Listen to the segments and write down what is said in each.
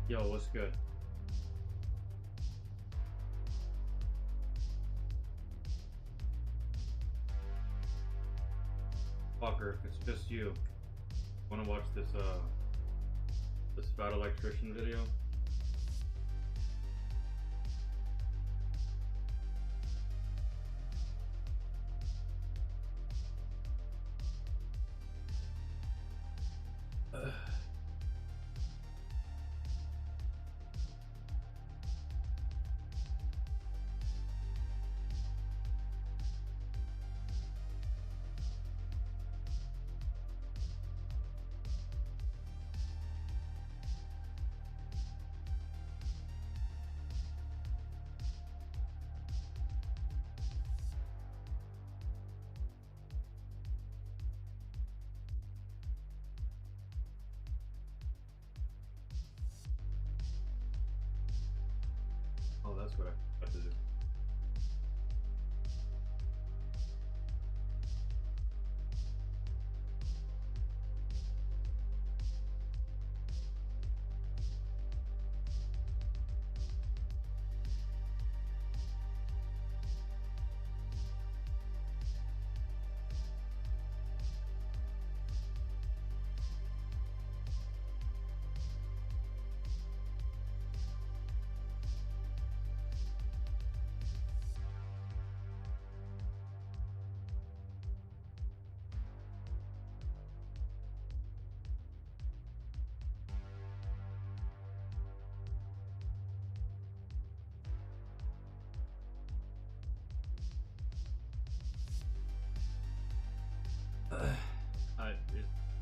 Yo, what's good? Fucker, if it's just you, wanna watch this fat electrician video? Oh, that's what I have to do.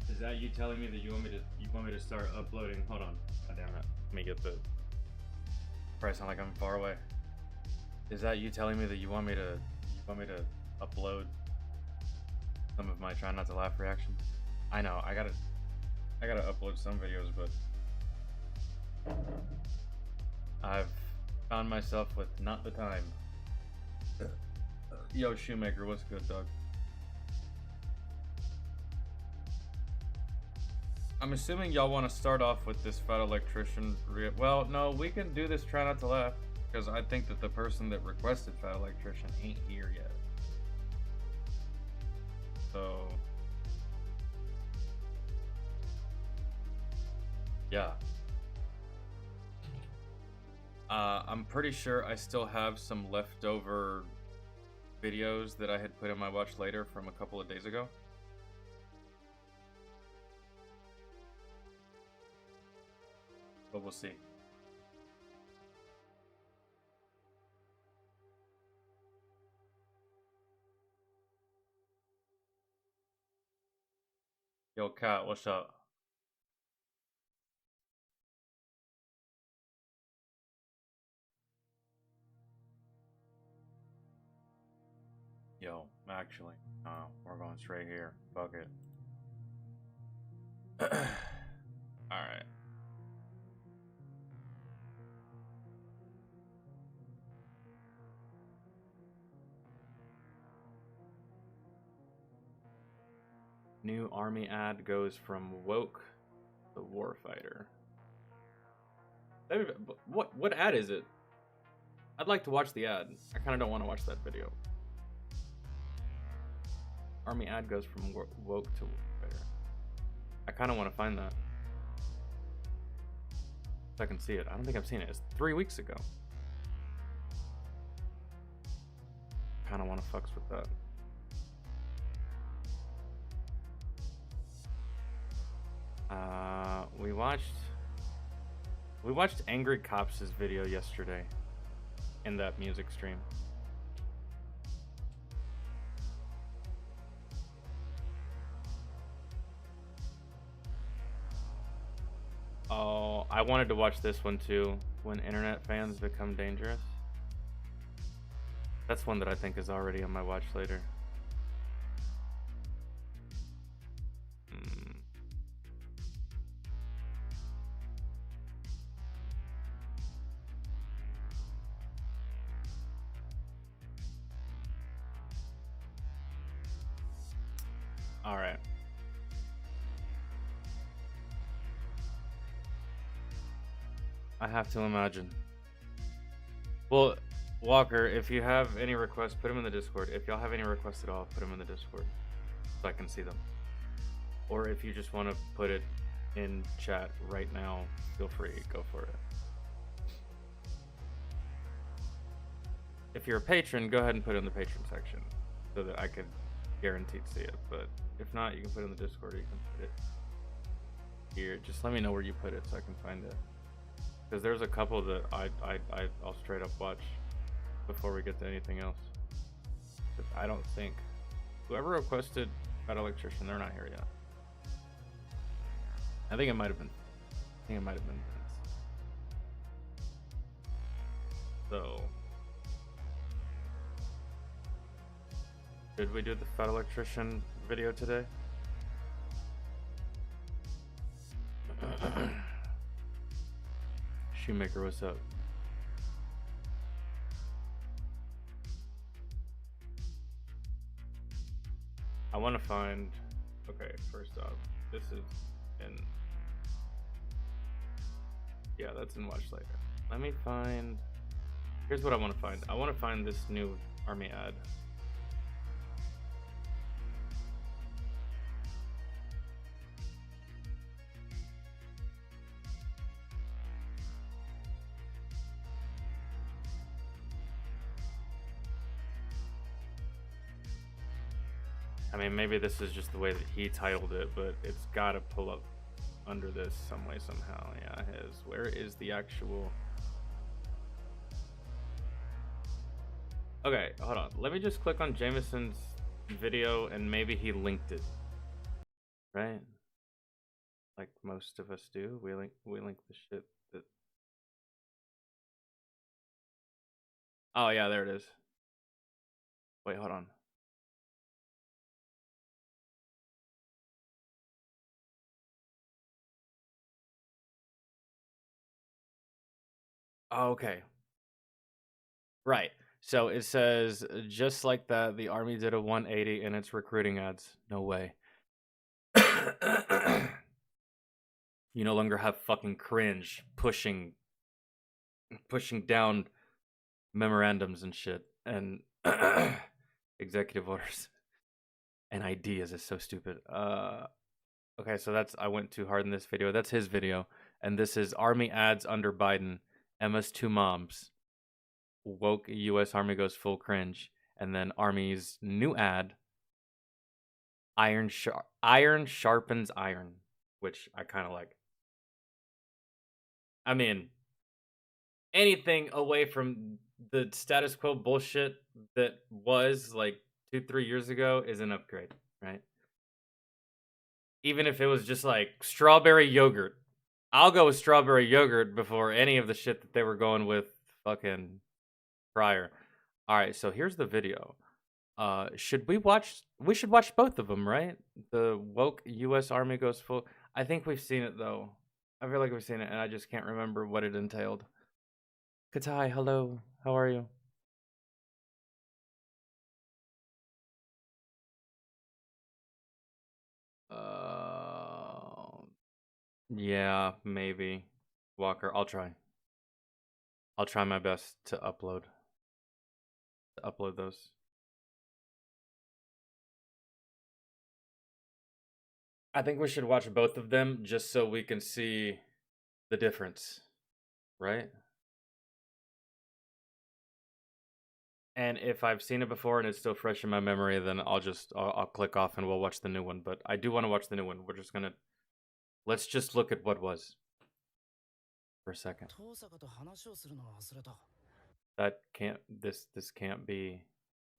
Is that you telling me that you want me to start uploading? Hold on. God damn it. Let me get the. Probably sound like I'm far away. Is that you telling me that you want me to upload some of my try not to laugh reactions? I know. I gotta upload some videos, but I've found myself with not the time. Yo, Shoemaker, what's good, dog? I'm assuming y'all want to start off with this fat electrician. Well, no, we can do this try not to laugh, because I think that the person that requested fat electrician ain't here yet. So, yeah. I'm pretty sure I still have some leftover videos that I had put in my watch later from a couple of days ago. But we'll see. Yo, Kat, what's up? Yo, actually, we're going straight here. Fuck it. Alright. New army ad goes from woke to warfighter. What ad is it? I'd like to watch the ad. I kind of don't want to watch that video. Army ad goes from woke to warfighter. I kind of want to find that. If I can see it. I don't think I've seen it. It's 3 weeks ago. Kind of want to fucks with that. We watched Angry Cops' video yesterday in that music stream. Oh, I wanted to watch this one too, When Internet Fans Become Dangerous. That's one that I think is already on my watch later. All right. I have to imagine. Well, Walker, if you have any requests, put them in the Discord. If y'all have any requests at all, put them in the Discord so I can see them. Or if you just want to put it in chat right now, feel free, go for it. If you're a patron, go ahead and put it in the patron section so that I could guaranteed see it. But if not, you can put it in the Discord or you can put it here. Just let me know where you put it so I can find it. Because there's a couple that I'll straight up watch before we get to anything else. But I don't think whoever requested that electrician, they're not here yet. I think it might have been. Vince. So, did we do the fat electrician video today? Shoemaker, what's up? I want to find. Okay, first off, this is in. Yeah, that's in Watch Later. Let me find. Here's what I want to find. I want to find this new army ad. I mean, maybe this is just the way that he titled it, but it's got to pull up under this some way, somehow. Yeah, his. Where is the actual... Okay, hold on. Let me just click on Jameson's video, and maybe he linked it. Right? Like most of us do. We link the shit that... Oh, yeah, there it is. Wait, hold on. Oh, okay. Right. So it says, just like that, the army did a 180 in its recruiting ads. No way. You no longer have fucking cringe pushing down memorandums and shit and executive orders and ideas is so stupid. Okay, so that's... I went too hard in this video. That's his video. And this is Army ads under Biden. Emma's two moms. Woke U.S. Army goes full cringe. And then Army's new ad. Iron sharpens iron, which I kind of like. I mean, anything away from the status quo bullshit that was like 2-3 years ago is an upgrade, right? Even if it was just like strawberry yogurt. I'll go with strawberry yogurt before any of the shit that they were going with fucking prior. All right, so here's the video. Should we watch? We should watch both of them, right? The woke U.S. Army goes full. I think we've seen it though. I feel like we've seen it, and I just can't remember what it entailed. Katai, hello. How are you? Yeah, maybe. Walker, I'll try. I'll try my best to upload those. I think we should watch both of them just so we can see the difference, right? And if I've seen it before and it's still fresh in my memory, then I'll click off and we'll watch the new one. But I do want to watch the new one. We're just gonna... Let's just look at what was for a second. That can't... This can't be...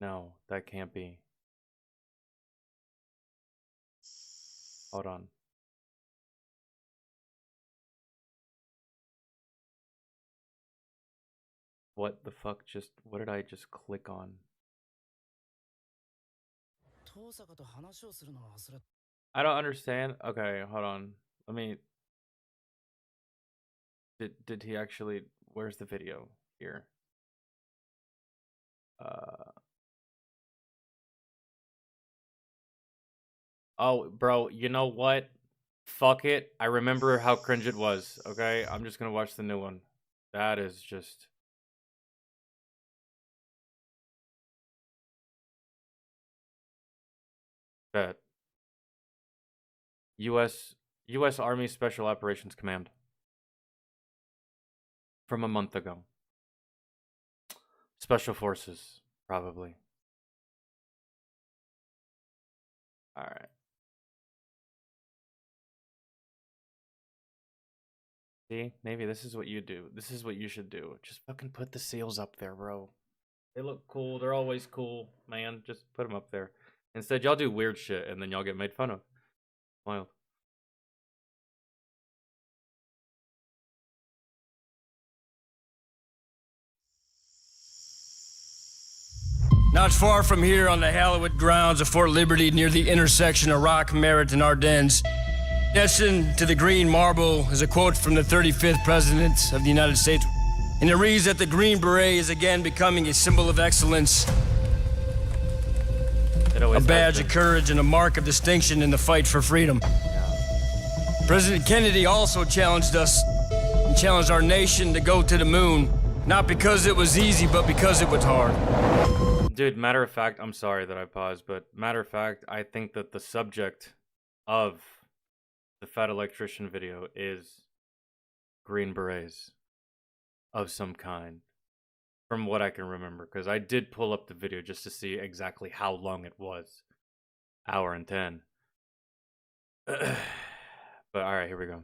No, that can't be. Hold on. What the fuck just... What did I just click on? I don't understand. Okay, hold on. Let me... Did he actually... Where's the video? Here. Oh, bro, you know what? Fuck it. I remember how cringe it was, okay? I'm just gonna watch the new one. That is just... Bet. U.S. Army Special Operations Command. From a month ago. Special Forces, probably. Alright. See? Maybe this is what you do. This is what you should do. Just fucking put the seals up there, bro. They look cool. They're always cool, man. Just put them up there. Instead, y'all do weird shit, and then y'all get made fun of. Wild. Not far from here on the hallowed grounds of Fort Liberty near the intersection of Rock, Merritt, and Ardennes, destined to the green marble is a quote from the 35th President of the United States. And it reads that the Green Beret is again becoming a symbol of excellence, a badge of courage, and a mark of distinction in the fight for freedom. President Kennedy also challenged us and challenged our nation to go to the moon, not because it was easy, but because it was hard. Dude, matter of fact, I'm sorry that I paused, but matter of fact, I think that the subject of the Fat Electrician video is Green Berets of some kind, from what I can remember, because I did pull up the video just to see exactly how long it was. Hour and 10. But alright, here we go.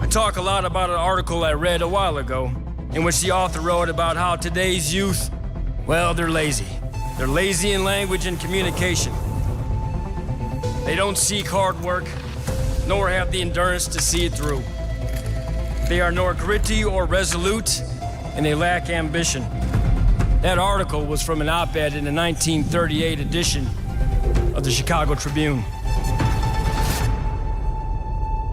I talk a lot about an article I read a while ago, in which the author wrote about how today's youth, well, they're lazy. They're lazy in language and communication. They don't seek hard work, nor have the endurance to see it through. They are nor gritty or resolute, and they lack ambition. That article was from an op-ed in the 1938 edition of the Chicago Tribune.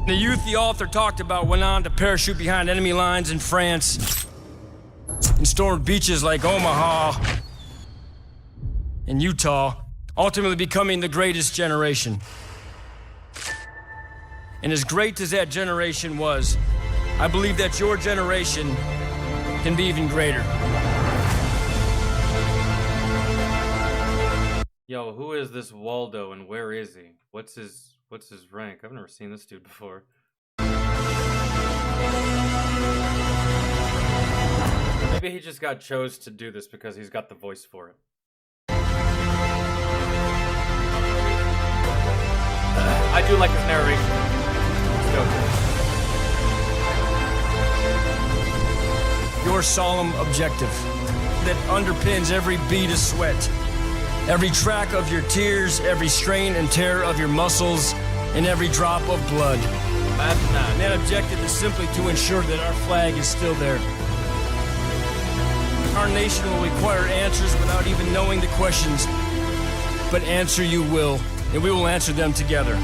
The youth the author talked about went on to parachute behind enemy lines in France and stormed beaches like Omaha and Utah, ultimately becoming the greatest generation. And as great as that generation was, I believe that your generation can be even greater. Yo, who is this Waldo and where is he? What's his rank? I've never seen this dude before. Maybe he just got chose to do this because he's got the voice for it. I do like his narration. It's dope. Your solemn objective that underpins every bead of sweat, every track of your tears, every strain and tear of your muscles, and every drop of blood. Imagine that. And that objective is simply to ensure that our flag is still there. Our nation will require answers without even knowing the questions, but answer you will, and we will answer them together.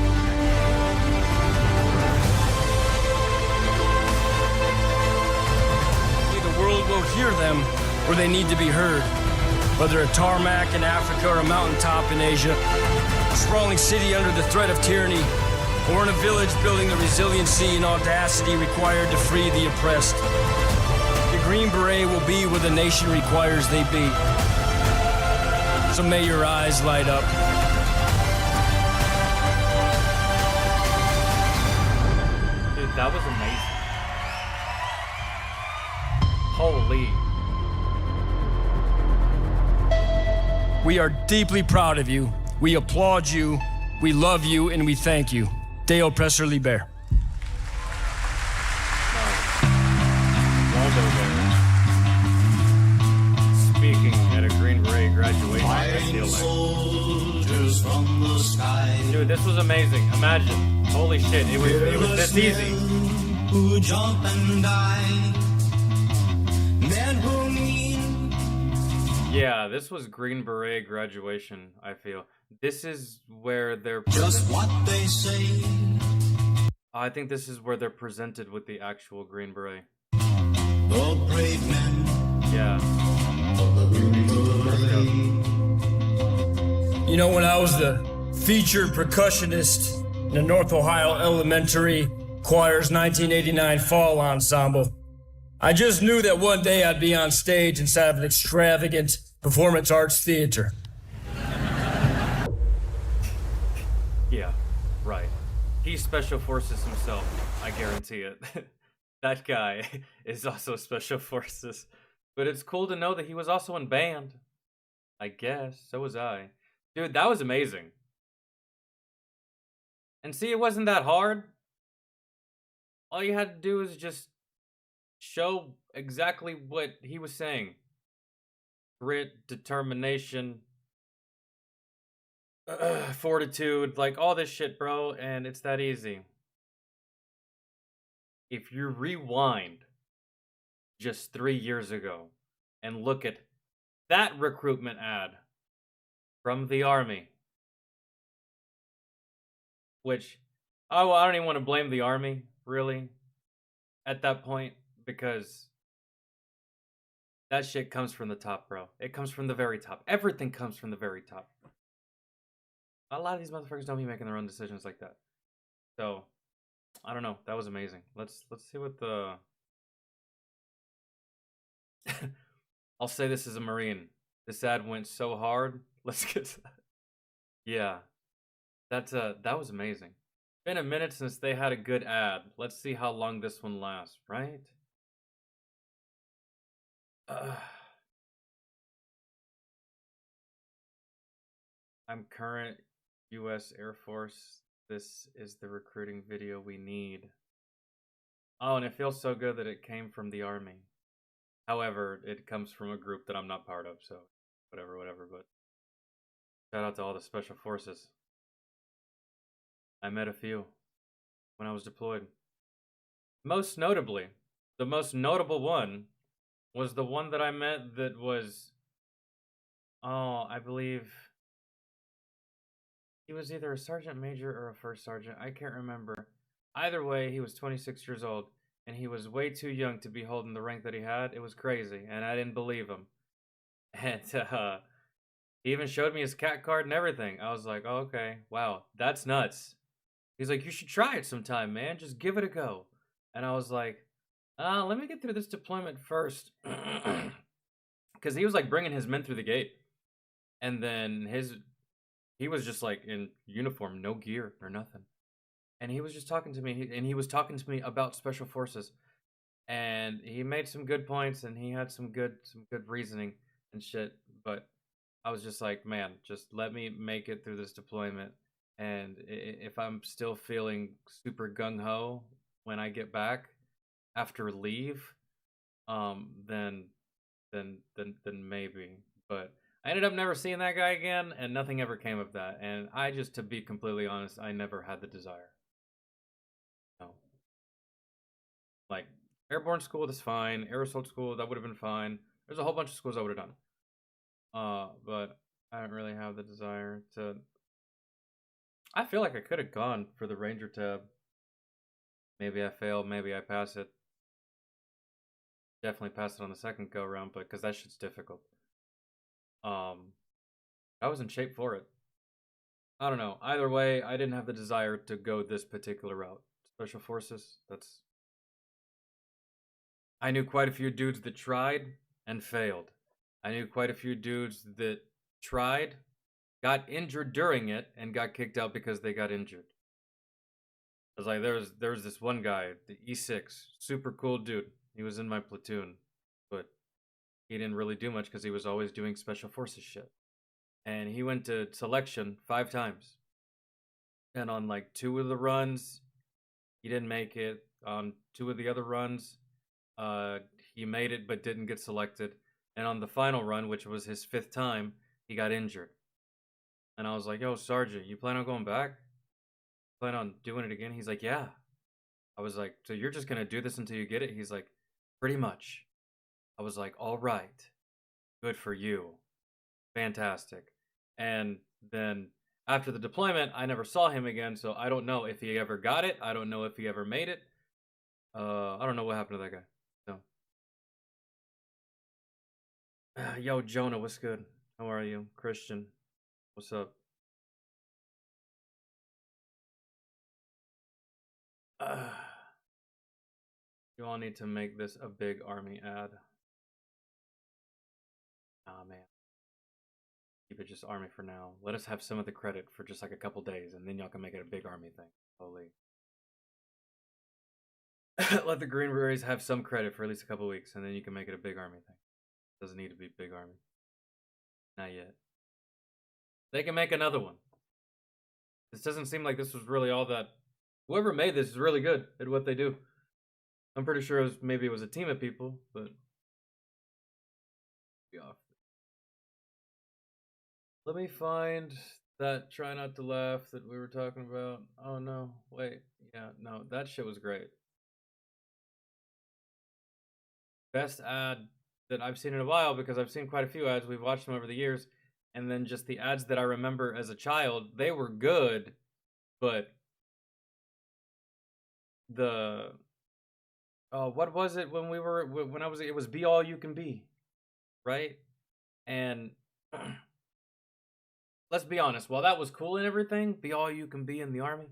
The world will hear them where they need to be heard, whether a tarmac in Africa or a mountaintop in Asia, a sprawling city under the threat of tyranny, or in a village building the resiliency and audacity required to free the oppressed. The Green Beret will be where the nation requires they be. So may your eyes light up. Dude, that was amazing. Holy. We are deeply proud of you. We applaud you. We love you, and we thank you. De Oppressor Liber. Waldo there. Speaking at a Green Beret graduation. I feel like. Dude, this was amazing. Imagine. Holy shit, it was this easy. Who jump and die. Men who mean. Yeah, this was Green Beret graduation, I feel. This is where they're just what they say. I think this is where they're presented with the actual Green Beret. The brave men. Yeah. Of the Green Beret. You know, when I was the featured percussionist in the North Ohio Elementary choir's 1989 fall ensemble. I just knew that one day I'd be on stage inside of an extravagant performance arts theater. Yeah, right. He's Special Forces himself, I guarantee it. That guy is also Special Forces. But it's cool to know that he was also in band. I guess, so was I. Dude, that was amazing. And see, it wasn't that hard. All you had to do is just show exactly what he was saying. Grit, determination, fortitude, like all this shit, bro, and it's that easy. If you rewind just 3 years ago and look at that recruitment ad from the Army, which, oh, I don't even want to blame the Army, really, at that point, because that shit comes from the top, bro. It comes from the very top. Everything comes from the very top. A lot of these motherfuckers don't be making their own decisions like that. So, I don't know. That was amazing. Let's see what the... I'll say this as a Marine. This ad went so hard. Let's get to that. Yeah. That was amazing. Been a minute since they had a good ad. Let's see how long this one lasts, right? I'm current U.S. Air Force. This is the recruiting video we need. Oh, and it feels so good that it came from the Army. However, it comes from a group that I'm not part of, so whatever, but shout out to all the Special Forces. I met a few when I was deployed. Most notably, the most notable one was the one that I met that was, oh, I believe he was either a sergeant major or a first sergeant. I can't remember. Either way, he was 26 years old, and he was way too young to be holding the rank that he had. It was crazy, and I didn't believe him. And he even showed me his cat card and everything. I was like, oh, okay, wow, that's nuts. He's like, you should try it sometime, man. Just give it a go. And I was like, let me get through this deployment first. Because he was like bringing his men through the gate. And then he was just like in uniform, no gear or nothing. And he was just talking to me. And he was talking to me about Special Forces. And he made some good points. And he had some good reasoning and shit. But I was just like, man, just let me make it through this deployment. And if I'm still feeling super gung-ho when I get back after leave, then maybe. But I ended up never seeing that guy again, and nothing ever came of that. And I just, to be completely honest, I never had the desire. No. Like, airborne school, that's fine. Air assault school, that would have been fine. There's a whole bunch of schools I would have done. But I don't really have the desire to... I feel like I could have gone for the Ranger tab. Maybe I failed, maybe I pass it. Definitely pass it on the second go around, but because that shit's difficult. I was in shape for it. I don't know. Either way, I didn't have the desire to go this particular route. Special Forces, that's... I knew quite a few dudes that tried and failed. I knew quite a few dudes that tried, got injured during it, and got kicked out because they got injured. I was like, there's this one guy, the E6, super cool dude. He was in my platoon, but he didn't really do much because he was always doing Special Forces shit. And he went to selection 5 times. And on like 2 of the runs, he didn't make it. On 2 of the other runs, he made it but didn't get selected. And on the final run, which was his 5th time, he got injured. And I was like, yo, Sergeant, you plan on going back? Plan on doing it again? He's like, yeah. I was like, so you're just gonna do this until you get it? He's like, pretty much. I was like, all right. Good for you. Fantastic. And then after the deployment, I never saw him again, so I don't know if he ever got it. I don't know if he ever made it. I don't know what happened to that guy. So. Yo, Jonah, what's good? How are you? Christian, what's up? You all need to make this a big army ad. Ah, man. Keep it just army for now. Let us have some of the credit for just like a couple days, and then y'all can make it a big army thing. Holy. Let the Green Berets have some credit for at least a couple weeks, and then you can make it a big army thing. Doesn't need to be big army. Not yet. They can make another one. This doesn't seem like this was really all that. Whoever made this is really good at what they do. I'm pretty sure maybe it was a team of people, but be off. Let me find that try not to laugh that we were talking about. Oh no, wait. Yeah, no, that shit was great. Best ad that I've seen in a while, because I've seen quite a few ads. We've watched them over the years. And then just the ads that I remember as a child, they were good, but what was it when it was Be All You Can Be, right? And let's be honest, while that was cool and everything, Be All You Can Be in the Army,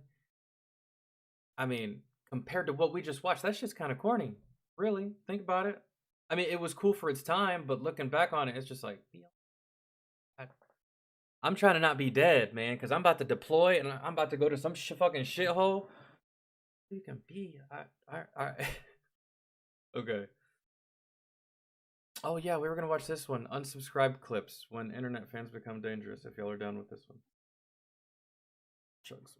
I mean, compared to what we just watched, that's just kind of corny. Really, think about it. I mean, it was cool for its time, but looking back on it, it's just like, I'm trying to not be dead, man, because I'm about to deploy and I'm about to go to some fucking shithole. You can be. Okay. Oh, yeah, we were going to watch this one. Unsubscribed clips when internet fans become dangerous, if y'all are down with this one. Chugs.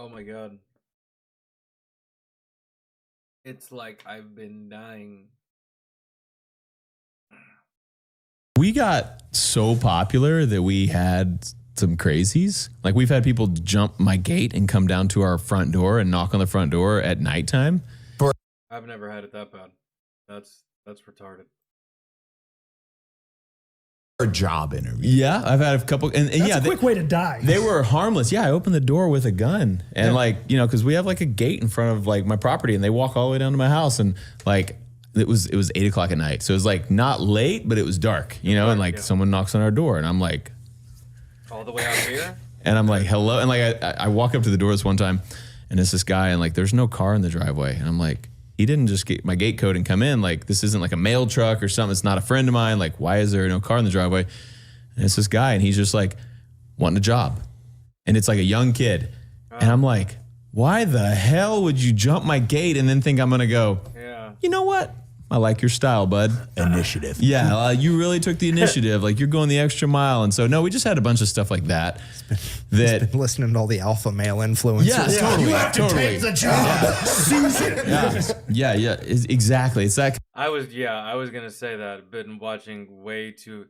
Oh my god. It's like I've been dying. We got so popular that we had some crazies. Like, we've had people jump my gate and come down to our front door and knock on the front door at nighttime. I've never had it that bad. That's retarded. A job interview. Yeah, I've had a couple, and That's yeah, a quick way to die. They were harmless. Yeah, I opened the door with a gun, and because we have like a gate in front of like my property, and they walk all the way down to my house, and like it was 8 o'clock at night, so it was like not late, but it was dark, and like someone knocks on our door, and I'm like, all the way out here, and I'm like, hello, and like I walk up to the door this one time, and it's this guy, and like there's no car in the driveway, and I'm like, he didn't just get my gate code and come in. Like, this isn't like a mail truck or something. It's not a friend of mine. Like, why is there no car in the driveway? And it's this guy, and he's just like wanting a job. And it's like a young kid. And I'm like, why the hell would you jump my gate and then think I'm going to go, you know what? I like your style, bud. Initiative. Yeah, you really took the initiative. Like, you're going the extra mile. And so, no, we just had a bunch of stuff like that. He's been listening to all the alpha male influencers. Yeah, totally. You have to take the job. Seize it. Yeah, exactly. It's that. I was going to say that, but been watching way too.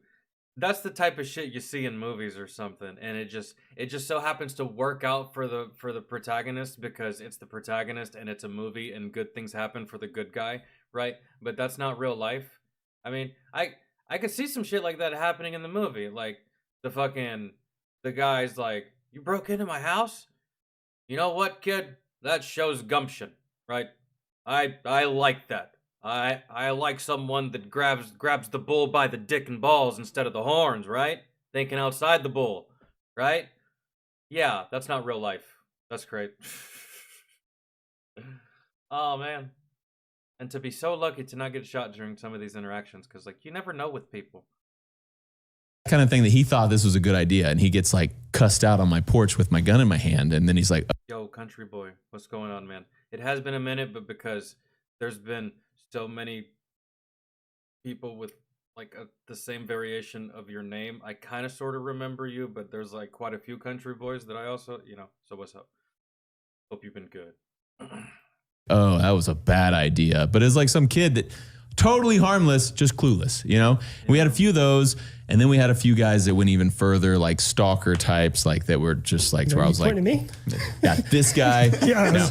That's the type of shit you see in movies or something, and it just so happens to work out for the protagonist because it's the protagonist and it's a movie and good things happen for the good guy, right? But that's not real life. I mean, I could see some shit like that happening in the movie, like the guy's like, you broke into my house? You know what, kid? That shows gumption, right? I like that. I like someone that grabs the bull by the dick and balls instead of the horns, right? Thinking outside the bull, right? Yeah, that's not real life. That's great. Oh, man. And to be so lucky to not get shot during some of these interactions, because, like, you never know with people. Kind of thing that he thought this was a good idea, and he gets, like, cussed out on my porch with my gun in my hand, and then he's like, yo, country boy, what's going on, man? It has been a minute, but because there's been so many people with like the same variation of your name, I kind of sort of remember you, but there's like quite a few country boys that I also, so what's up? Hope you've been good. oh, that was a bad idea. But it's like some kid that totally harmless, just clueless, We had a few of those, and then we had a few guys that went even further, like stalker types, like that were just like, where I was like, pointing at me? yeah, this guy. Yeah.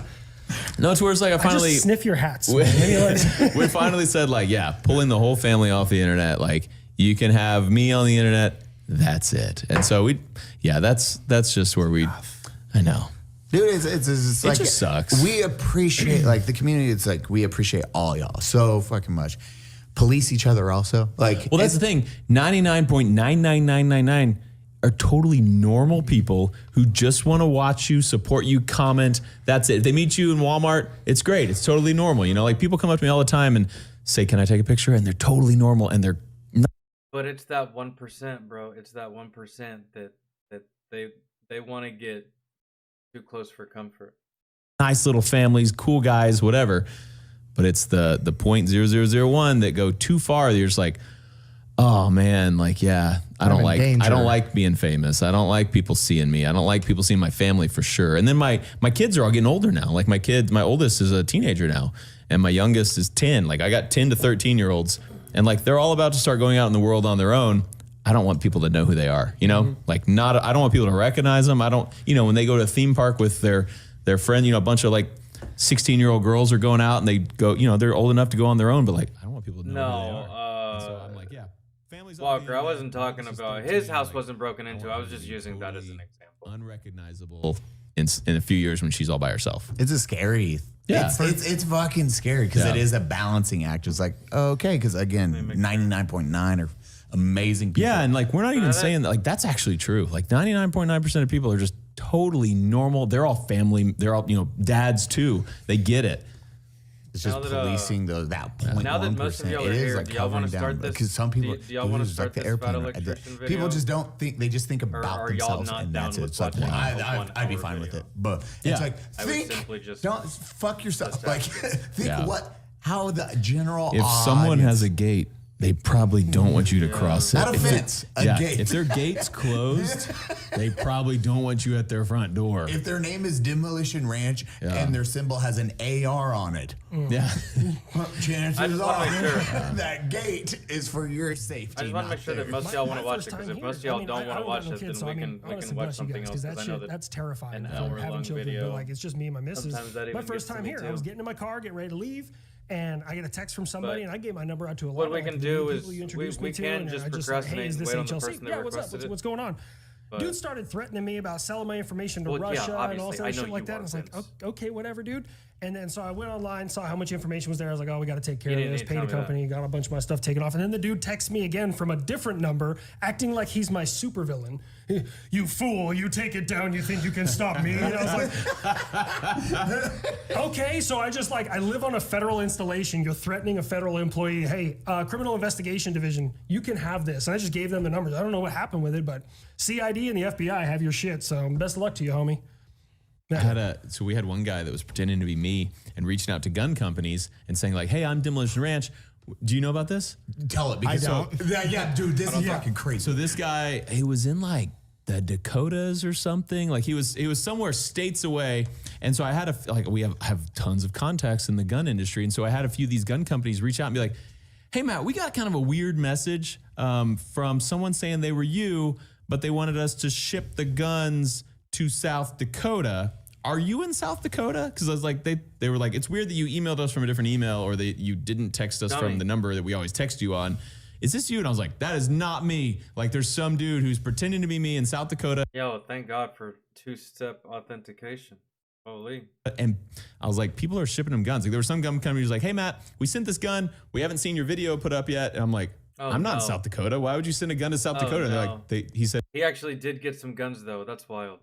No, it's where it's like I finally just sniff your hats. Maybe like, we finally said like, yeah, pulling the whole family off the internet. Like you can have me on the internet. That's it. And so that's just where I know. Dude, it's like, just sucks. We appreciate, like, the community. It's like, we appreciate all y'all so fucking much. Police each other also. Like, Well, that's the thing. 99.99999 are totally normal people who just want to watch you, support you, comment. That's it. If they meet you in Walmart, it's great. It's totally normal. You know, like people come up to me all the time and say, "Can I take a picture?" And they're totally normal and they're But it's that 1%, bro. It's that 1% that they want to get too close for comfort. nice little families, cool guys, whatever. But it's the 0.0001 that go too far. You're just like, oh man, like, yeah, I don't like being famous. I don't like people seeing me. I don't like people seeing my family for sure. And then my kids are all getting older now. Like my oldest is a teenager now and my youngest is 10. Like I got 10 to 13-year-olds and like they're all about to start going out in the world on their own. I don't want people to know who they are, you know? Like I don't want people to recognize them. I don't, when they go to a theme park with their friend, a bunch of like 16-year-old girls are going out and they go, they're old enough to go on their own, but like I don't want people to know who they are. And so I'm like, yeah. Walker, I wasn't talking about his house wasn't broken into. I was just using that as an example. Unrecognizable in a few years when she's all by herself. it's a scary. Yeah. It's fucking scary because it is a balancing act. It's like, okay, because again, 99.9 are amazing people. Yeah, and like we're not even saying that, like that's actually true. Like 99.9% of people are just totally normal. They're all family. They're all dads too. They get it. It's just policing that 0.1%. Now that most of y'all are it is here, like do y'all want to covering start down this? because some people Do y'all want to just start like this the fat airplane. electrician video? People just don't think. They just think about are y'all themselves not and down that's it. with It's like, watching well, a 1 I'd be hour fine with video? it, but Yeah. it's like I would think. simply just Don't fuck yourself. just Like ask. think how the general. If someone has audience- a gate, they probably don't want you to cross it. Not a If fence, a yeah, gate. If their gate's closed, they probably don't want you at their front door. If their name is Demolition Ranch and their symbol has an AR on it, Yeah. I chances just wanna are make sure. that gate is for your safety. I just want to make sure that most of y'all want to watch it because if most of y'all don't want to watch it, then we can watch something else. Because I know that that's terrifying. an Having hour-long children, video, but like it's just me and my missus. sometimes that My even first gets to time me here, I too. was getting in my car, getting ready to leave, and I get a text from somebody, But and I gave my number out to a lot what of we like, can the do new is people you we introduced me to, can and just I just like, hey, procrastinate is and this wait on the HLC? person that Yeah, what's up? requested What's it. going on? But- Dude started threatening me about selling my information to Well, yeah, Russia and all obviously. sorts I of know shit like you that. are, And I was like, Vince. okay, whatever, dude. And then so I went online, saw how much information was there. I was like, oh, we got to take care You of didn't this. need to Paid tell a me that. company, got a bunch of my stuff taken off. And then the dude texts me again from a different number, acting like he's my supervillain. You fool, you take it down, you think you can stop me? And I was like, okay, so I just I live on a federal installation. You're threatening a federal employee. Hey, criminal investigation division, you can have this. And I just gave them the numbers. I don't know what happened with it, but CID and the FBI have your shit. So best of luck to you, homie. So we had one guy that was pretending to be me and reaching out to gun companies and saying like, hey, I'm Demolition Ranch. Do you know about this? Tell it because yeah, dude, this is fucking crazy. So this guy, he was in like the Dakotas or something. Like he was somewhere states away. And so I had we have tons of contacts in the gun industry. And so I had a few of these gun companies reach out and be like, hey Matt, we got kind of a weird message from someone saying they were you, but they wanted us to ship the guns to South Dakota. Are you in South Dakota? Because I was like, they were like, it's weird that you emailed us from a different email or that you didn't text us from the number that we always text you on. Is this you? And I was like, that is not me. Like there's some dude who's pretending to be me in South Dakota. Yo, thank God for two-step authentication. Holy. And I was like, people are shipping them guns. Like there were some gun companies like, hey Matt, we sent this gun. We haven't seen your video put up yet. And I'm like, I'm not in South Dakota. Why would you send a gun to South Dakota? And they're like, he said He actually did get some guns though. That's wild.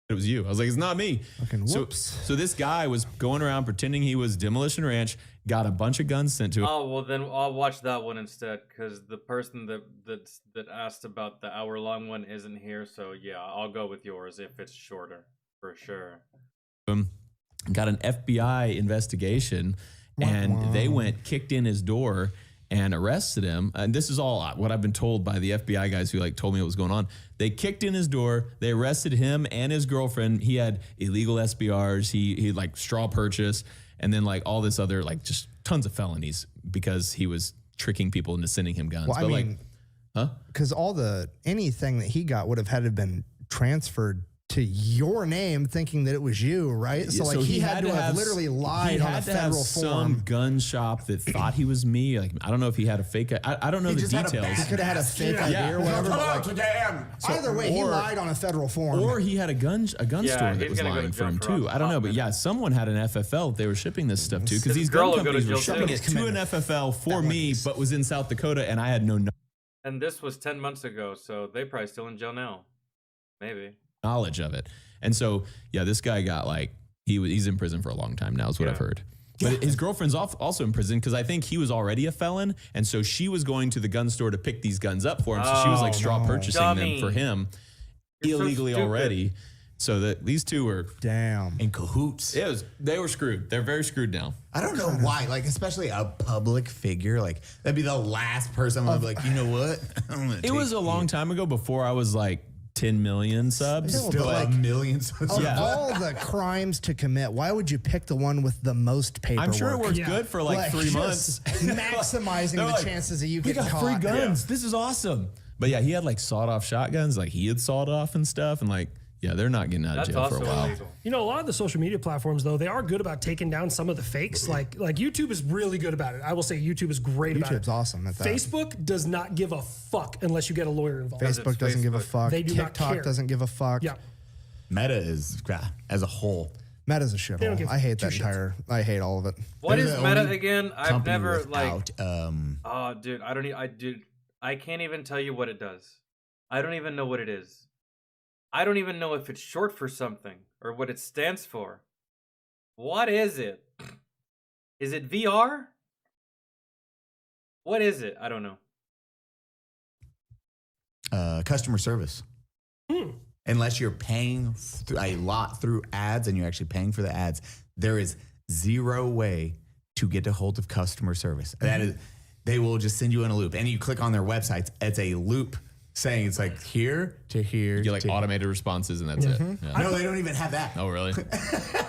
it was you. I was like, it's not me. Fucking So, whoops. so this guy was going around pretending he was Demolition Ranch, got a bunch of guns sent to him. Oh well, then I'll watch that one instead because the person that asked about the hour-long one isn't here. So yeah, I'll go with yours if it's shorter for sure. Got an FBI investigation, and they kicked in his door and arrested him. And this is all what I've been told by the FBI guys who told me what was going on. They kicked in his door. They arrested him and his girlfriend. He had illegal SBRs. He straw purchase, and then all this other just tons of felonies because he was tricking people into sending him guns. Well, but I mean, because anything that he got would have had to have been transferred to your name thinking that it was you, right? So like he had to have literally lied on a federal some form. gun shop that thought he was me. Like I don't know if he had a fake. I don't know the just had a details. bad He could have had a fake Yeah. ID or whatever. Hello, But like, today either way, he lied on a federal form. Or he had a gun store that he's was gonna go to lying for jail him for too. a I don't know, hot but yeah, minute. someone had an FFL that they were shipping this stuff to because His these girl gun will go to companies were jail shipping too. it to an FFL for me, but was in South Dakota, and I had no And this was 10 months ago, so they probably still in jail now. Maybe. knowledge of it. And so, yeah, this guy got like he's in prison for a long time now, is what I've heard. But his girlfriend's also in prison because I think he was already a felon, and so she was going to the gun store to pick these guns up for him. So she was like straw purchasing Dummy. them for him You're so illegally stupid. already. So that these two were damn. in cahoots. they were screwed. They're very screwed now. I don't know why, like especially a public figure, like that'd be the last person I'd be like, you know what? I'm gonna It was a long time ago before I was like 10 million subs. Still, still but a like, million. Of all the crimes to commit, why would you pick the one with the most paperwork? I'm sure it works Yeah. good for like 3 months. just maximizing They're the like, chances of you We getting got caught. free guns. This is awesome. But yeah, he had like sawed off shotguns, like he had sawed off and stuff. And like, yeah, they're not getting out of That's jail for also a while. illegal. You know, a lot of the social media platforms, though, they are good about taking down some of the fakes. Like YouTube is really good about it. I will say YouTube is great about it. YouTube's awesome at that. Facebook does not give a fuck unless you get a lawyer involved. Facebook doesn't give a fuck. They do not TikTok care. doesn't give a fuck. Yeah. Meta is as a whole. Meta's a don't shithole. give I hate two that shits. entire. I hate all of it. What They're is the Meta only again? I've company never without, Oh, dude, I can't even tell you what it does. I don't even know what it is. I don't even know if it's short for something or what it stands for. What is it? Is it VR? What is it? I don't know. customer service. Unless you're paying a lot through ads and you're actually paying for the ads, there is zero way to get a hold of customer service. That is, they will just send you in a loop. And you click on their websites, it's a loop saying it's like here to here. You get like to automated responses and that's it. Yeah. No, they don't even have that. Oh, really?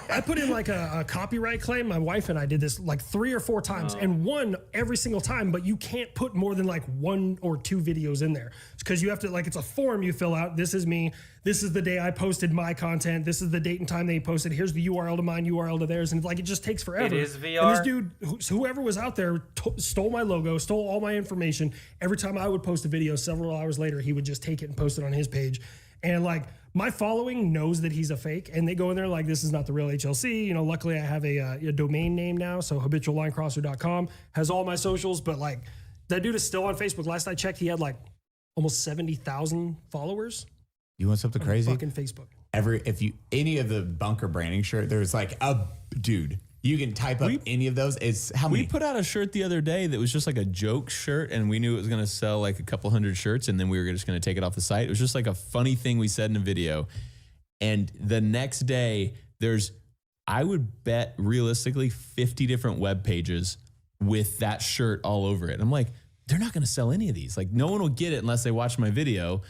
I put in like a copyright claim. My wife and I did this like 3 or 4 times and won every single time, but you can't put more than like 1 or 2 videos in there because you have to, like, it's a form you fill out. This is me. This is the day I posted my content. This is the date and time they posted. Here's the URL to mine, URL to theirs. And like, it just takes forever. It is And VR? this dude, whoever was out there stole my logo, stole all my information. Every time I would post a video, several hours later, he would just take it and post it on his page. And like, my following knows that he's a fake, and they go in there like, this is not the real HLC. You know, luckily I have a domain name now, so habituallinecrosser.com has all my socials. But like, that dude is still on Facebook. Last I checked, he had like almost 70,000 followers You want something on crazy? fucking Facebook. If you any of the bunker branding shirt, there's like a dude. You can type up any of those. It's how many? We put out a shirt the other day that was just like a joke shirt, and we knew it was going to sell like a couple hundred shirts, and then we were just going to take it off the site. It was just like a funny thing we said in a video. And the next day, I would bet realistically 50 different web pages with that shirt all over it. I'm like, they're not going to sell any of these. Like, no one will get it unless they watch my video.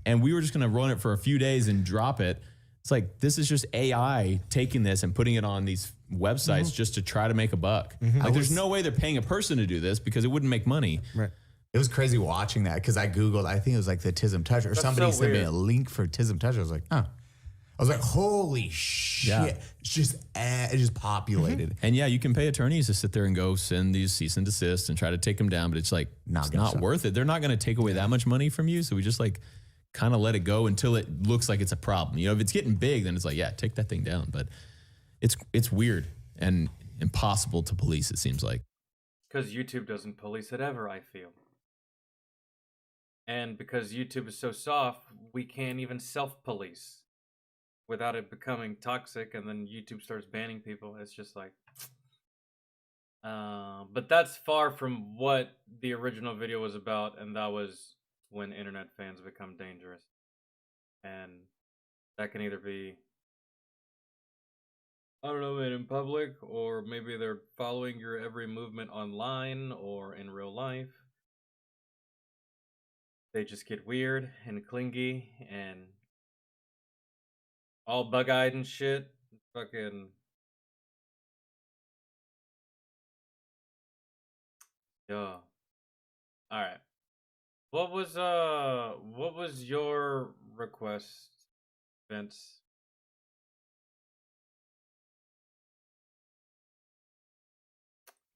And we were just going to run it for a few days and drop it. It's like, this is just AI taking this and putting it on these websites just to try to make a buck. Like, there's no way they're paying a person to do this because it wouldn't make money. Right. It was crazy watching that because I Googled, I think it was like the Tism Touch, or somebody so sent me weird. a link for Tism Touch. I was like, oh. I was like, holy shit. Yeah. It just populated. And yeah, you can pay attorneys to sit there and go send these cease and desist and try to take them down, but it's like, Not it's gonna not sell. worth it. They're not going to take away that much money from you. So we just like kind of let it go until it looks like it's a problem. You know, if it's getting big, then it's like, yeah, take that thing down. But it's weird and impossible to police, it seems like. Because YouTube doesn't police it ever, I feel. And because YouTube is so soft, we can't even self-police without it becoming toxic, and then YouTube starts banning people. It's just like... but that's far from what the original video was about, and that was when internet fans become dangerous. And that can either be, I don't know, in public, or maybe they're following your every movement online or in real life. They just get weird and clingy and all bug-eyed and shit. Fucking... Yeah. Alright. What was your request Vince.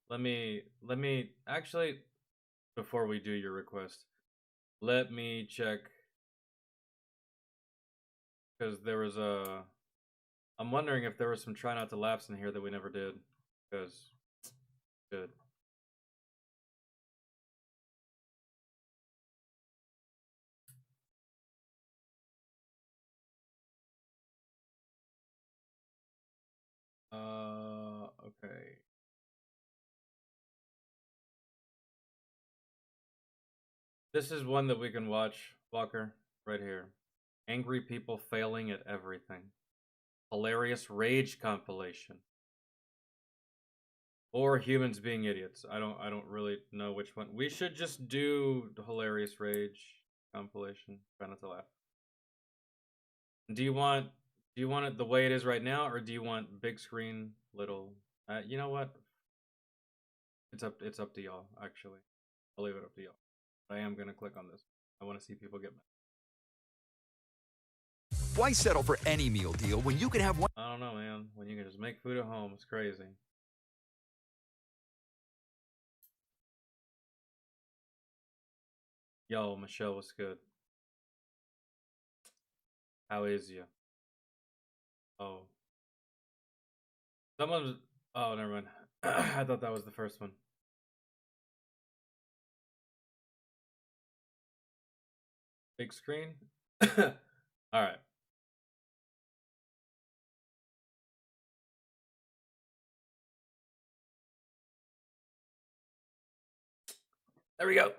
Let me actually, before we do your request, let me check, because there was I'm wondering if there was some try not to laughs in here that we never did, because good. Okay. This is one that we can watch, Walker, right here. Angry people failing at everything. Hilarious rage compilation. Or humans being idiots. I don't really know which one. We should just do the hilarious rage compilation. Try not to laugh. Do you want it the way it is right now, or do you want big screen, little? You know what? It's up to y'all. Actually, I'll leave it up to y'all. I am gonna click on this. I want to see people get mad. Why settle for any meal deal when you can have one? I don't know, man. When you can just make food at home, it's crazy. Yo, Michelle, what's good? How is you? Oh. Someone's... Oh, never mind. I thought that was the first one. Big screen? Alright. There we go.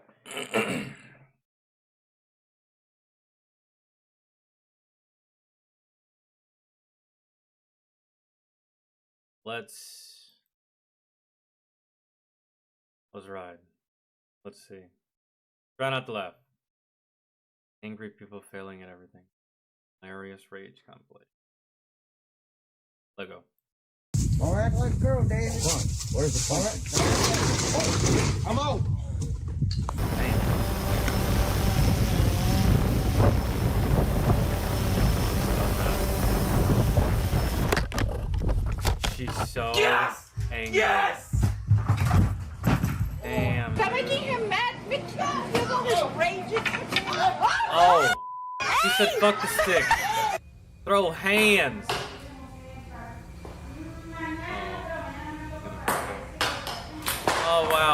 Let's ride. Let's see. Try not to laugh. Angry people failing at everything. Hilarious rage compilation. Let go. All right, let's go, David. What is the point? I'm out. She's so angry. Yes! Damn. Stop making him mad, bitch. You're going raging. Oh. She said fuck the stick. Throw hands. Oh, wow.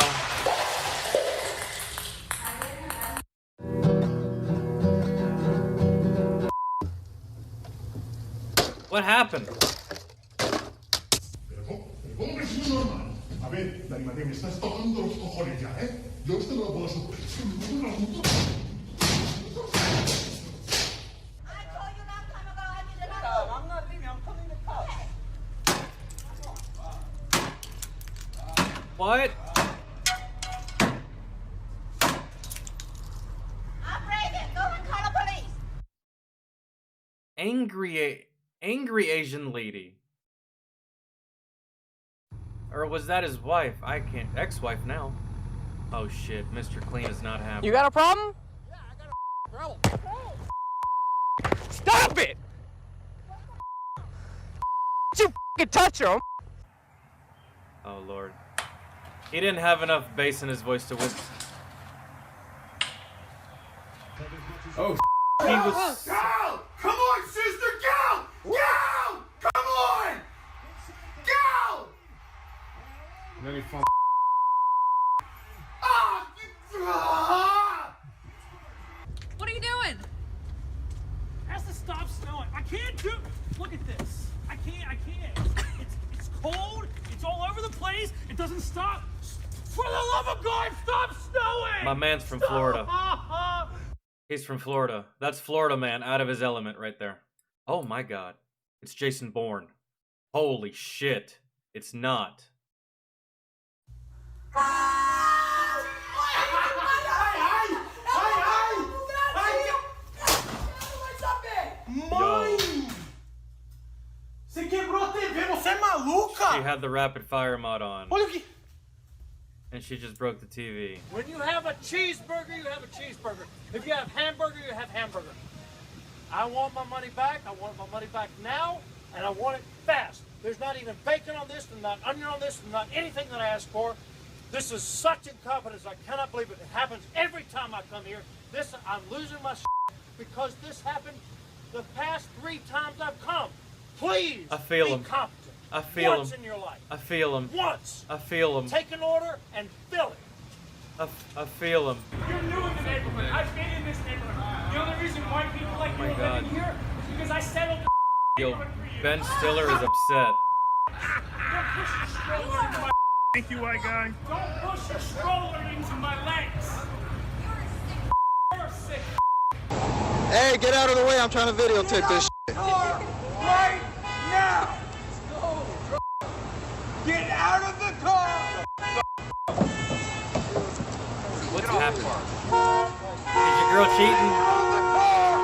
What happened? Hombre, es muy normal. A ver, Dani Mateo, me estás tocando los cojones ya, ¿eh? Yo esto no lo puedo soportar. I'm not leaving. I'm pulling the cup. What? Operator, go and call the police. Angry Asian lady. Or was that his wife? I can't. Ex-wife now. Oh shit, Mr. Clean is not happy. You got a problem? Yeah, I got a problem. Stop it! You f***ing touch him! Oh lord. He didn't have enough bass in his voice to win. Oh, he was. Gal! Come on, sister! Gal! Gal! Come on! Gal! Let me phone. What are you doing? It has to stop snowing. I can't do. Look at this. I can't. It's cold. It's all over the place. It doesn't stop. For the love of God, stop snowing! My man's from Florida. He's from Florida. That's Florida man out of his element right there. Oh my god. It's Jason Bourne. Holy shit. It's not. Yo. She had the rapid fire mod on. And she just broke the TV. When you have a cheeseburger, you have a cheeseburger. If you have hamburger, you have hamburger. I want my money back. I want my money back now, and I want it fast. There's not even bacon on this, and not onion on this, and not anything that I asked for. This is such incompetence. I cannot believe it. It happens every time I come here. I'm losing my because this happened the past 3 times I've come. Please I feel be him. competent. I feel Once him. in your life. I feel him. Once. I feel him. Take an order and fill it. I feel him. You're new in the neighborhood. I've been in this neighborhood. The only reason white people like you are God. living here is because I settled the Yo, Ben Stiller is upset. Thank you, white guy. Don't push your stroller into my legs. You're sick. Hey, get out of the way. I'm trying to videotape this shit. Right now! Get out of the car! What's happening? Is your girl cheating?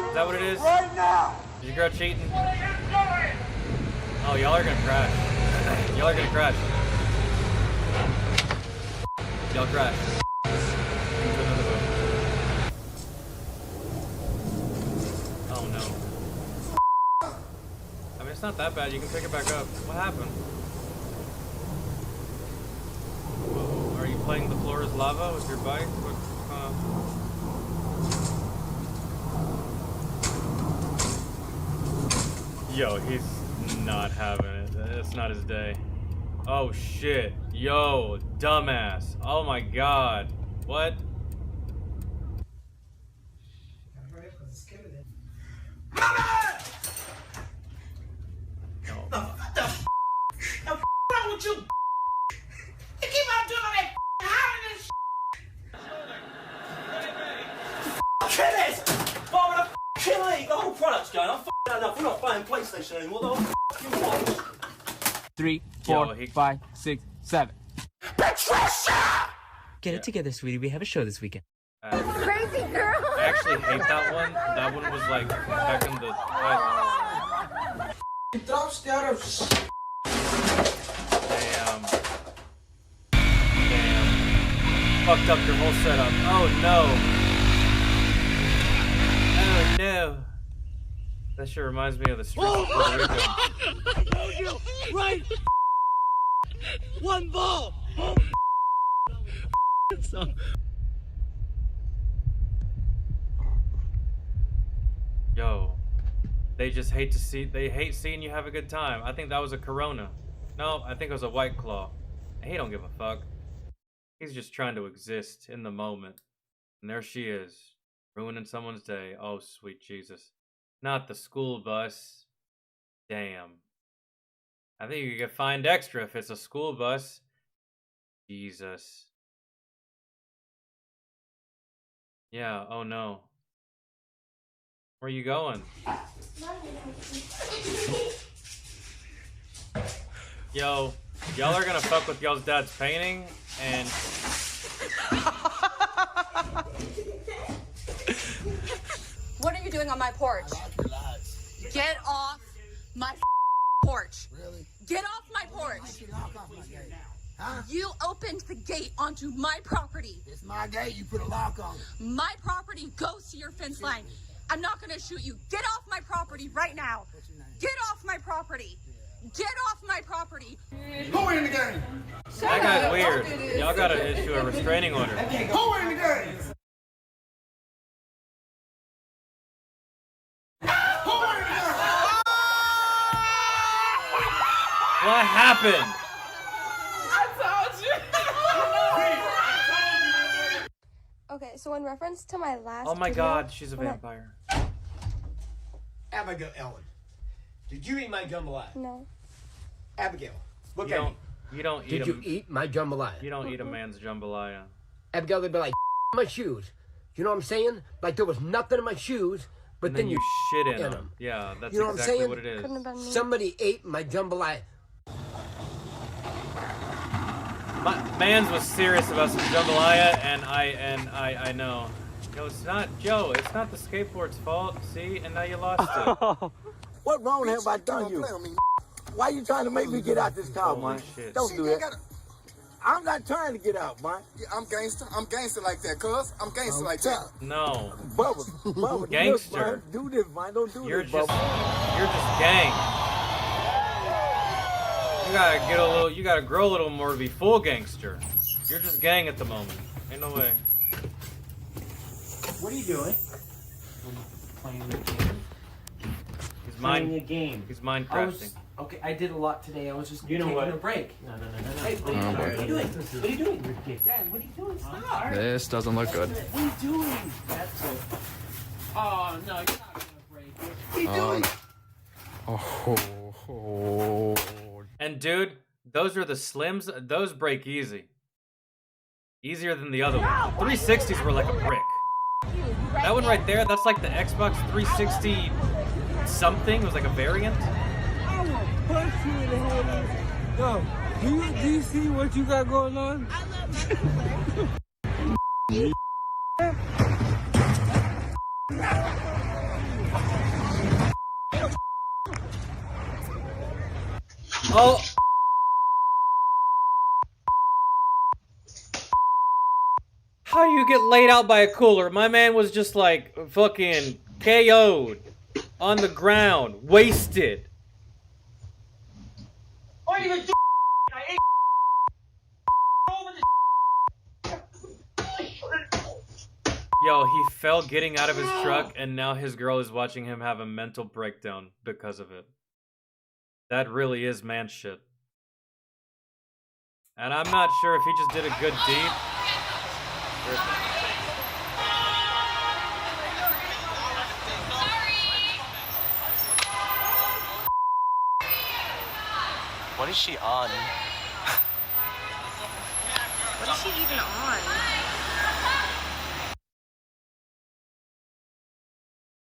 Is that what it is? Right now! Is your girl cheating? Oh, y'all are gonna crash. Y'all are gonna crash. Y'all crash. Into another boat. Oh no. I mean, it's not that bad. You can pick it back up. What happened? Whoa, are you playing The Floor is Lava with your bike? What, Yo, he's not having it. It's not his day. Oh shit. Yo, dumbass. Oh my god. What? What the wrong with you? You keep on doing that hollering and kill this! Why would I kill it? The whole product's going. I'm enough. We're not playing PlayStation anymore. The whole you want. 3, 4, 5, 6, 7. Patricia! Get it together, sweetie. We have a show this weekend. Crazy girl. I actually hate that one. That one was like back in the. Damn. Fucked up your whole setup. Oh no. Oh no. That shit reminds me of the streets of Puerto Rico. I told you, right? One ball. Yo, they just hate seeing you have a good time. I think that was a Corona. No, I think it was a White Claw. He don't give a fuck. He's just trying to exist in the moment. And there she is, ruining someone's day. Oh, sweet Jesus. Not the school bus. Damn. I think you get fined extra if it's a school bus. Jesus. Yeah, oh no. Where you going? Yo, y'all are gonna fuck with y'all's dad's painting, and What are you doing on my porch? Get off my porch. Really? Get off my porch. Huh? You opened the gate onto my property. It's my gate. You put a lock on it. My property goes to your fence line. I'm not gonna shoot you. Get off my property right now. Get off my property. Get off my property. Who in the game? that guy's weird. Y'all gotta issue a restraining order. Who in the game? What happened? Okay, so in reference to my last Oh my video, god, she's a when I- vampire. Abigail Ellen, did you eat my jambalaya? No. Abigail, look You at don't. me. You don't eat. Did you eat my jambalaya? You don't eat a man's jambalaya. Abigail, they'd be like, my shoes. You know what I'm saying? Like there was nothing in my shoes, but And then then you shit in in them. Yeah, that's You know what I'm exactly saying? what it is. Couldn't have been me. Somebody ate my jambalaya. Mans was serious about some jambalaya, and I know. No, it's not Joe. It's not the skateboard's fault. See, and now you lost it. What wrong have I done you? Why you trying to make me get out this car, Oh, man? shit. Don't do that. I'm not trying to get out, man. I'm gangster. I'm gangster like that, cuz. I'm gangster like that. No. Bubba, Gangster. Look, man, do this, man. Don't do You're this, just Bubba. you're just gang. You gotta get a little. You gotta grow a little more to be full gangster. You're just gang at the moment. Ain't no way. What are you doing? Playing the game. He's Playing a game. He's Minecrafting. Okay, I did a lot today. I was just You know taking what? a break. No. Hey, what Oh, are boy. you doing? What are you doing? Dad, what are you doing? Stop. This doesn't look good. What are you doing? That's it. Oh, no, you're not gonna break it. What are you doing? Oh. And dude, those are the Slims. Those break easy. Easier than the other one. 360s were like a brick. That one right there, that's like the Xbox 360 something. It was like a variant. I will punch you in the head. Yo, do you see what you got going on? Oh. How do you get laid out by a cooler? My man was just like fucking KO'd on the ground, wasted. What are you doing? I ate over the Yo, he fell getting out of his truck, and now his girl is watching him have a mental breakdown because of it. That really is man shit. And I'm not sure if he just did a good deed. What is she on? What is she even on?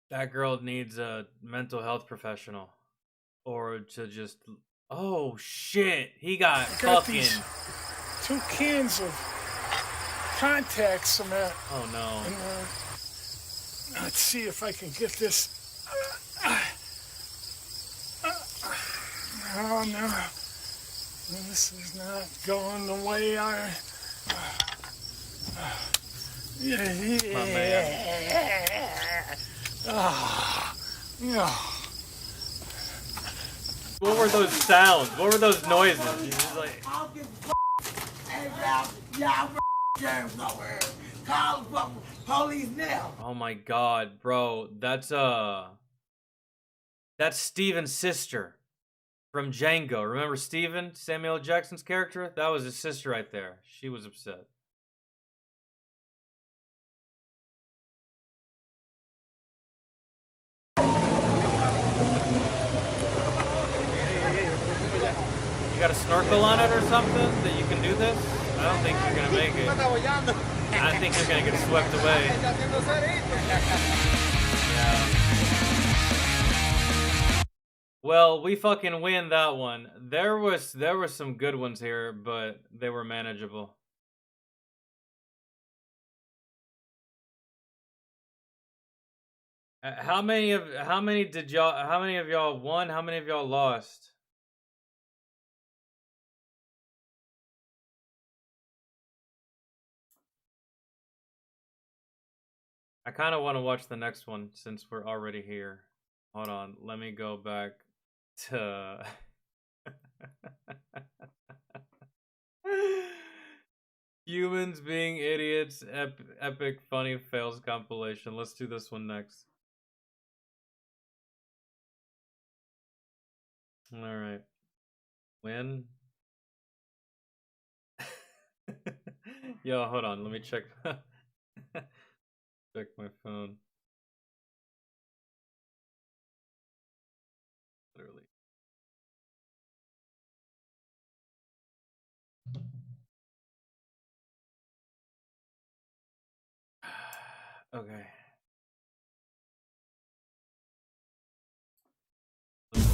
That girl needs a mental health professional. Or to just... Oh, shit. He got fucking... These 2 cans of contacts. I'm at. Oh, no. And, let's see if I can get this. Oh, no. This is not going the way I... What were those sounds? What were those noises? He's just like... Call police now. Oh my god, bro. That's Steven's sister from Django. Remember Steven? Samuel L. Jackson's character? That was his sister right there. She was upset. You got a snorkel on it or something that you can do this? I don't think you're gonna make it. I think you're gonna get swept away. Yeah. Well, we fucking win that one. There was some good ones here, but they were manageable. How many of y'all won? How many of y'all lost? I kind of want to watch the next one since we're already here. Hold on, let me go back to Humans Being Idiots, Epic Funny Fails compilation. Let's do this one next. All right. Win. Yo, hold on. Let me check. Check my phone. Literally. Okay.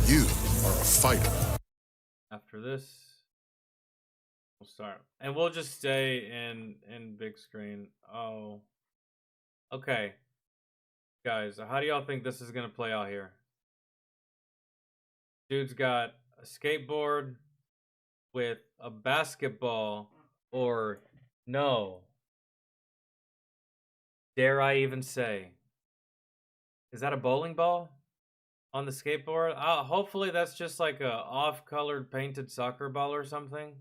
You are a fighter. After this, we'll start. And we'll just stay in big screen. Oh. Okay. Guys, how do y'all think this is going to play out here? Dude's got a skateboard with a basketball Or no. Dare I even say? Is that a bowling ball on the skateboard? Hopefully that's just like a off-colored painted soccer ball or something.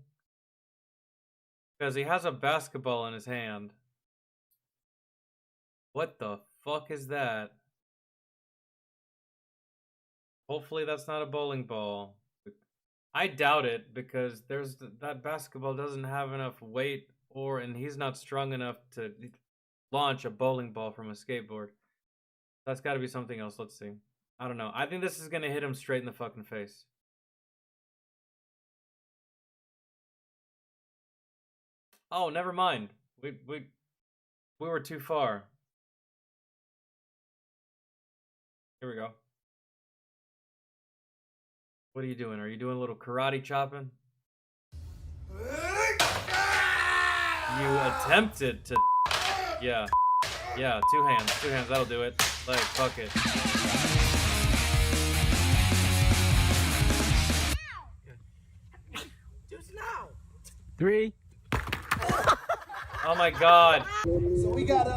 Because he has a basketball in his hand. What the fuck is that? Hopefully that's not a bowling ball. I doubt it because that basketball doesn't have enough weight and he's not strong enough to launch a bowling ball from a skateboard. That's got to be something else. Let's see. I don't know. I think this is going to hit him straight in the fucking face. Oh, never mind. We were too far. Here we go. What are you doing? Are you doing a little karate chopping? You attempted to... Yeah. Yeah, two hands. Two hands, that'll do it. Like, fuck it. Three. Oh my god. So we got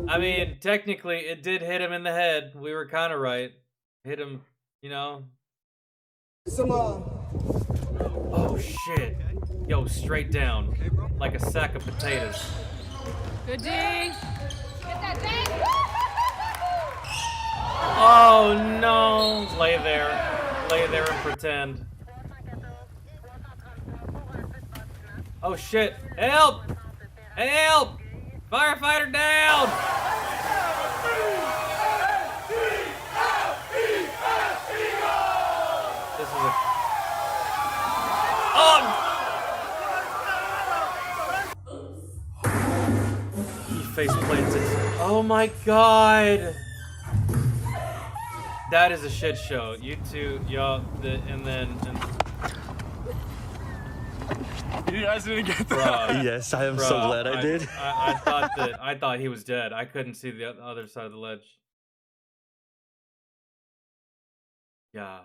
I mean, technically, it did hit him in the head. We were kind of right. Hit him, you know. some Oh shit. Yo, straight down. Like a sack of potatoes. Good dig. Get that dig. Oh no. Lay there. Lay there and pretend. Oh shit. Help! Help! Firefighter down! This is a... Oh! He face planted. Oh my god! That is a shit show. You two, y'all, and then... You guys didn't get that? Yes, I am so glad I did. I thought he was dead. I couldn't see the other side of the ledge. Yeah.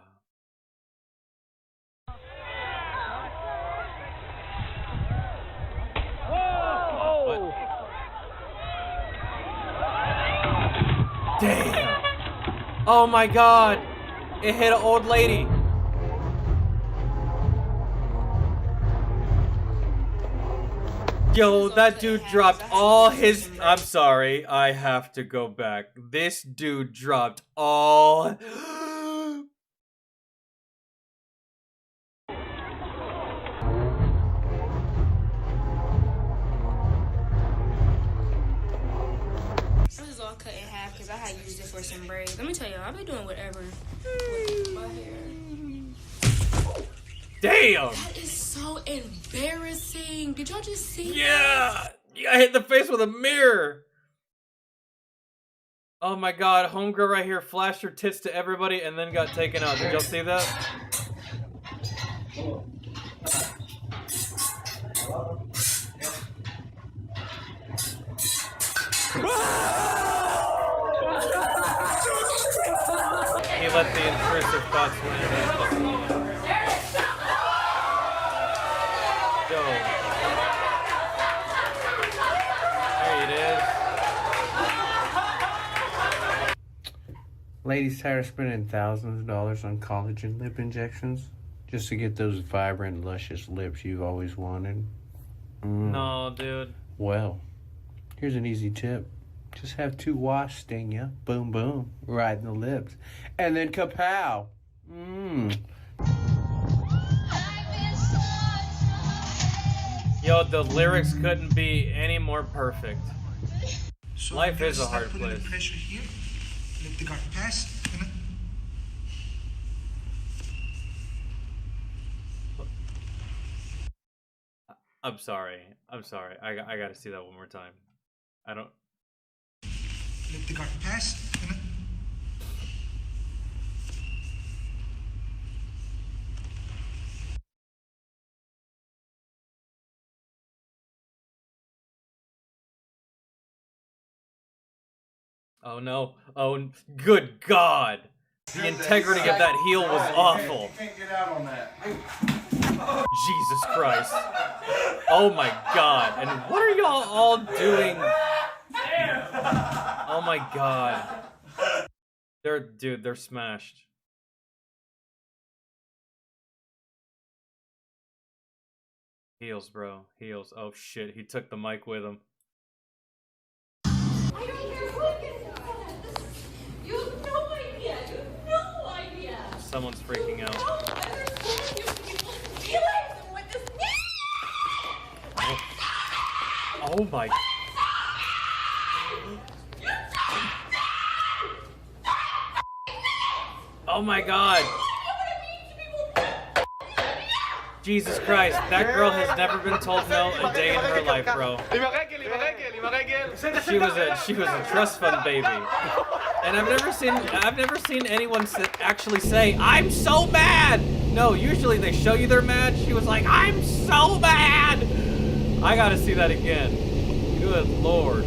Whoa! Damn! Oh my god! It hit an old lady. Yo, that dude dropped all his... I'm sorry, I have to go back. This dude dropped all... This is all cut in half because I had used it for some braids. Let me tell you, I've been doing whatever with my hair. Damn! That is so embarrassing. Did y'all just see Yeah! I hit the face with a mirror! Oh my god, homegirl right here flashed her tits to everybody and then got taken out. Did y'all see that? He let the intrusive thoughts win. Yo. There it is. Ladies tired of spending thousands of dollars on collagen lip injections just to get those vibrant, luscious lips you've always wanted? No, dude. Well, here's an easy tip. Just have 2 wasps sting you. Boom, boom. Right in the lips. And then kapow. Yo, the lyrics couldn't be any more perfect. So Life is a hard putting place. The pressure here. Let the guard pass. I'm sorry. I'm sorry. I gotta see that one more time. I don't... Let the guard pass. Oh no. Oh, good God. The integrity of that heel was awful. You can't get out on that. Jesus Christ. Oh my god. And what are y'all all doing? Oh my god. They're smashed. Heels, bro. Heels. Oh shit, he took the mic with him. I don't care who gets it. You have no idea. You have no idea. Someone's freaking out. Oh my. Oh my god. Jesus Christ, that girl has never been told no a day in her life, bro. She was a trust fund baby. And I've never seen anyone actually say, "I'm so mad." No, usually they show you they're mad. She was like, "I'm so mad." I gotta see that again. Good lord.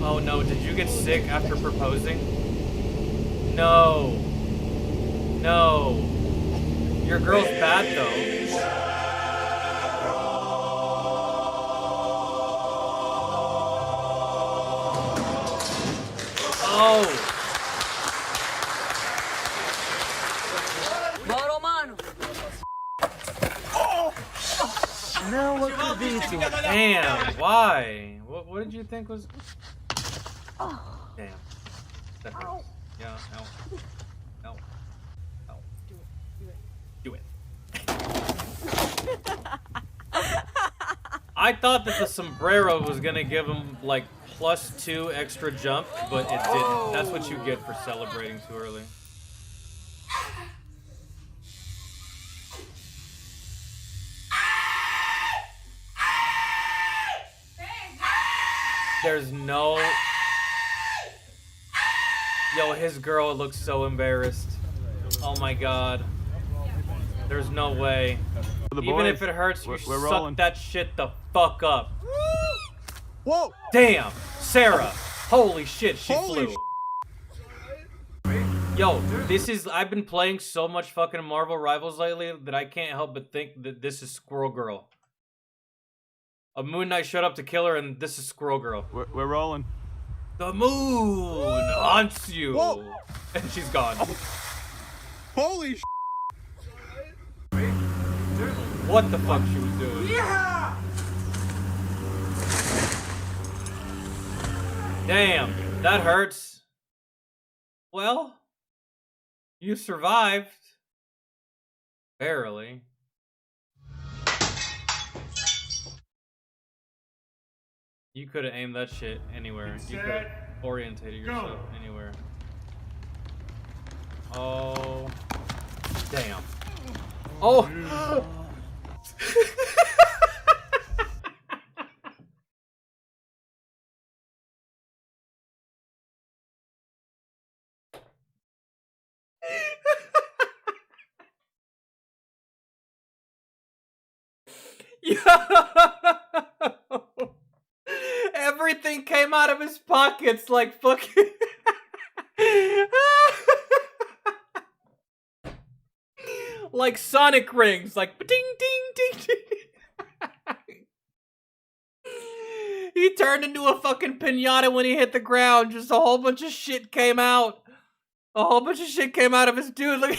Oh no, did you get sick after proposing? No. No. Your girl's bad though. Oh. Now what could be to it? Damn, why? What did you think was... Damn. That hurts. Yeah, ow. Ow. Ow. Do it. I thought that the sombrero was gonna give him like +2 extra jump, but it didn't. That's what you get for celebrating too early. There's no... Yo, his girl looks so embarrassed. Oh my god. There's no way. Even if it hurts, you suck that shit the fuck up. Whoa! Damn! Sarah! Holy shit, she flew. Yo, this is... I've been playing so much fucking Marvel Rivals lately that I can't help but think that this is Squirrel Girl. A Moon Knight showed up to kill her, and this is Squirrel Girl. We're rolling. The moon haunts you. Whoa. And she's gone. Holy What the fuck she was doing? Yeah! Damn, that hurts. Well, you survived. Barely. You could have aimed that shit anywhere. You could have orientated yourself anywhere. Oh. Damn. Oh! Everything came out of his pockets like fucking... like Sonic rings, like ding ding ding ding. He turned into a fucking pinata when he hit the ground. Just a whole bunch of shit came out. A whole bunch of shit came out of his dude. Look.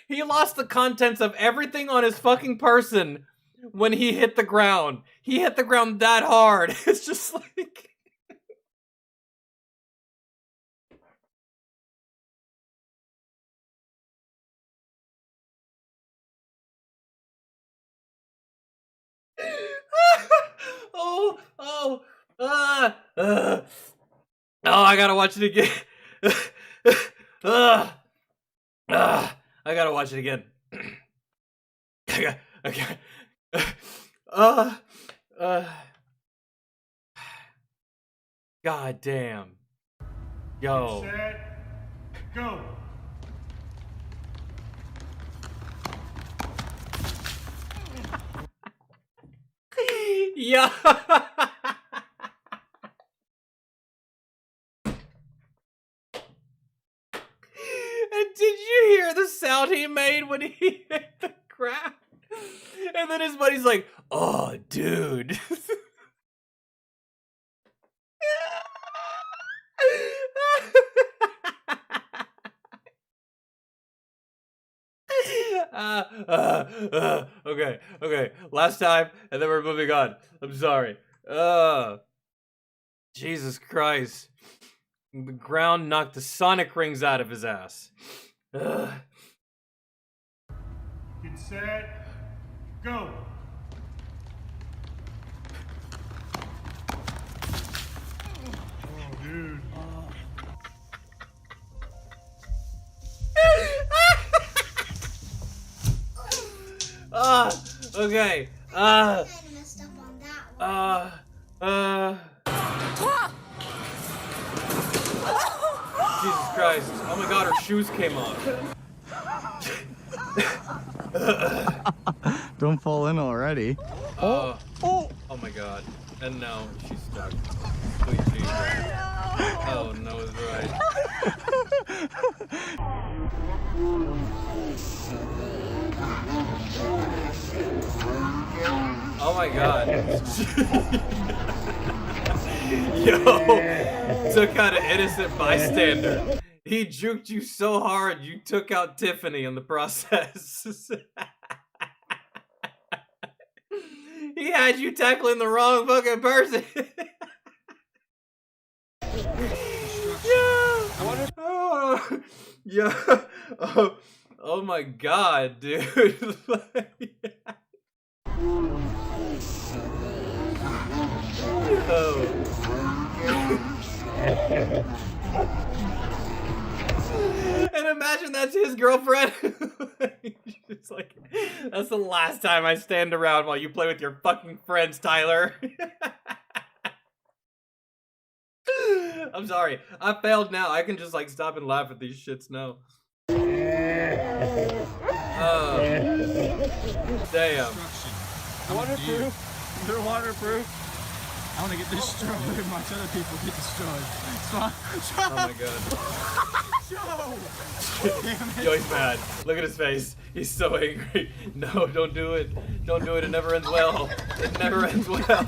He lost the contents of everything on his fucking person when he hit the ground. He hit the ground that hard. It's just like... Oh, I gotta watch it again. I gotta watch it again. God damn. Yo. Set, go. Yeah. And did you hear the sound he made when he hit the ground. And then his buddy's like, oh, dude. Okay. Last time, and then we're moving on. I'm sorry. Jesus Christ. The ground knocked the sonic rings out of his ass. Get set. Go. Oh, dude. Okay. Jesus Christ. Oh my god, her shoes came off. Don't fall in already. Oh my god. And now she's stuck. Please, Jesus. Oh no, it's right. Oh my god. Yo, took out an innocent bystander. He juked you so hard you took out Tiffany in the process. He had you tackling the wrong fucking person. Oh my god, dude. And imagine that's his girlfriend. It's like, that's the last time I stand around while you play with your fucking friends, Tyler. I'm sorry. I failed now. I can just like stop and laugh at these shits now. Damn. Waterproof. They're waterproof. I want to get destroyed and watch other people get destroyed. Oh my god. Yo, he's mad. Look at his face. He's so angry. No, don't do it. Don't do it. It never ends well. It never ends well.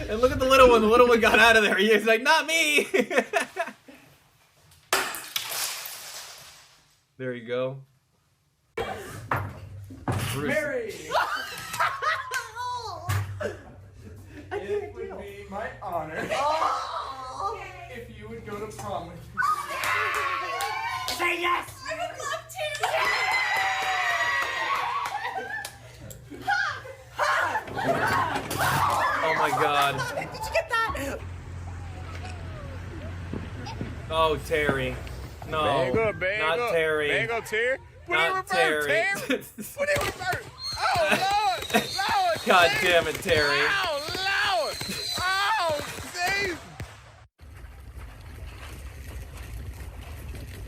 And look at the little one. The little one got out of there. He's like, not me. There you go. Bruce. Mary! It would be my honor if you would go to prom with me. Say yes! I would love to! Oh my god. Did you get that? Oh, Terry. No, not Terry. Bagel, Terry. Put it in Not reverse, Terry. Terry. Put it in reverse. Oh, Lord. Lord. God damn it, Terry. Oh, Lord. Oh, jeez.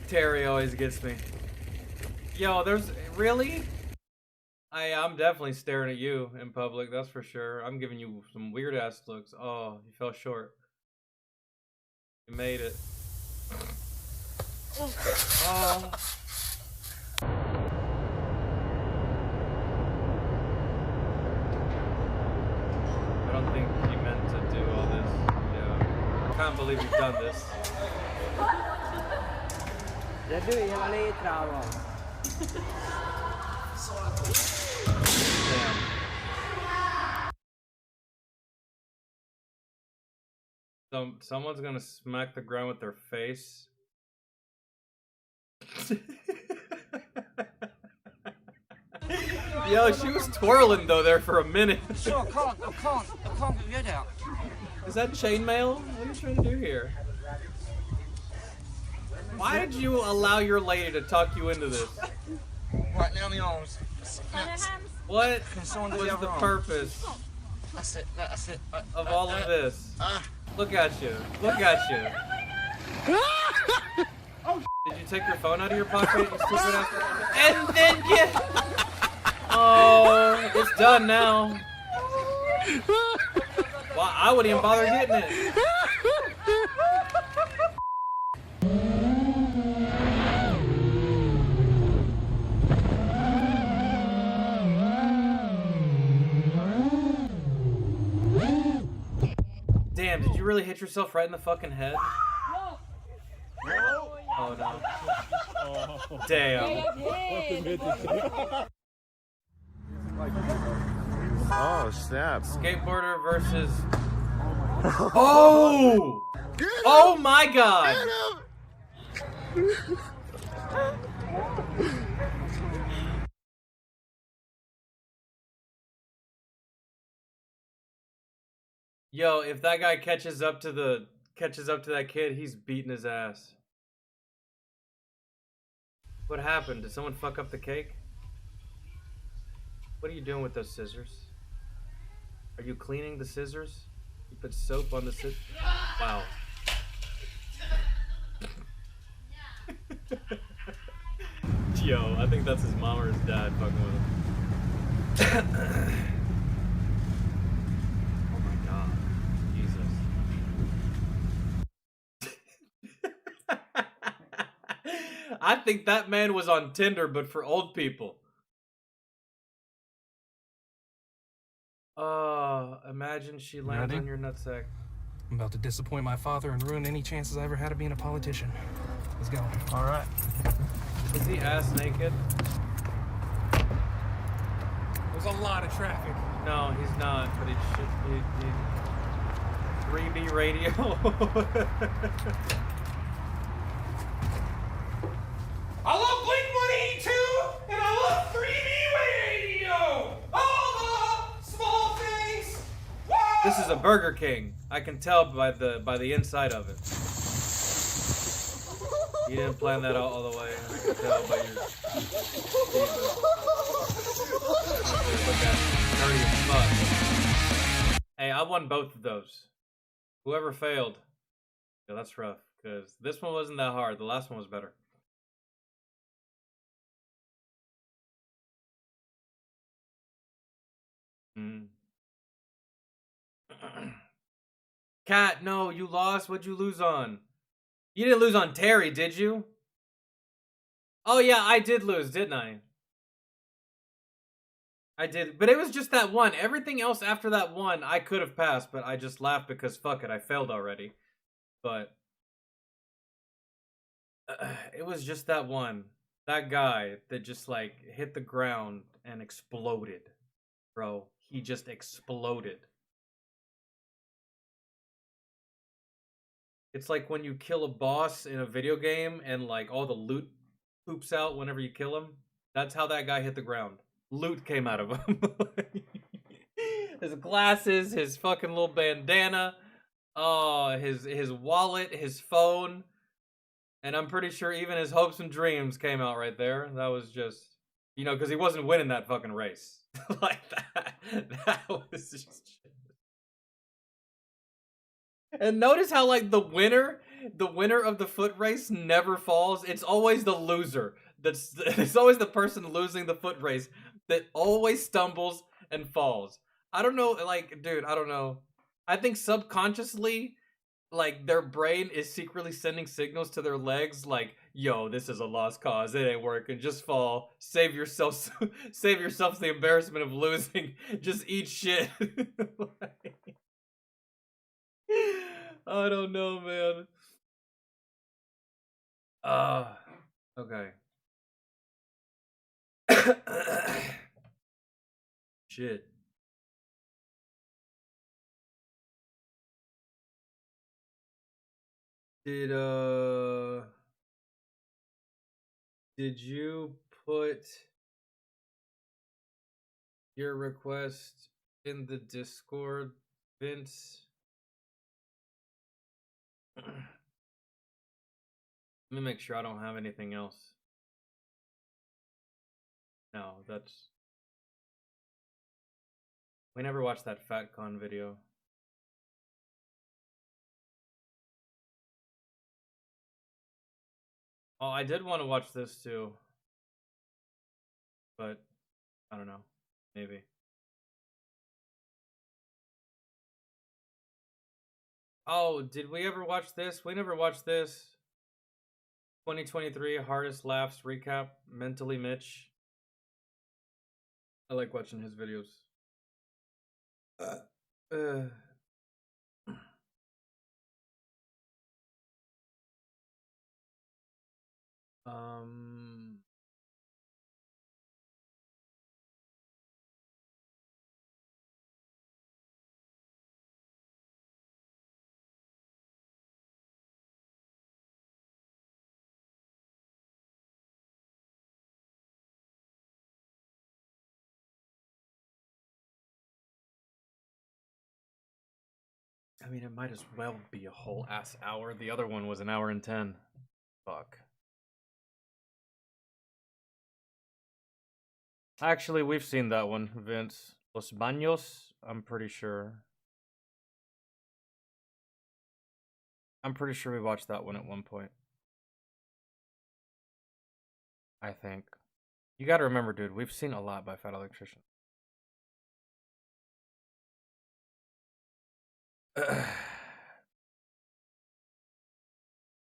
Terry always gets me. Yo, there's... Really? I'm definitely staring at you in public, that's for sure. I'm giving you some weird-ass looks. Oh, you fell short. You made it. Oh. I don't think he meant to do all this. Yeah. I can't believe you've done this. Damn. Someone's gonna smack the ground with their face. Yo, she was twirling though there for a minute. Sure, I can't get your head out. Is that chainmail? What are you trying to do here? Why did you allow your lady to talk you into this? Right now, my arms. What was the purpose That's it. That's it. of all of this? Look at you. Look at you. Did you take your phone out of your pocket, you stupid ass? And then you... Oh, it's done now. Well, I wouldn't even bother getting it. Damn, did you really hit yourself right in the fucking head? Oh no. Damn. Oh, snap. Skateboarder versus... Oh! Oh my god! Yo, if that guy catches up to that kid, he's beating his ass. What happened? Did someone fuck up the cake? What are you doing with those scissors? Are you cleaning the scissors? You put soap on the scissors? Wow. Yo, I think that's his mom or his dad fucking with him. Oh my god. Jesus. I think that man was on Tinder, but for old people. Imagine she lands on your nutsack. I'm about to disappoint my father and ruin any chances I ever had of being a politician. Let's go. All right. Is he ass naked? There's a lot of traffic. No, he's not, but he should be. 3B radio. I love Blink-182 and I love 3D radio. All the small things. Whoa! This is a Burger King. I can tell by the inside of it. You didn't plan that out all the way. I can tell by your. Look at dirty as fuck. Hey, I won both of those. Whoever failed, yeah, that's rough. Because this one wasn't that hard. The last one was better. Cat, no, you lost. What'd you lose on? You didn't lose on Terry, did you? Oh yeah, I did lose, didn't I? I did, but it was just that one. Everything else after that one, I could have passed, but I just laughed because fuck it, I failed already. But it was just that one. That guy that just like hit the ground and exploded. Bro, he just exploded. It's like when you kill a boss in a video game and like all the loot poops out whenever you kill him. That's how that guy hit the ground. Loot came out of him. His glasses, his fucking little bandana, his wallet, his phone, and I'm pretty sure even his hopes and dreams came out right there. That was just, you know, because he wasn't winning that fucking race like that. That was just. And notice how like the winner of the foot race never falls. It's always the loser. It's always the person losing the foot race that always stumbles and falls. I don't know, like, dude, I don't know. I think subconsciously, like, their brain is secretly sending signals to their legs, like, yo, this is a lost cause. It ain't working. Just fall. Save yourself the embarrassment of losing. Just eat shit. I don't know, man. Okay. Shit. Did you put your request in the Discord, Vince? Let me make sure I don't have anything else. No, that's... We never watched that FatCon video. Oh, I did want to watch this too. But, I don't know. Maybe. Oh, did we ever watch this? We never watched this. 2023 Hardest Laughs Recap. Mentally Mitch. I like watching his videos. Um. I mean, it might as well be a whole ass hour. The other one was an hour and 10. Fuck. Actually, we've seen that one, Vince. Los Baños, I'm pretty sure. I'm pretty sure we watched that one at one point. I think. You gotta remember, dude, we've seen a lot by Fat Electrician.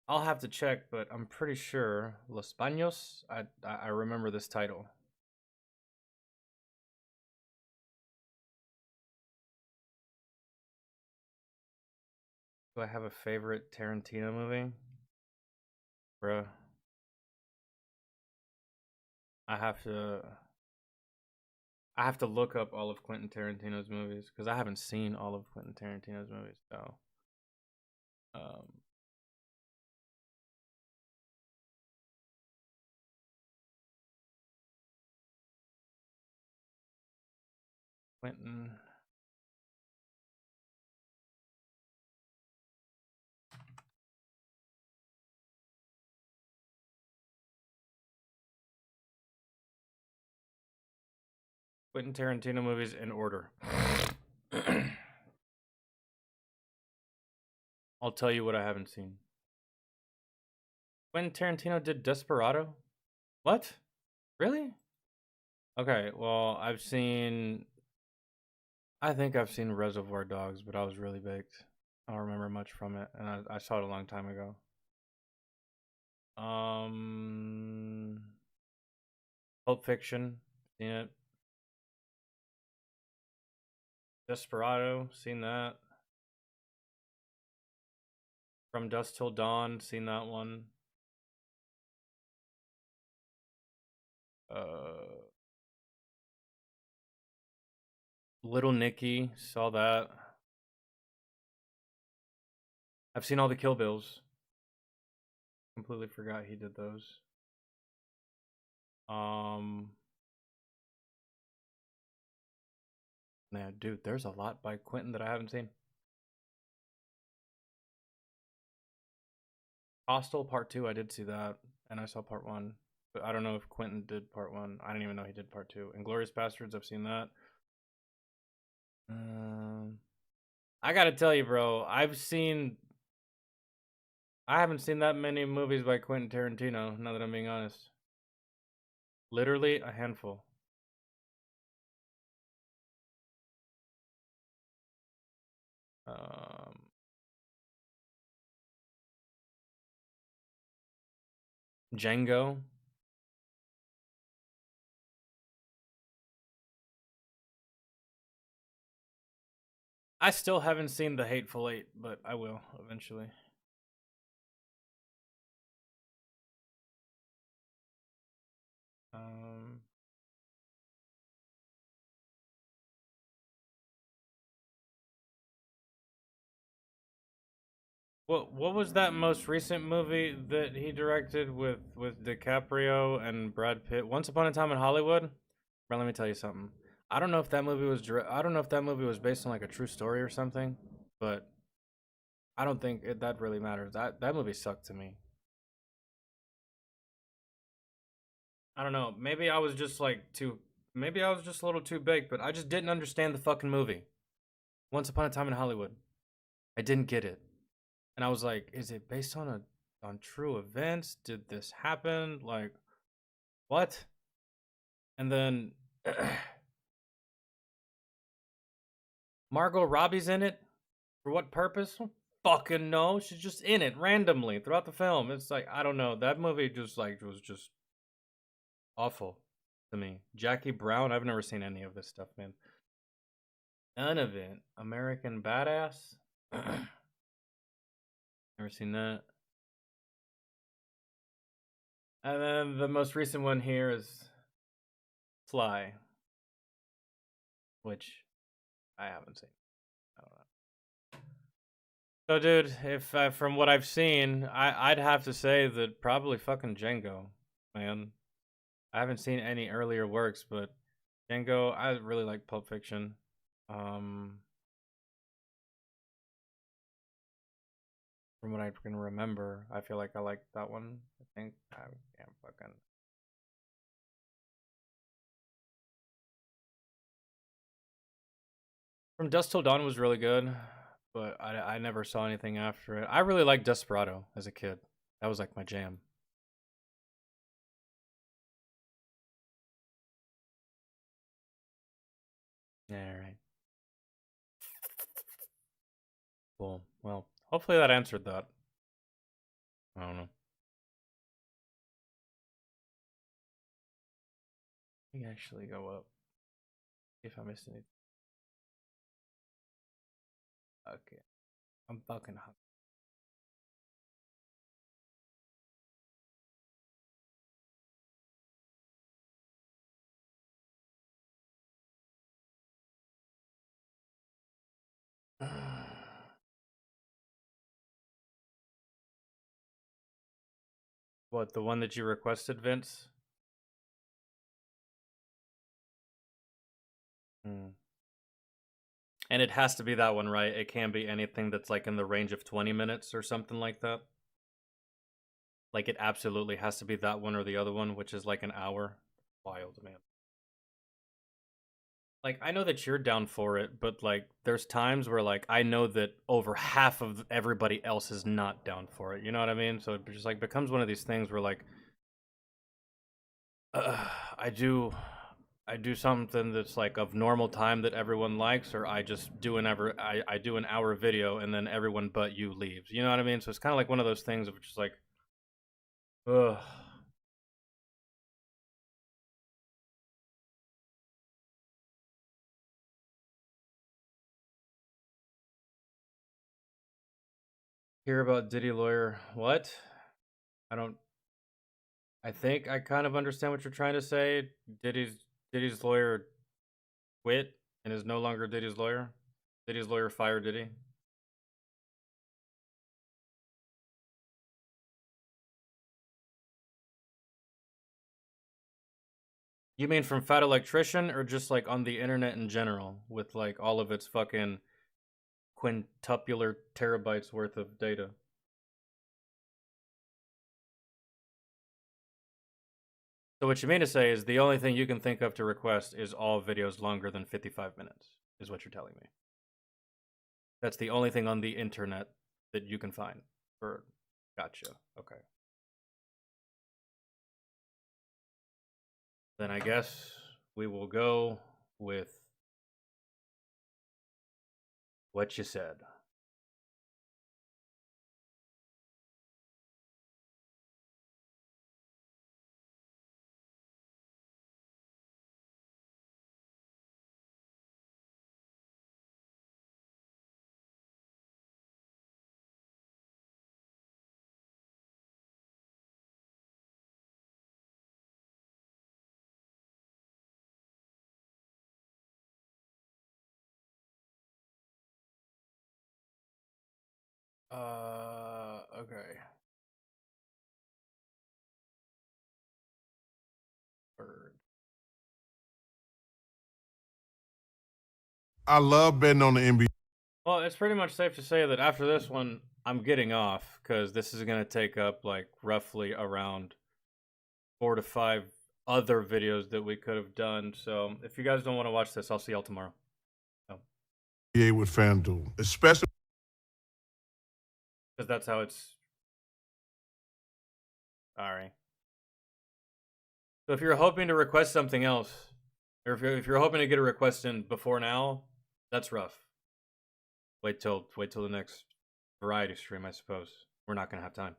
I'll have to check, but I'm pretty sure Los Baños. I remember this title. Do I have a favorite Tarantino movie? Bruh. I have to look up all of Quentin Tarantino's movies because I haven't seen all of Quentin Tarantino's movies. So, Quentin. Quentin Tarantino movies in order. I'll tell you what I haven't seen. Quentin Tarantino did Desperado? What? Really? Okay, well, I think I've seen Reservoir Dogs, but I was really baked. I don't remember much from it, and I saw it a long time ago. Pulp Fiction, seen it. Desperado, seen that. From Dusk Till Dawn, seen that one. Little Nicky, saw that. I've seen all the Kill Bills. Completely forgot he did those. Man, dude, there's a lot by Quentin that I haven't seen. Hostel Part 2, I did see that, and I saw Part 1. But I don't know if Quentin did Part 1. I didn't even know he did Part 2. Inglourious Bastards, I've seen that. I gotta tell you, bro, I haven't seen that many movies by Quentin Tarantino, now that I'm being honest. Literally a handful. Django. I still haven't seen The Hateful Eight, but I will eventually. What was that most recent movie that he directed with DiCaprio and Brad Pitt? Once Upon a Time in Hollywood? Bro, let me tell you something. I don't know if that movie was based on like a true story or something, but I don't think that really matters. That movie sucked to me. I don't know. Maybe I was just a little too baked, but I just didn't understand the fucking movie. Once Upon a Time in Hollywood. I didn't get it. And I was like, is it based on true events? Did this happen? Like, what? And then Margot Robbie's in it? For what purpose? I don't fucking know. She's just in it randomly throughout the film. It's like, I don't know. That movie just was just awful to me. Jackie Brown, I've never seen any of this stuff, man. None of it. American Badass. Never seen that. And then the most recent one here is Fly, which I haven't seen. I don't know. So, dude, if from what I've seen, I'd have to say that probably fucking Django, man. I haven't seen any earlier works, but Django, I really like Pulp Fiction. From what I can remember, I feel like I like that one. I think I can't fucking. From Dusk Till Dawn was really good, but I never saw anything after it. I really liked Desperado as a kid. That was like my jam. All right. Cool. Well, hopefully that answered that. I don't know. Let me actually go up. See if I missed anything. Okay. I'm fucking hungry. What, the one that you requested, Vince? And it has to be that one, right? It can't be anything that's like in the range of 20 minutes or something like that. Like it absolutely has to be that one or the other one, which is like an hour. Wild, man. Like, I know that you're down for it, but like there's times where like I know that over half of everybody else is not down for it. You know what I mean? So it just like becomes one of these things where like I do something that's like of normal time that everyone likes, or I just do I do an hour video and then everyone but you leaves. You know what I mean? So it's kind of like one of those things of just like, ugh. Hear about Diddy lawyer? What? I think I kind of understand what you're trying to say. Diddy's lawyer quit and is no longer Diddy's lawyer. Diddy's lawyer fired Diddy. You mean from Fat Electrician, or just like on the internet in general with like all of its fucking quintuple terabytes worth of data? So what you mean to say is the only thing you can think of to request is all videos longer than 55 minutes, is what you're telling me. That's the only thing on the internet that you can find. Gotcha. Okay. Then I guess we will go with what you said. Okay. Bird. I love betting on the NBA. Well, it's pretty much safe to say that after this one, I'm getting off because this is going to take up like roughly around 4 to 5 other videos that we could have done. So if you guys don't want to watch this, I'll see y'all tomorrow. NBA with FanDuel, especially because that's how it's. All right. So if you're hoping to request something else, or if you're hoping to get a request in before now, that's rough. Wait till the next variety stream, I suppose. We're not gonna have time.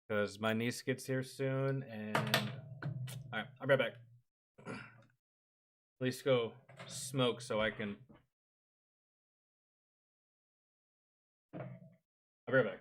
Because my niece gets here soon, and alright, I'll be right back. At least go smoke so I can I'll be right back.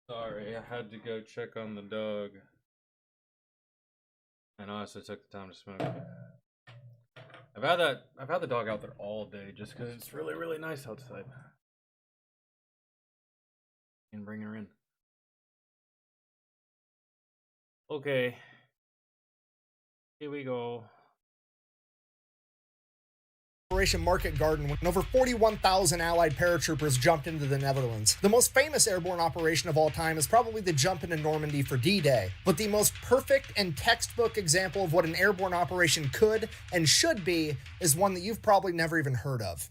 Sorry, I had to go check on the dog. And I also took the time to smoke. I've had the dog out there all day just because it's really, really nice outside. And bring her in. Okay. Here we go. Operation Market Garden, when over 41,000 Allied paratroopers jumped into the Netherlands. The most famous airborne operation of all time is probably the jump into Normandy for D-Day, but the most perfect and textbook example of what an airborne operation could and should be is one that you've probably never even heard of.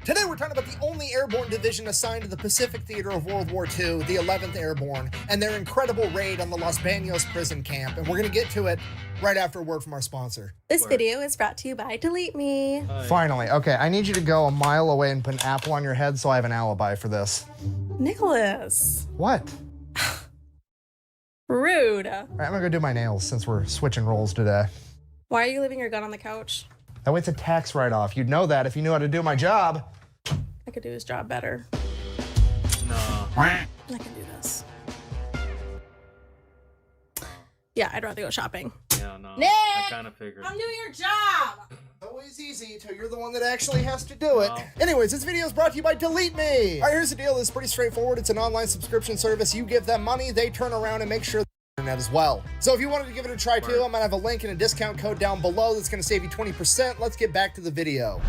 Today we're talking about the only airborne division assigned to the Pacific Theater of World War II, the 11th Airborne, and their incredible raid on the Los Baños prison camp, and we're going to get to it right after a word from our sponsor. This video is brought to you by Delete Me. Finally, okay, I need you to go a mile away and put an apple on your head so I have an alibi for this. Nicholas. What? Rude. All right, I'm gonna go do my nails since we're switching roles today. Why are you leaving your gun on the couch? That way it's a tax write-off. You'd know that if you knew how to do my job. I could do his job better. No. I can do this. Yeah, I'd rather go shopping. Yeah, no. Nick! I kind of figured. I'm doing your job! Always easy until you're the one that actually has to do it. Anyways, this video is brought to you by Delete Me. All right, here's the deal. It's pretty straightforward. It's an online subscription service. You give them money, they turn around and make sure internet as well. So if you wanted to give it a try too, I'm gonna have a link and a discount code down below that's gonna save you 20%. Let's get back to the video.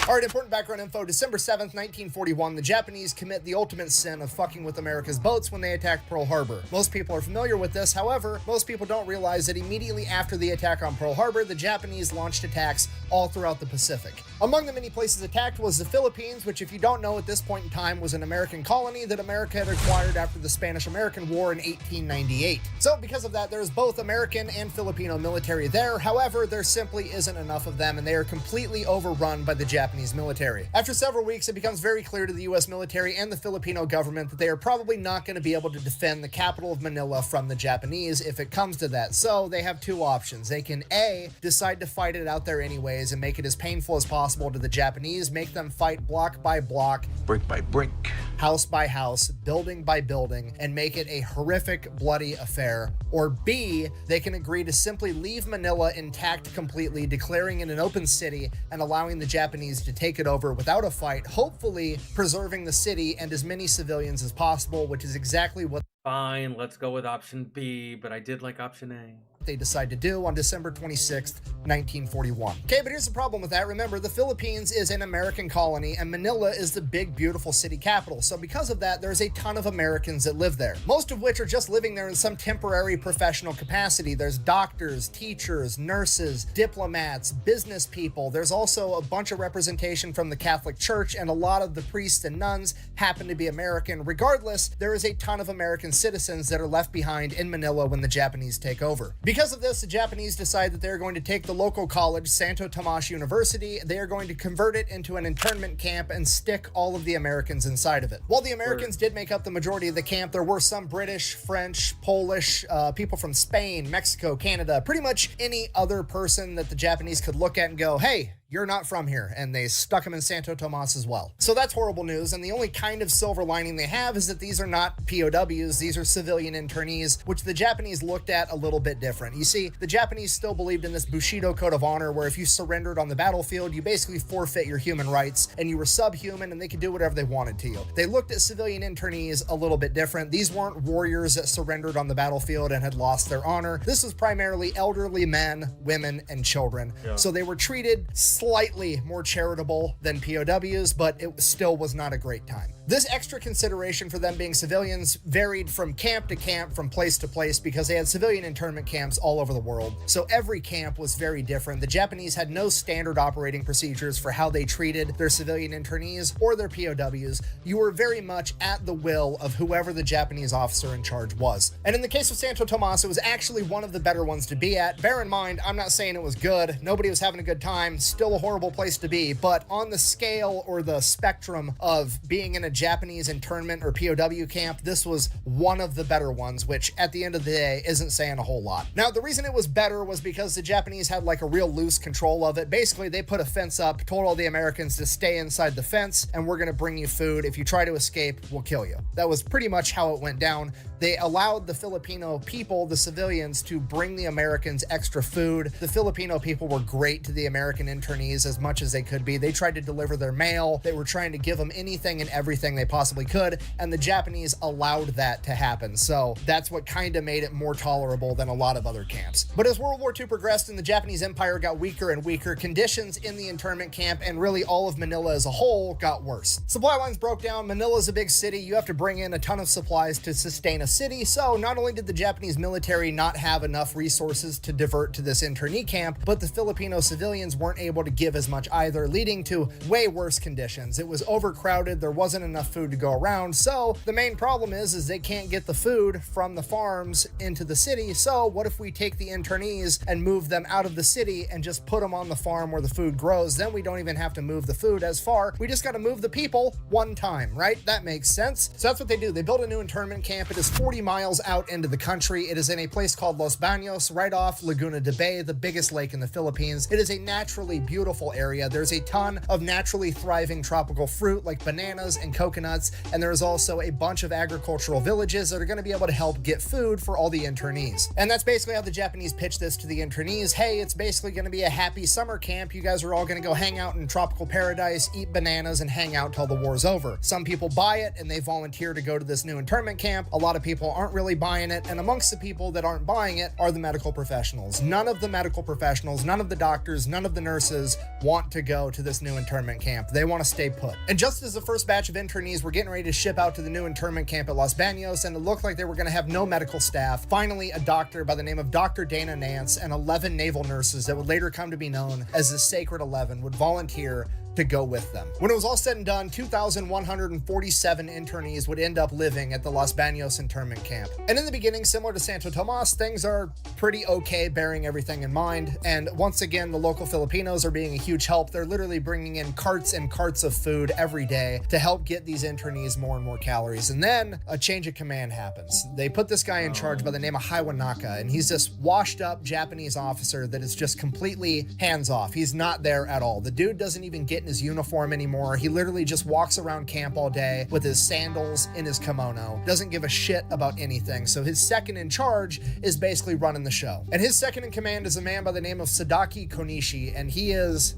All right, important background info. December 7th, 1941, the Japanese commit the ultimate sin of fucking with America's boats when they attack Pearl Harbor. Most people are familiar with this. However, most people don't realize that immediately after the attack on Pearl Harbor, the Japanese launched attacks all throughout the Pacific. Among the many places attacked was the Philippines, which, if you don't know, at this point in time was an American colony that America had acquired after the Spanish-American War in 1898. So because of that, there's both American and Filipino military there. However, there simply isn't enough of them, and they are completely overrun by the Japanese military. After several weeks, it becomes very clear to the US military and the Filipino government that they are probably not going to be able to defend the capital of Manila from the Japanese if it comes to that. So they have two options. They can A, decide to fight it out there anyways and make it as painful as possible to the Japanese, make them fight block by block, brick by brick, house by house, building by building, and make it a horrific, bloody affair. Or B, they can agree to simply leave Manila intact completely, declaring it an open city and allowing the Japanese to take it over without a fight, hopefully preserving the city and as many civilians as possible, which is exactly what Fine, let's go with option B, but I did like option A. they decide to do on December 26th, 1941. Okay, but here's the problem with that. Remember, the Philippines is an American colony and Manila is the big, beautiful city capital. So because of that, there's a ton of Americans that live there, most of which are just living there in some temporary professional capacity. There's doctors, teachers, nurses, diplomats, business people. There's also a bunch of representation from the Catholic Church, and a lot of the priests and nuns happen to be American. Regardless, there is a ton of American citizens that are left behind in Manila when the Japanese take over. Because of this, the Japanese decide that they're going to take the local college, Santo Tomas University. They are going to convert it into an internment camp and stick all of the Americans inside of it. While the Americans did make up the majority of the camp, there were some British, French, Polish, people from Spain, Mexico, Canada, pretty much any other person that the Japanese could look at and go, hey, you're not from here, and they stuck him in Santo Tomas as well. So that's horrible news, and the only kind of silver lining they have is that these are not POWs, these are civilian internees, which the Japanese looked at a little bit different. You see, the Japanese still believed in this Bushido code of honor, where if you surrendered on the battlefield, you basically forfeit your human rights, and you were subhuman, and they could do whatever they wanted to you. They looked at civilian internees a little bit different. These weren't warriors that surrendered on the battlefield and had lost their honor. This was primarily elderly men, women, and children. So they were treated slightly more charitable than POWs, but it still was not a great time. This extra consideration for them being civilians varied from camp to camp, from place to place, because they had civilian internment camps all over the world. So every camp was very different. The Japanese had no standard operating procedures for how they treated their civilian internees or their POWs. You were very much at the will of whoever the Japanese officer in charge was. And in the case of Santo Tomas, it was actually one of the better ones to be at. Bear in mind, I'm not saying it was good. Nobody was having a good time. Still a horrible place to be, but on the scale or the spectrum of being in a Japanese internment or POW camp, this was one of the better ones, which at the end of the day isn't saying a whole lot. Now, the reason it was better was because the Japanese had like a real loose control of it. Basically, they put a fence up, told all the Americans to stay inside the fence, and we're going to bring you food. If you try to escape, we'll kill you. That was pretty much how it went down. They allowed the Filipino people, the civilians, to bring the Americans extra food. The Filipino people were great to the American internees as much as they could be. They tried to deliver their mail. They were trying to give them anything and everything they possibly could, and the Japanese allowed that to happen. So that's what kind of made it more tolerable than a lot of other camps. But as World War II progressed and the Japanese Empire got weaker and weaker, conditions in the internment camp and really all of Manila as a whole got worse. Supply lines broke down. Manila's a big city. You have to bring in a ton of supplies to sustain a city. So not only did the Japanese military not have enough resources to divert to this internee camp, but the Filipino civilians weren't able to give as much either, leading to way worse conditions. It was overcrowded. There wasn't enough food to go around. So the main problem is they can't get the food from the farms into the city. So what if we take the internees and move them out of the city and just put them on the farm where the food grows? Then we don't even have to move the food as far. We just got to move the people one time, right? That makes sense. So that's what they do. They build a new internment camp. It is 40 miles out into the country. It is in a place called Los Baños, right off Laguna de Bay, the biggest lake in the Philippines. It is a naturally beautiful beautiful area. There's a ton of naturally thriving tropical fruit like bananas and coconuts, and there's also a bunch of agricultural villages that are going to be able to help get food for all the internees. And that's basically how the Japanese pitch this to the internees. Hey, it's basically going to be a happy summer camp. You guys are all going to go hang out in tropical paradise, eat bananas, and hang out till the war's over. Some people buy it and they volunteer to go to this new internment camp. A lot of people aren't really buying it, and amongst the people that aren't buying it are the medical professionals. None of the medical professionals, none of the doctors, none of the nurses want to go to this new internment camp. They want to stay put. And just as the first batch of internees were getting ready to ship out to the new internment camp at Los Baños, and it looked like they were going to have no medical staff, finally a doctor by the name of Dr. Dana Nance and 11 naval nurses that would later come to be known as the Sacred 11 would volunteer to go with them. When it was all said and done, 2,147 internees would end up living at the Los Baños internment camp. And in the beginning, similar to Santo Tomas, things are pretty okay, bearing everything in mind. And once again, the local Filipinos are being a huge help. They're literally bringing in carts and carts of food every day to help get these internees more and more calories. And then a change of command happens. They put this guy in charge by the name of Haiwanaka, and he's this washed up Japanese officer that is just completely hands off. He's not there at all. The dude doesn't even get in his uniform anymore. He literally just walks around camp all day with his sandals in his kimono, doesn't give a shit about anything. So his second in charge is basically running the show. And his second in command is a man by the name of Sadaki Konishi, and he's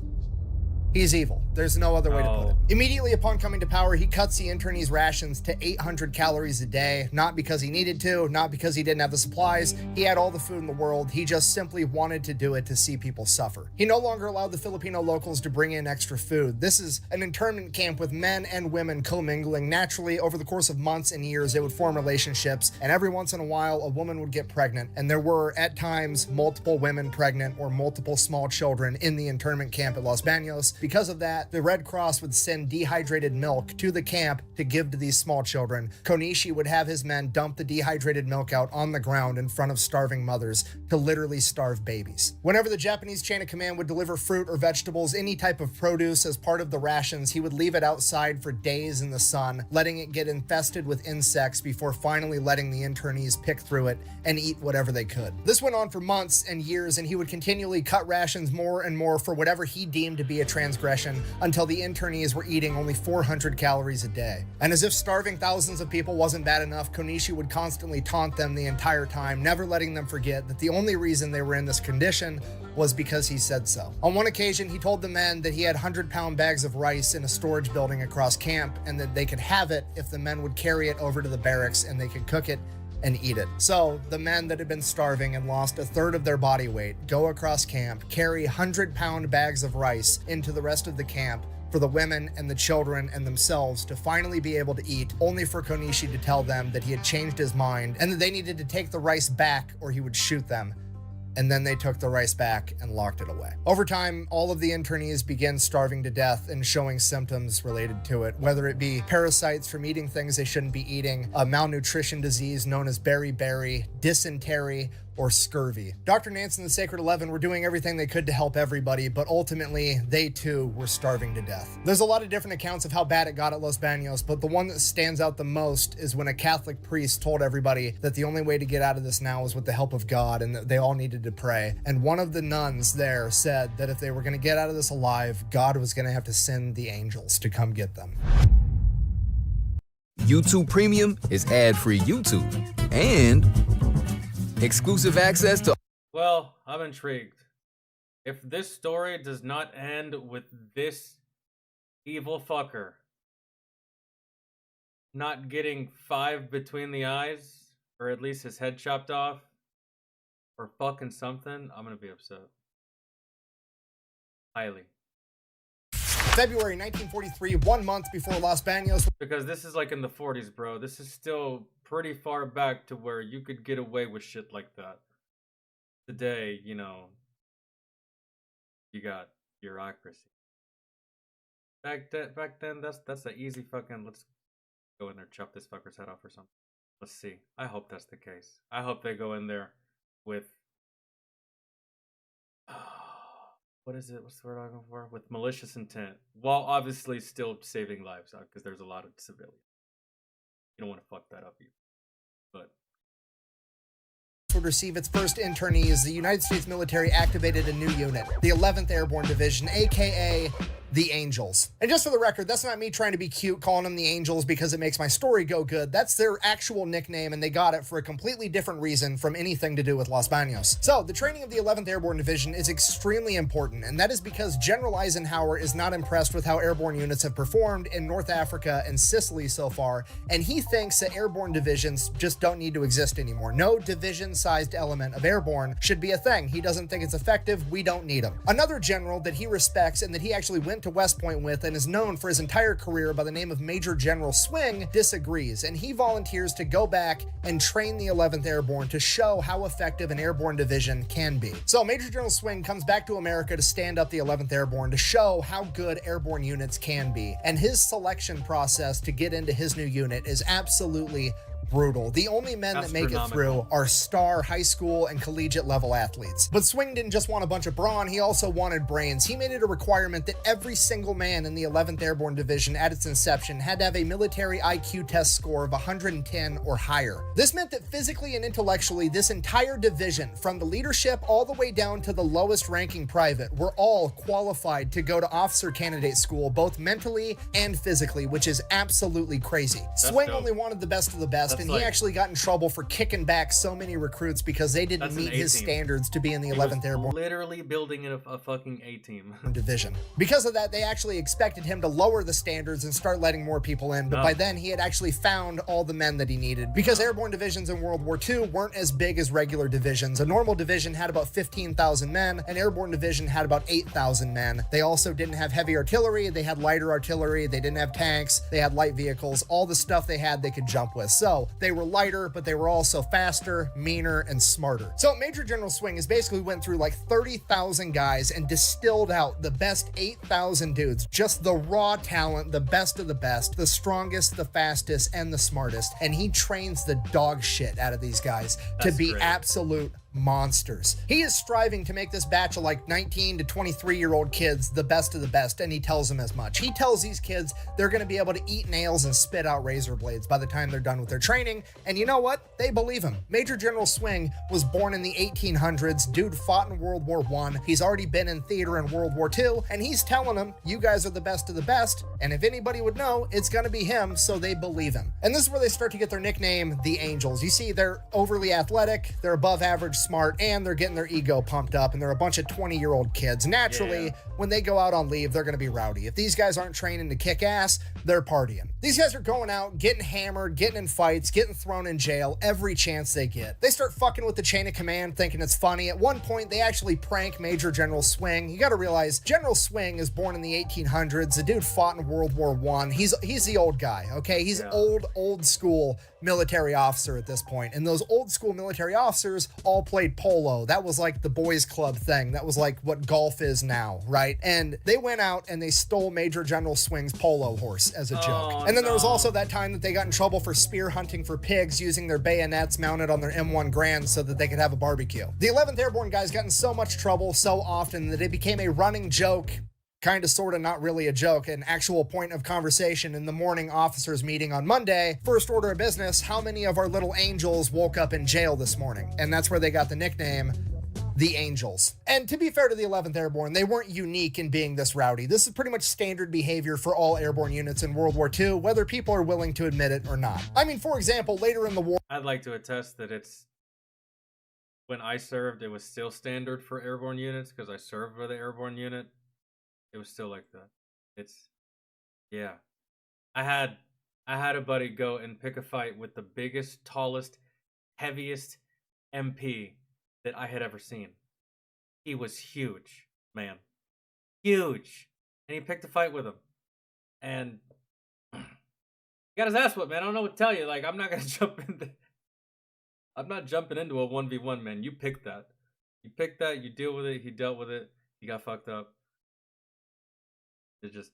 evil. There's no other way to put it. Immediately upon coming to power, he cuts the internees' rations to 800 calories a day, not because he needed to, not because he didn't have the supplies. He had all the food in the world. He just simply wanted to do it to see people suffer. He no longer allowed the Filipino locals to bring in extra food. This is an internment camp with men and women commingling naturally. Over the course of months and years, they would form relationships, and every once in a while, a woman would get pregnant. And there were, at times, multiple women pregnant or multiple small children in the internment camp at Los Baños. Because of that, the Red Cross would send dehydrated milk to the camp to give to these small children. Konishi would have his men dump the dehydrated milk out on the ground in front of starving mothers to literally starve babies. Whenever the Japanese chain of command would deliver fruit or vegetables, any type of produce as part of the rations, he would leave it outside for days in the sun, letting it get infested with insects before finally letting the internees pick through it and eat whatever they could. This went on for months and years, and he would continually cut rations more and more for whatever he deemed to be a transgression, until the internees were eating only 400 calories a day. And as if starving thousands of people wasn't bad enough, Konishi would constantly taunt them the entire time, never letting them forget that the only reason they were in this condition was because he said so. On one occasion, he told the men that he had 100-pound bags of rice in a storage building across camp, and that they could have it if the men would carry it over to the barracks and they could cook it and eat it. So the men that had been starving and lost a third of their body weight go across camp, carry 100-pound bags of rice into the rest of the camp for the women and the children and themselves to finally be able to eat, only for Konishi to tell them that he had changed his mind and that they needed to take the rice back or he would shoot them. And then they took the rice back and locked it away. Over time, all of the internees began starving to death and showing symptoms related to it, whether it be parasites from eating things they shouldn't be eating, a malnutrition disease known as beriberi, dysentery, or scurvy. Dr. Nance and the Sacred 11 were doing everything they could to help everybody, but ultimately, they too were starving to death. There's a lot of different accounts of how bad it got at Los Baños, but the one that stands out the most is when a Catholic priest told everybody that the only way to get out of this now was with the help of God, and that they all needed to pray. And one of the nuns there said that if they were going to get out of this alive, God was going to have to send the angels to come get them. YouTube Premium is ad-free YouTube and exclusive access to... Well, I'm intrigued. If this story does not end with this evil fucker not getting 5 between the eyes, or at least his head chopped off, or fucking something, I'm gonna be upset. Highly. February 1943, 1 month before Los Baños. Because this is like in the 40s, bro. This is still pretty far back to where you could get away with shit like that. Today, you know, you got bureaucracy. Back then, that's an easy fucking, let's go in there, chop this fucker's head off or something. Let's see. I hope that's the case. I hope they go in there with, what is it? What's the word I'm looking for? With malicious intent, while obviously still saving lives, because there's a lot of civilians. You don't want to fuck that up either. But would receive its first internees, the United States military activated a new unit, the 11th Airborne Division, aka the Angels. And just for the record, that's not me trying to be cute calling them the Angels because it makes my story go good. That's their actual nickname, and they got it for a completely different reason from anything to do with Los Banos. So the training of the 11th Airborne Division is extremely important, and that is because General Eisenhower is not impressed with how airborne units have performed in North Africa and Sicily so far, and he thinks that airborne divisions just don't need to exist anymore. No division-sized element of airborne should be a thing. He doesn't think it's effective. We don't need them. Another general that he respects and that he actually went to West Point with and is known for his entire career by the name of Major General Swing disagrees, and he volunteers to go back and train the 11th Airborne to show how effective an airborne division can be. So Major General Swing comes back to America to stand up the 11th Airborne to show how good airborne units can be, and his selection process to get into his new unit is absolutely brutal. The only men that make it through are star high school and collegiate level athletes. But Swing didn't just want a bunch of brawn, he also wanted brains. He made it a requirement that every single man in the 11th Airborne Division at its inception had to have a military IQ test score of 110 or higher. This meant that physically and intellectually, this entire division, from the leadership all the way down to the lowest ranking private, were all qualified to go to officer candidate school, both mentally and physically, which is absolutely crazy. Swing only wanted the best of the best, and he actually got in trouble for kicking back so many recruits because they didn't meet his standards to be in the 11th Airborne. Literally building a fucking A-team division. Because of that, they actually expected him to lower the standards and start letting more people in, but by then he had actually found all the men that he needed. Because airborne divisions in World War II weren't as big as regular divisions. A normal division had about 15,000 men, an airborne division had about 8,000 men. They also didn't have heavy artillery, they had lighter artillery, they didn't have tanks, they had light vehicles, all the stuff they had they could jump with. So they were lighter, but they were also faster, meaner, and smarter. So Major General Swing has basically went through like 30,000 guys and distilled out the best 8,000 dudes, just the raw talent, the best of the best, the strongest, the fastest, and the smartest. And he trains the dog shit out of these guys to be absolute monsters. He is striving to make this batch of like 19 to 23-year-old kids the best of the best, and he tells them as much. He tells these kids they're going to be able to eat nails and spit out razor blades by the time they're done with their training, and you know what? They believe him. Major General Swing was born in the 1800s. Dude fought in World War I. He's already been in theater in World War II, and he's telling them, you guys are the best of the best, and if anybody would know, it's going to be him, so they believe him. And this is where they start to get their nickname, the Angels. You see, they're overly athletic, they're above average smart, and they're getting their ego pumped up, and they're a bunch of 20-year-old kids. Naturally, when they go out on leave, they're going to be rowdy. If these guys aren't training to kick ass, they're partying. These guys are going out, getting hammered, getting in fights, getting thrown in jail every chance they get. They start fucking with the chain of command, thinking it's funny. At one point, they actually prank Major General Swing. You got to realize, General Swing is born in the 1800s. The dude fought in World War I. He's the old guy, okay? He's old school military officer at this point. And those old school military officers all played polo. That was like the boys club thing. That was like what golf is now, right? And they went out and they stole Major General Swing's polo horse as a joke. And then there was also that time that they got in trouble for spear hunting for pigs using their bayonets mounted on their M1 Grand so that they could have a barbecue. The 11th Airborne guys got in so much trouble so often that it became a running joke, kind of, sort of, not really a joke, an actual point of conversation in the morning officers meeting on Monday. First order of business, how many of our little angels woke up in jail this morning? And that's where they got the nickname, the Angels. And to be fair to the 11th Airborne, they weren't unique in being this rowdy. This is pretty much standard behavior for all airborne units in World War II, whether people are willing to admit it or not. I mean, for example, later in the war, I'd like to attest that when I served, it was still standard for airborne units because I served with the airborne unit. It was still like that. I had a buddy go and pick a fight with the biggest, tallest, heaviest MP that I had ever seen. He was huge, man. Huge. And he picked a fight with him. And he got his ass whipped, man. I don't know what to tell you. Like, I'm not jumping into a 1v1, man. You picked that. You picked that, you deal with it, he dealt with it, he got fucked up. It just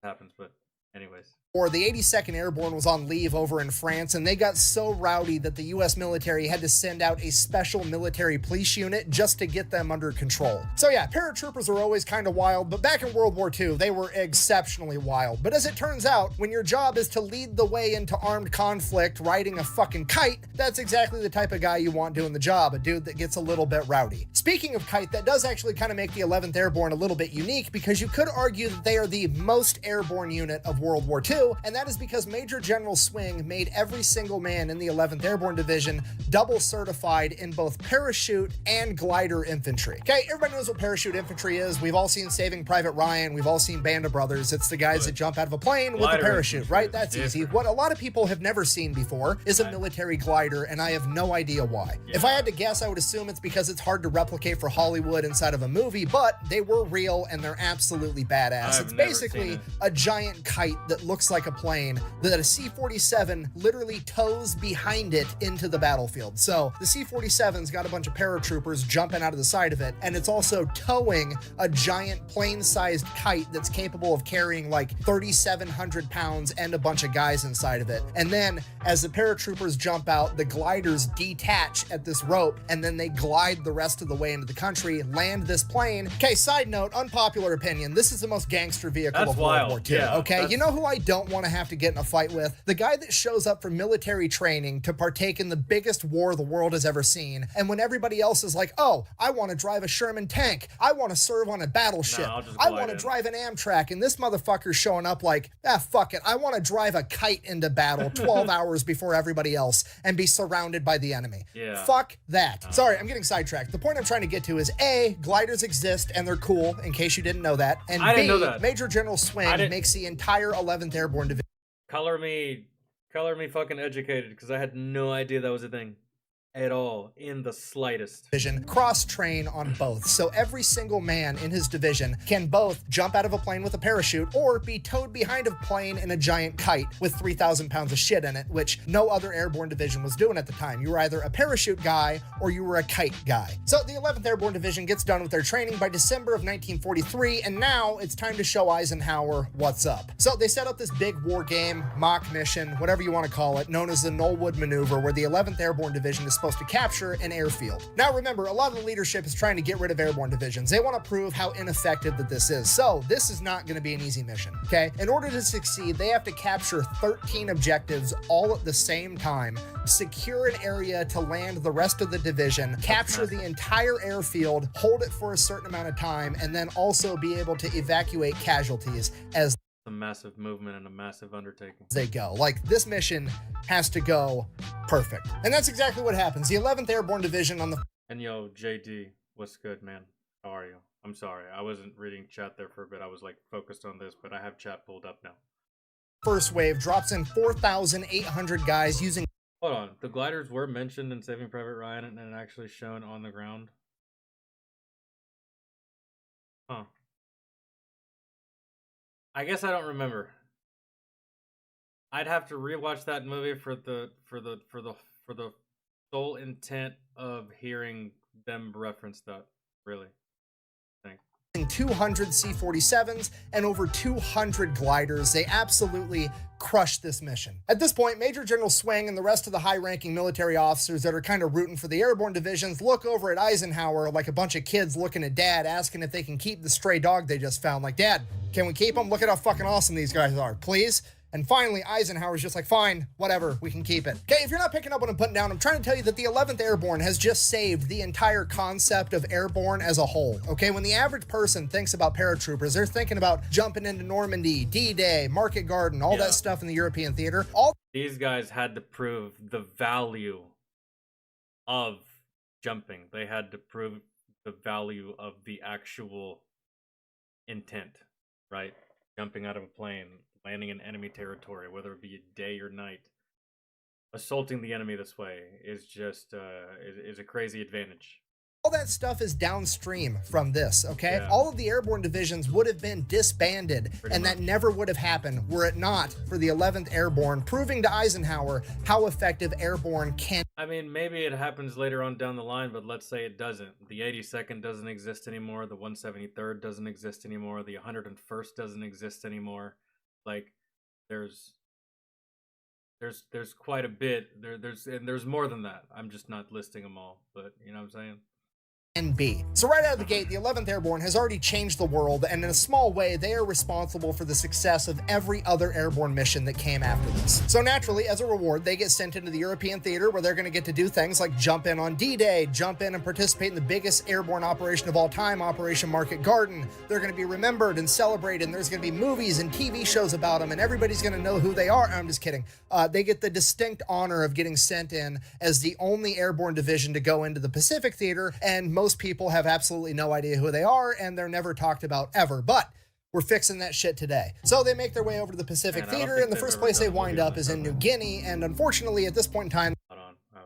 happens, but Anyways. Or the 82nd Airborne was on leave over in France, and they got so rowdy that the US military had to send out a special military police unit just to get them under control. So yeah, paratroopers are always kind of wild, but back in World War II, they were exceptionally wild. But as it turns out, when your job is to lead the way into armed conflict riding a fucking kite, that's exactly the type of guy you want doing the job, a dude that gets a little bit rowdy. Speaking of kite, that does actually kind of make the 11th Airborne a little bit unique, because you could argue that they are the most airborne unit of World War II, and that is because Major General Swing made every single man in the 11th Airborne Division double certified in both parachute and glider infantry. Okay, everybody knows what parachute infantry is. We've all seen Saving Private Ryan. We've all seen Band of Brothers. It's the guys that jump out of a plane with a parachute, right? That's easy. What a lot of people have never seen before is a military glider, and I have no idea why. If I had to guess, I would assume it's because it's hard to replicate for Hollywood inside of a movie, but they were real and they're absolutely badass. It's basically a giant kite that looks like a plane that a C-47 literally tows behind it into the battlefield. So the C-47's got a bunch of paratroopers jumping out of the side of it, and it's also towing a giant plane-sized kite that's capable of carrying like 3,700 pounds and a bunch of guys inside of it. And then as the paratroopers jump out, the gliders detach at this rope, and then they glide the rest of the way into the country, land this plane. Okay, side note, unpopular opinion, this is the most gangster vehicle of World War II. Okay, you know who I don't want to have to get in a fight with? The guy that shows up for military training to partake in the biggest war the world has ever seen, and when everybody else is like, oh, I want to drive a Sherman tank, I want to serve on a battleship, I want to drive an Amtrak, and this motherfucker's showing up like, fuck it, I want to drive a kite into battle 12 hours before everybody else and be surrounded by the enemy. Fuck that. Sorry, I'm getting sidetracked. The point I'm trying to get to is A, gliders exist and they're cool, in case you didn't know that, and B, Major General Swing makes the entire 11th Airborne Division. Color me fucking educated, because I had no idea that was a thing at all, in the slightest. Cross-train on both, so every single man in his division can both jump out of a plane with a parachute or be towed behind a plane in a giant kite with 3,000 pounds of shit in it, which no other airborne division was doing at the time. You were either a parachute guy or you were a kite guy. So the 11th Airborne Division gets done with their training by December of 1943, and now it's time to show Eisenhower what's up. So they set up this big war game, mock mission, whatever you want to call it, known as the Knollwood Maneuver, where the 11th Airborne Division is supposed to capture an airfield. Now remember, a lot of the leadership is trying to get rid of airborne divisions. They want to prove how ineffective that this is. So this is not going to be an easy mission, okay? In order to succeed, they have to capture 13 objectives all at the same time, secure an area to land the rest of the division, capture the entire airfield, hold it for a certain amount of time, and then also be able to evacuate casualties as a massive movement and a massive undertaking. They go. Like, this mission has to go perfect. And that's exactly what happens. The 11th Airborne Division on the... And yo, JD, what's good, man? How are you? I'm sorry, I wasn't reading chat there for a bit. I was like focused on this, but I have chat pulled up now. First wave drops in 4,800 guys using... Hold on, the gliders were mentioned in Saving Private Ryan and actually shown on the ground. Huh. I guess I don't remember. I'd have to rewatch that movie for the sole intent of hearing them reference that. Really. 200 C-47s and over 200 gliders. They absolutely crushed this mission. At this point, Major General Swing and the rest of the high-ranking military officers that are kind of rooting for the airborne divisions look over at Eisenhower like a bunch of kids looking at Dad, asking if they can keep the stray dog they just found. Like, Dad, can we keep him? Look at how fucking awesome these guys are, please. And finally, Eisenhower's just like, fine, whatever, we can keep it. Okay, if you're not picking up what I'm putting down, I'm trying to tell you that the 11th Airborne has just saved the entire concept of airborne as a whole. Okay, when the average person thinks about paratroopers, they're thinking about jumping into Normandy, D-Day, Market Garden, all that stuff in the European theater. These guys had to prove the value of jumping. They had to prove the value of the actual intent, right? Jumping out of a plane, landing in enemy territory, whether it be day or night. Assaulting the enemy this way is just is a crazy advantage. All that stuff is downstream from this, okay? Yeah. All of the airborne divisions would have been disbanded, and that never would have happened were it not for the 11th Airborne proving to Eisenhower how effective airborne can. I mean, maybe it happens later on down the line, but let's say it doesn't. The 82nd doesn't exist anymore. The 173rd doesn't exist anymore. The 101st doesn't exist anymore. Like, there's quite a bit. There's more than that. I'm just not listing them all, but you know what I'm saying? NB. So right out of the gate, the 11th Airborne has already changed the world, and in a small way, they are responsible for the success of every other airborne mission that came after this. So naturally, as a reward, they get sent into the European theater where they're going to get to do things like jump in on D-Day, jump in and participate in the biggest airborne operation of all time, Operation Market Garden. They're going to be remembered and celebrated, and there's going to be movies and TV shows about them, and everybody's going to know who they are. I'm just kidding. They get the distinct honor of getting sent in as the only airborne division to go into the Pacific Theater, and most people have absolutely no idea who they are, and they're never talked about ever. But we're fixing that shit today. So they make their way over to the Pacific Theater, and the first place they wind up is in New Guinea, and unfortunately, at this point in time, Hold on, I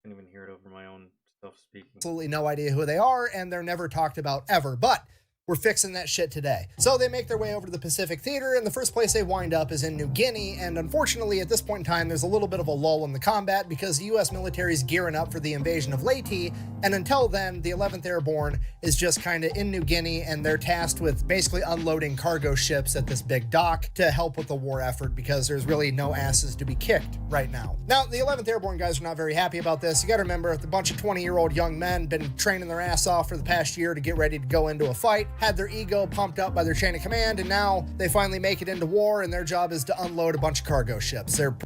couldn't even hear it over my own self speaking. Absolutely no idea who they are, and they're never talked about ever. But we're fixing that shit today. So they make their way over to the Pacific Theater, and the first place they wind up is in New Guinea, and unfortunately at this point in time there's a little bit of a lull in the combat because the US military is gearing up for the invasion of Leyte, and until then the 11th Airborne is just kind of in New Guinea, and they're tasked with basically unloading cargo ships at this big dock to help with the war effort because there's really no asses to be kicked right now. Now the 11th Airborne guys are not very happy about this. You gotta remember, the bunch of 20-year-old young men been training their ass off for the past year to get ready to go into a fight, had their ego pumped up by their chain of command, and now they finally make it into war, and their job is to unload a bunch of cargo ships. They're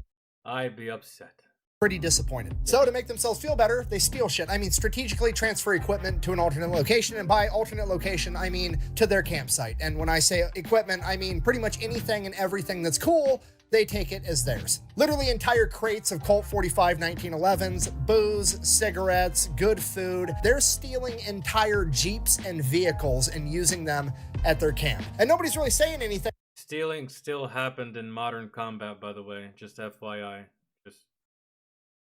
I'd be upset. pretty disappointed. So to make themselves feel better, they steal shit. I mean, strategically transfer equipment to an alternate location, and by alternate location, I mean to their campsite. And when I say equipment, I mean pretty much anything and everything that's cool. They take it as theirs. Literally entire crates of Colt 45 1911s, booze, cigarettes, good food. They're stealing entire Jeeps and vehicles and using them at their camp. And nobody's really saying anything. Stealing still happened in modern combat, by the way. Just FYI.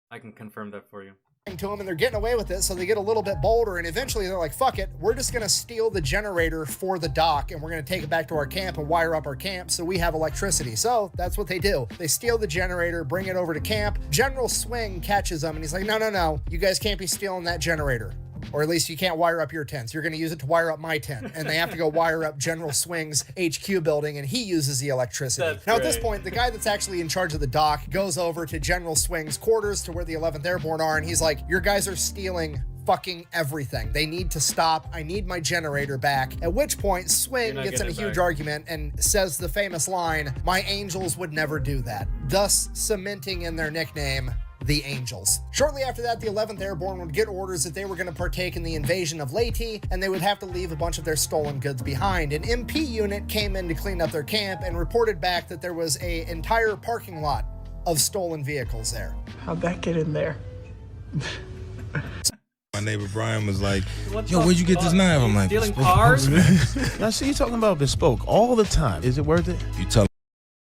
I can confirm that for you. To them, and they're getting away with it, so they get a little bit bolder, and eventually they're like, fuck it, we're just gonna steal the generator for the dock, and we're gonna take it back to our camp and wire up our camp so we have electricity. So that's what they do. They steal the generator, bring it over to camp. General Swing catches them, and he's like, no, you guys can't be stealing that generator. Or at least you can't wire up your tents. You're going to use it to wire up my tent. And they have to go wire up General Swing's HQ building, and he uses the electricity. Now, at this point, the guy that's actually in charge of the dock goes over to General Swing's quarters to where the 11th Airborne are, and he's like, your guys are stealing fucking everything. They need to stop. I need my generator back. At which point, Swing gets in a huge argument and says the famous line, my angels would never do that, thus cementing in their nickname, the Angels. Shortly after that, the 11th Airborne would get orders that they were going to partake in the invasion of Leyte, and they would have to leave a bunch of their stolen goods behind. An MP unit came in to clean up their camp and reported back that there was an entire parking lot of stolen vehicles there. How'd that get in there? My neighbor Brian was like, yo, where'd you get this knife? I'm like, stealing cars? I see you talking about bespoke all the time. Is it worth it? You tell me.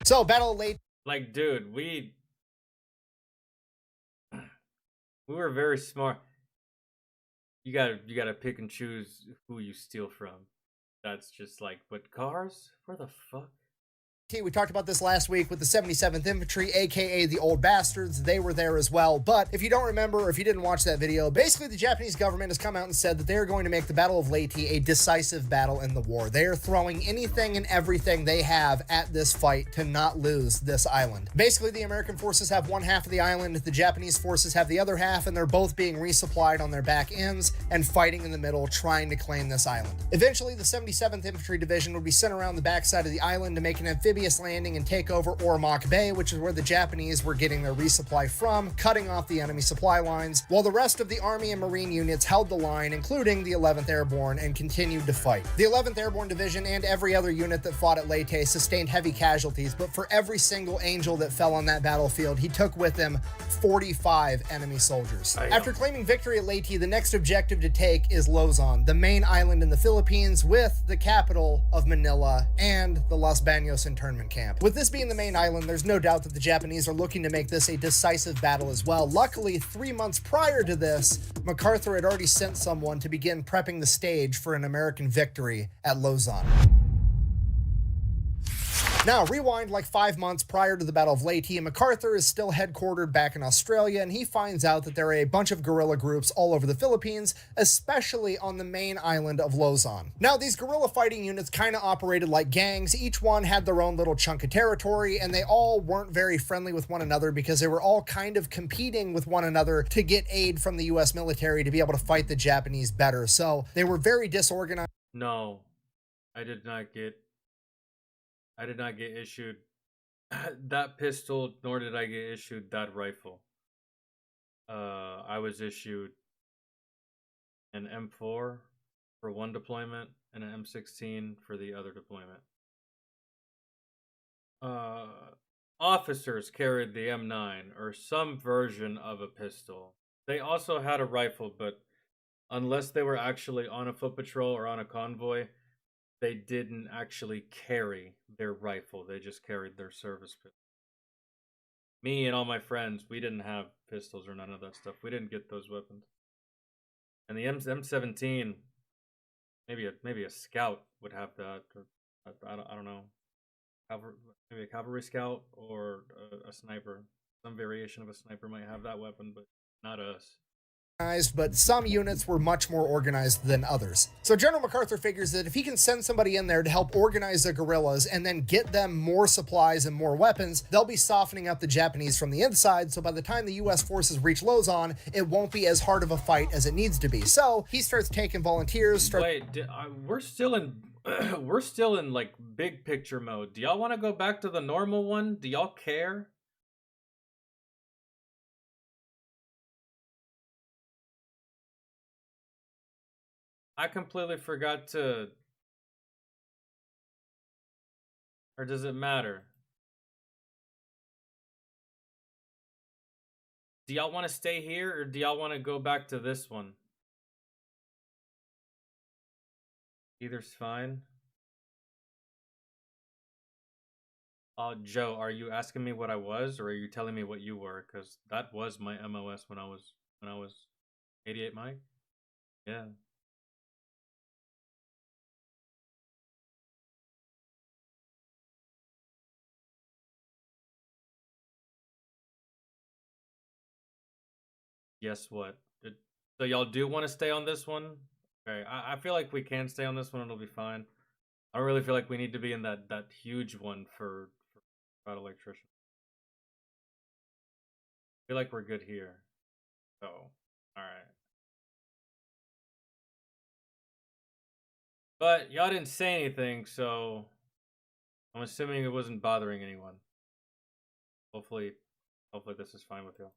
So, Battle of Leyte. Like, dude, we were very smart. You gotta pick and choose who you steal from. That's just like, but cars? Where the fuck? We talked about this last week with the 77th Infantry, aka the Old Bastards. They were there as well. But if you don't remember, or if you didn't watch that video, basically the Japanese government has come out and said that they are going to make the Battle of Leyte a decisive battle in the war. They are throwing anything and everything they have at this fight to not lose this island. Basically, the American forces have one half of the island, the Japanese forces have the other half, and they're both being resupplied on their back ends and fighting in the middle, trying to claim this island. Eventually, the 77th Infantry Division would be sent around the backside of the island to make an amphibious landing and take over Ormoc Bay, which is where the Japanese were getting their resupply from, cutting off the enemy supply lines, while the rest of the Army and Marine units held the line, including the 11th Airborne, and continued to fight. The 11th Airborne Division and every other unit that fought at Leyte sustained heavy casualties, but for every single Angel that fell on that battlefield, he took with him 45 enemy soldiers. After claiming victory at Leyte, the next objective to take is Luzon, the main island in the Philippines, with the capital of Manila and the Los Baños internment camp. With this being the main island, there's no doubt that the Japanese are looking to make this a decisive battle as well. Luckily, 3 months prior to this, MacArthur had already sent someone to begin prepping the stage for an American victory at Luzon. Now, rewind like 5 months prior to the Battle of Leyte, and MacArthur is still headquartered back in Australia, and he finds out that there are a bunch of guerrilla groups all over the Philippines, especially on the main island of Luzon. Now, these guerrilla fighting units kind of operated like gangs. Each one had their own little chunk of territory, and they all weren't very friendly with one another because they were all kind of competing with one another to get aid from the US military to be able to fight the Japanese better. So they were very disorganized. No, I did not get issued that pistol, nor did I get issued that rifle. I was issued an M4 for one deployment and an M16 for the other deployment. Officers carried the M9 or some version of a pistol. They also had a rifle, but unless they were actually on a foot patrol or on a convoy, they didn't actually carry their rifle. They just carried their service pistol. Me and all my friends, we didn't have pistols or none of that stuff. We didn't get those weapons. And the M17, maybe a scout would have that, or I don't know. Maybe a cavalry scout or a sniper. Some variation of a sniper might have that weapon, but not us. But some units were much more organized than others. So General MacArthur figures that if he can send somebody in there to help organize the guerrillas and then get them more supplies and more weapons, they'll be softening up the Japanese from the inside, so by the time the US forces reach Luzon, it won't be as hard of a fight as it needs to be. So he starts taking volunteers. Wait, we're still in like big picture mode. Do y'all want to go back to the normal one? Do y'all care? I completely forgot to... Or does it matter? Do y'all want to stay here, or do y'all want to go back to this one? Either's fine. Joe, are you asking me what I was, or are you telling me what you were? Because that was my MOS when I was 88 Mike. Yeah. Guess what? So y'all do want to stay on this one? Okay, I feel like we can stay on this one. It'll be fine. I don't really feel like we need to be in that huge one for Battle Electrician. I feel like we're good here. So, alright. But y'all didn't say anything, so I'm assuming it wasn't bothering anyone. Hopefully this is fine with y'all.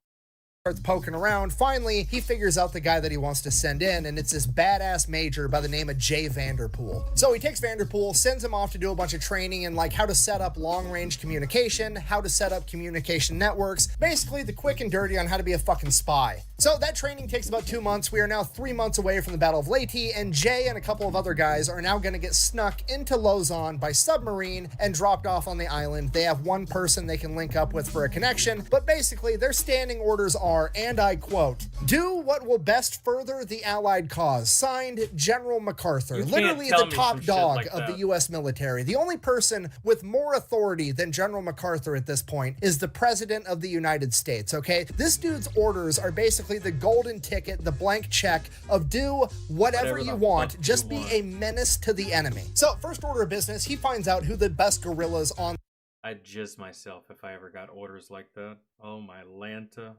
Starts poking around. Finally, he figures out the guy that he wants to send in, and it's this badass major by the name of Jay Vanderpool. So he takes Vanderpool, sends him off to do a bunch of training in like how to set up long-range communication, how to set up communication networks, basically the quick and dirty on how to be a fucking spy. So that training takes about 2 months. We are now 3 months away from the Battle of Leyte, and Jay and a couple of other guys are now going to get snuck into Luzon by submarine and dropped off on the island. They have one person they can link up with for a connection, but basically their standing orders are, and I quote, "Do what will best further the Allied cause." Signed, General MacArthur. Literally the top dog of the US military. The only person with more authority than General MacArthur at this point is the President of the United States, okay? This dude's orders are basically the golden ticket, the blank check of do whatever you want, just be a menace to the enemy. So, first order of business, he finds out who the best guerrillas on... I'd jizz myself if I ever got orders like that. Oh my Lanta.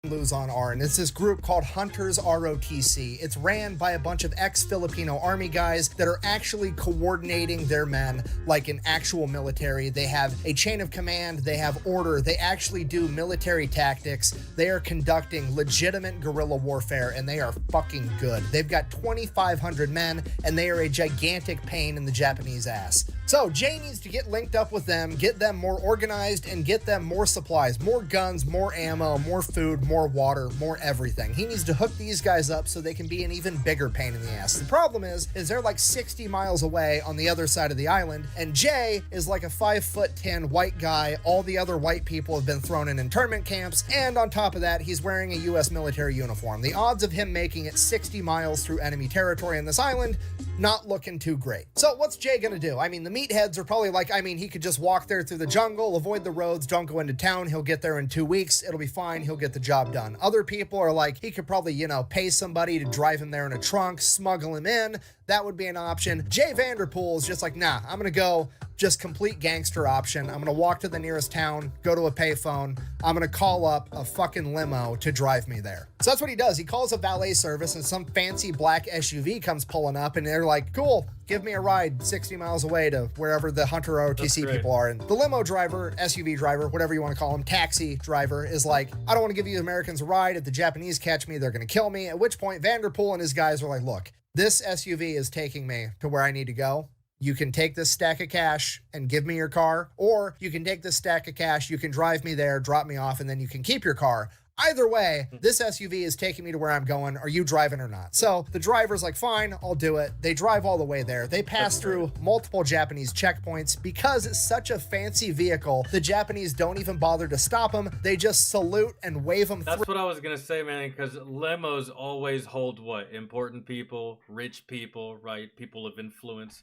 Luzon are, and it's this group called Hunters ROTC. It's ran by a bunch of ex-Filipino army guys that are actually coordinating their men like an actual military. They have a chain of command, they have order, they actually do military tactics, they are conducting legitimate guerrilla warfare, and they are fucking good. They've got 2,500 men, and they are a gigantic pain in the Japanese ass. So Jay needs to get linked up with them, get them more organized, and get them more supplies, more guns, more ammo, more food, more water, more everything. He needs to hook these guys up so they can be an even bigger pain in the ass. The problem is they're like 60 miles away on the other side of the island, and Jay is like a 5'10" white guy. All the other white people have been thrown in internment camps, and on top of that, he's wearing a US military uniform. The odds of him making it 60 miles through enemy territory on this island, not looking too great. So what's Jay gonna do? I mean, the meatheads are probably like, I mean, he could just walk there through the jungle, avoid the roads, don't go into town. He'll get there in 2 weeks. It'll be fine. He'll get the job done. Other people are like, he could probably, you know, pay somebody to drive him there in a trunk, smuggle him in. That would be an option. Jay Vanderpool is just like, nah, I'm going to go just complete gangster option. I'm going to walk to the nearest town, go to a payphone. I'm going to call up a fucking limo to drive me there. So that's what he does. He calls a valet service and some fancy black SUV comes pulling up and they're like, cool, give me a ride 60 miles away to wherever the Hunter ROTC people are. And the limo driver, SUV driver, whatever you want to call him, taxi driver is like, I don't want to give you Americans a ride. If the Japanese catch me, they're going to kill me. At which point Vanderpool and his guys are like, look, this SUV is taking me to where I need to go. You can take this stack of cash and give me your car, or you can take this stack of cash, you can drive me there, drop me off, and then you can keep your car. Either way, this SUV is taking me to where I'm going. Are you driving or not? So the driver's like, fine, I'll do it. They drive all the way there. They pass through multiple Japanese checkpoints. Because it's such a fancy vehicle, the Japanese don't even bother to stop them. They just salute and wave them through. That's what I was gonna say, man, because limos always hold what? Important people, rich people, right? People of influence.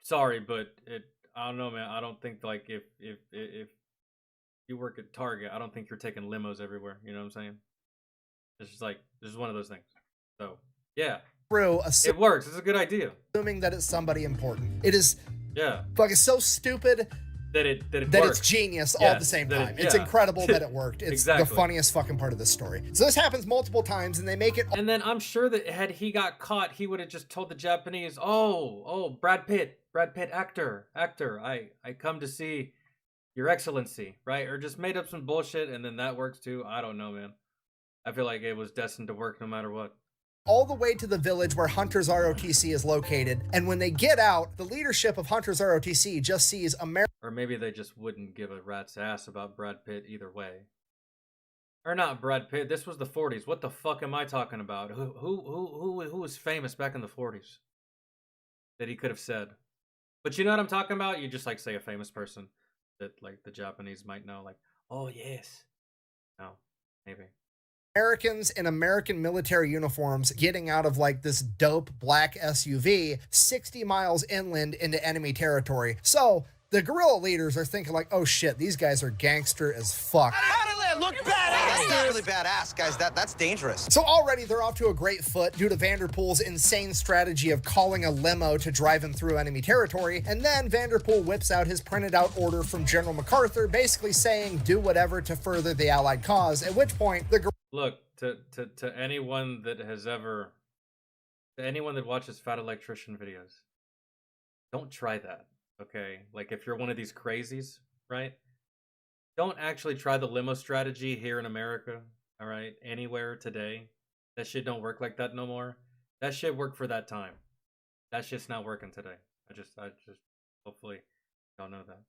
Sorry, but I don't know, man. I don't think, like, if you work at Target, I don't think you're taking limos everywhere. You know what I'm saying? It's just like, this is one of those things. So, yeah. It works. It's a good idea. Assuming that it's somebody important. It is Yeah. fucking so stupid that it that works. it's genius all at the same time. It's incredible that it worked. It's the funniest fucking part of this story. So this happens multiple times and they make it. And then I'm sure that had he got caught, he would have just told the Japanese, oh, Brad Pitt, actor, I come to see Your Excellency, right? Or just made up some bullshit and then that works too. I don't know, man. I feel like it was destined to work no matter what. All the way to the village where Hunter's ROTC is located. And when they get out, the leadership of Hunter's ROTC just sees America. Or maybe they just wouldn't give a rat's ass about Brad Pitt either way. Or not Brad Pitt. This was the 40s. What the fuck am I talking about? Who was famous back in the 40s that he could have said? But you know what I'm talking about? You just like say a famous person that like the Japanese might know. Like, oh yes. No, maybe. Americans in American military uniforms getting out of like this dope black SUV 60 miles inland into enemy territory. So the guerrilla leaders are thinking like, oh shit, these guys are gangster as fuck. Look badass. That's really badass, guys. That's dangerous. So already they're off to a great foot due to Vanderpool's insane strategy of calling a limo to drive him through enemy territory. And then Vanderpool whips out his printed out order from General MacArthur, basically saying do whatever to further the Allied cause. At which point the look to anyone that has ever, to anyone that watches Fat Electrician videos, don't try that. Okay, like if you're one of these crazies, right? Don't actually try the limo strategy here in America, all right? Anywhere today. That shit don't work like that no more. That shit worked for that time. That shit's not working today. I just hopefully y'all know that.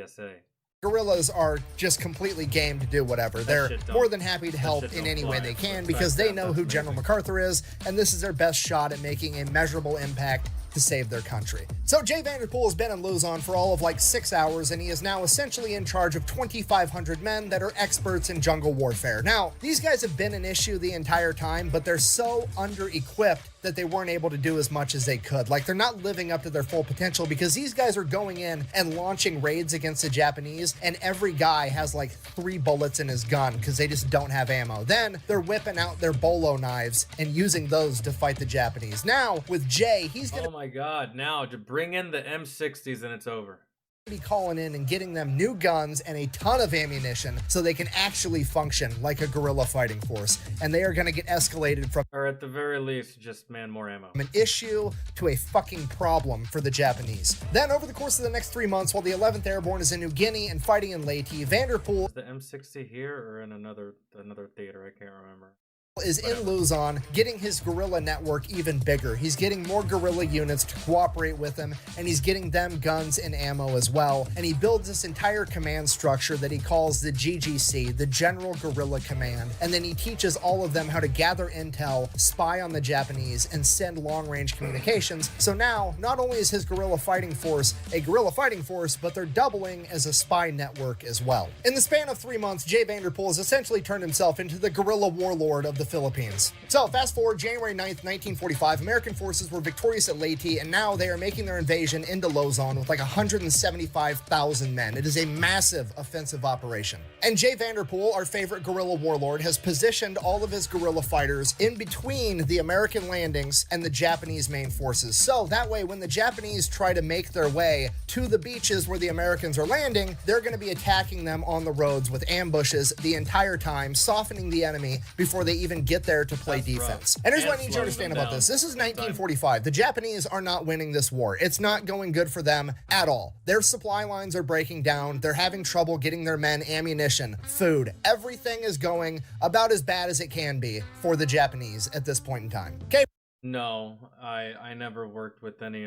PSA. guerrillas are just completely game to do whatever. They're more than happy to help in any way they can because they know who General MacArthur is, and this is their best shot at making a measurable impact to save their country. So Jay Vanderpool has been in Luzon for all of like 6 hours, and he is now essentially in charge of 2,500 men that are experts in jungle warfare. Now, these guys have been an issue the entire time, but they're so under-equipped that they weren't able to do as much as they could. Like, they're not living up to their full potential because these guys are going in and launching raids against the Japanese, and every guy has like 3 bullets in his gun because they just don't have ammo. Then they're whipping out their bolo knives and using those to fight the Japanese. Now, with Jay, he's gonna— oh my god, now to bring in the M60s and it's over. Be calling in and getting them new guns and a ton of ammunition so they can actually function like a guerrilla fighting force, and they are going to get escalated from, or at the very least, just man, more ammo, an issue to a fucking problem for the Japanese. Then over the course of the next 3 months, while the 11th Airborne is in New Guinea and fighting in Leyte, Vanderpool— is the M60 here or in another theater? I can't remember. Is in Luzon, getting his guerrilla network even bigger. He's getting more guerrilla units to cooperate with him, and he's getting them guns and ammo as well. And he builds this entire command structure that he calls the GGC, the General Guerrilla Command. And then he teaches all of them how to gather intel, spy on the Japanese, and send long-range communications. So now, not only is his guerrilla fighting force a guerrilla fighting force, but they're doubling as a spy network as well. In the span of 3 months, Jay Vanderpool has essentially turned himself into the guerrilla warlord of the Philippines. So fast forward January 9th, 1945, American forces were victorious at Leyte, and now they are making their invasion into Luzon with like 175,000 men. It is a massive offensive operation. And Jay Vanderpool, our favorite guerrilla warlord, has positioned all of his guerrilla fighters in between the American landings and the Japanese main forces. So that way, when the Japanese try to make their way to the beaches where the Americans are landing, they're going to be attacking them on the roads with ambushes the entire time, softening the enemy before they even get there to play defense. And here's what I need you to understand about this. This is 1945. The Japanese are not winning this war. It's not going good for them at all. Their supply lines are breaking down. They're having trouble getting their men ammunition, food. Everything is going about as bad as it can be for the Japanese at this point in time. Okay. No, I never worked with any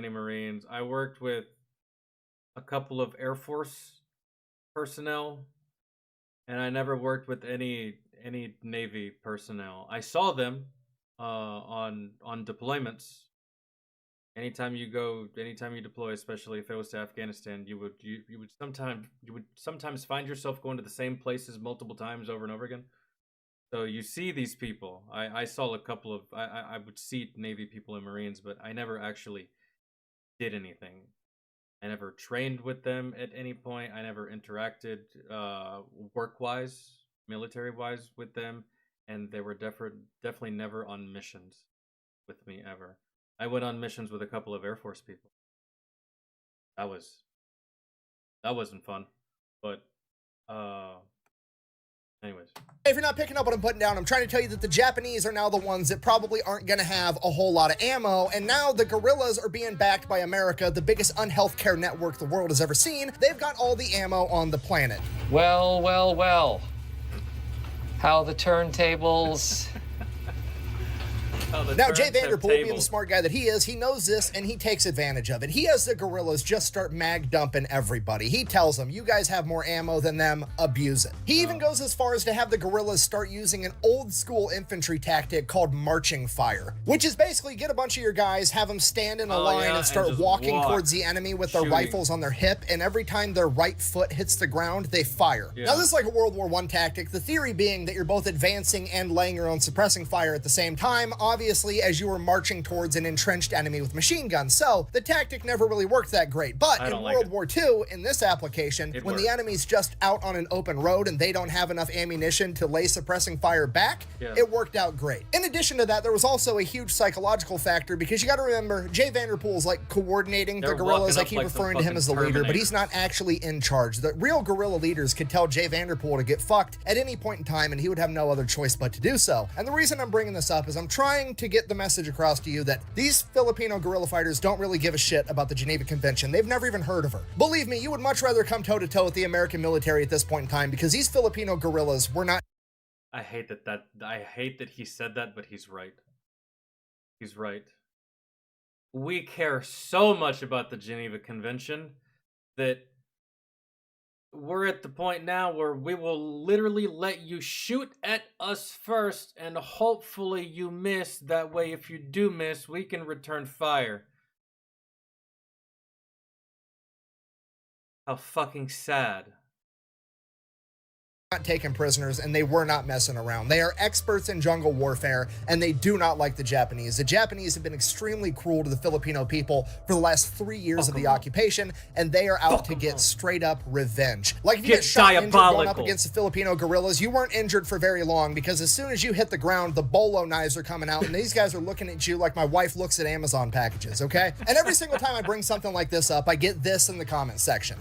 Marines. I worked with a couple of Air Force personnel, and I never worked with any Navy personnel. I saw them on deployments. Anytime you deploy, especially if it was to Afghanistan, you would sometimes find yourself going to the same places multiple times over and over again. So you see these people. I saw a couple of I would see Navy people and Marines, but I never actually did anything. I never trained with them at any point. I never interacted work-wise, military-wise with them, and they were definitely never on missions with me ever. I went on missions with a couple of Air Force people. That wasn't fun, but anyways. If you're not picking up what I'm putting down, I'm trying to tell you that the Japanese are now the ones that probably aren't going to have a whole lot of ammo, and now the guerrillas are being backed by America, the biggest unhealth care network the world has ever seen. They've got all the ammo on the planet. Well, well, well. How the turntables... Now, Jay Vanderpool, being the smart guy that he is, he knows this and he takes advantage of it. He has the guerrillas just start mag dumping everybody. He tells them, you guys have more ammo than them, abuse it. He even goes as far as to have the guerrillas start using an old school infantry tactic called marching fire, which is basically get a bunch of your guys, have them stand in a line and start walking towards the enemy with their rifles on their hip, and every time their right foot hits the ground, they fire. Now, this is like a World War I tactic, the theory being that you're both advancing and laying your own suppressing fire at the same time, obviously, as you were marching towards an entrenched enemy with machine guns. So the tactic never really worked that great. But in World War II, in this application, when the enemy's just out on an open road and they don't have enough ammunition to lay suppressing fire back, it worked out great. In addition to that, there was also a huge psychological factor, because you got to remember, Jay Vanderpool's like coordinating the guerrillas. I keep referring to him as the leader, but he's not actually in charge. The real guerrilla leaders could tell Jay Vanderpool to get fucked at any point in time, and he would have no other choice but to do so. And the reason I'm bringing this up is I'm trying to get the message across to you that these Filipino guerrilla fighters don't really give a shit about the Geneva Convention. They've never even heard of her. Believe me, you would much rather come toe-to-toe with the American military at this point in time, because these Filipino guerrillas were not... I hate that he said that, but he's right. He's right. We care so much about the Geneva Convention that we're at the point now where we will literally let you shoot at us first, and hopefully you miss. That way, if you do miss, we can return fire. How fucking sad. Not taken prisoners, and they were not messing around. They are experts in jungle warfare, and they do not like the Japanese. The Japanese have been extremely cruel to the Filipino people for the last 3 years of the occupation, and they are out to get straight up revenge. Like, if you get shot injured going up against the Filipino guerrillas, you weren't injured for very long, because as soon as you hit the ground, the bolo knives are coming out, and these guys are looking at you like my wife looks at Amazon packages, okay? And every single time I bring something like this up, I get this in the comment section.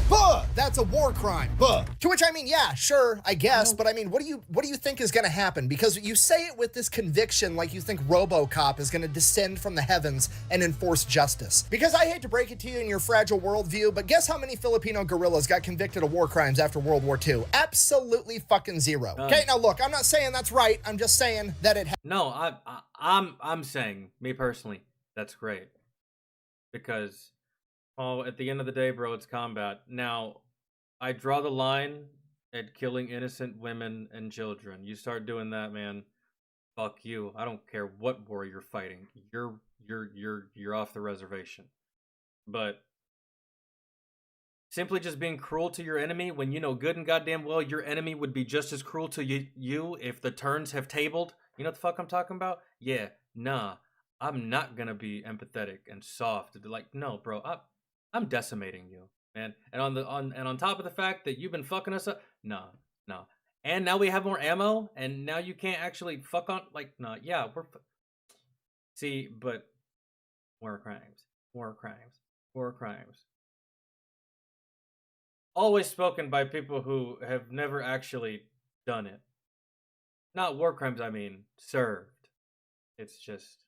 Buh! That's a war crime. Buh! To which I mean, yeah, sure, I guess, but I mean, what do you think is going to happen? Because you say it with this conviction like you think RoboCop is going to descend from the heavens and enforce justice. Because I hate to break it to you in your fragile worldview, but guess how many Filipino guerrillas got convicted of war crimes after World War II? Absolutely fucking zero. Okay, now look, I'm not saying that's right. I'm just saying that it. No, I'm saying, me personally, that's great, because. Oh, at the end of the day, bro, it's combat. Now, I draw the line at killing innocent women and children. You start doing that, man, fuck you. I don't care what war you're fighting. You're off the reservation. But simply just being cruel to your enemy when you know good and goddamn well your enemy would be just as cruel to you if the turns have tabled. You know what the fuck I'm talking about? Yeah, nah, I'm not gonna be empathetic and soft to be like, no, bro, I'm decimating you, man. And on top of the fact that you've been fucking us up, no. And now we have more ammo, and now you can't actually fuck on, like, no, yeah, see, but war crimes. Always spoken by people who have never actually done it. Not war crimes, I mean, served. It's just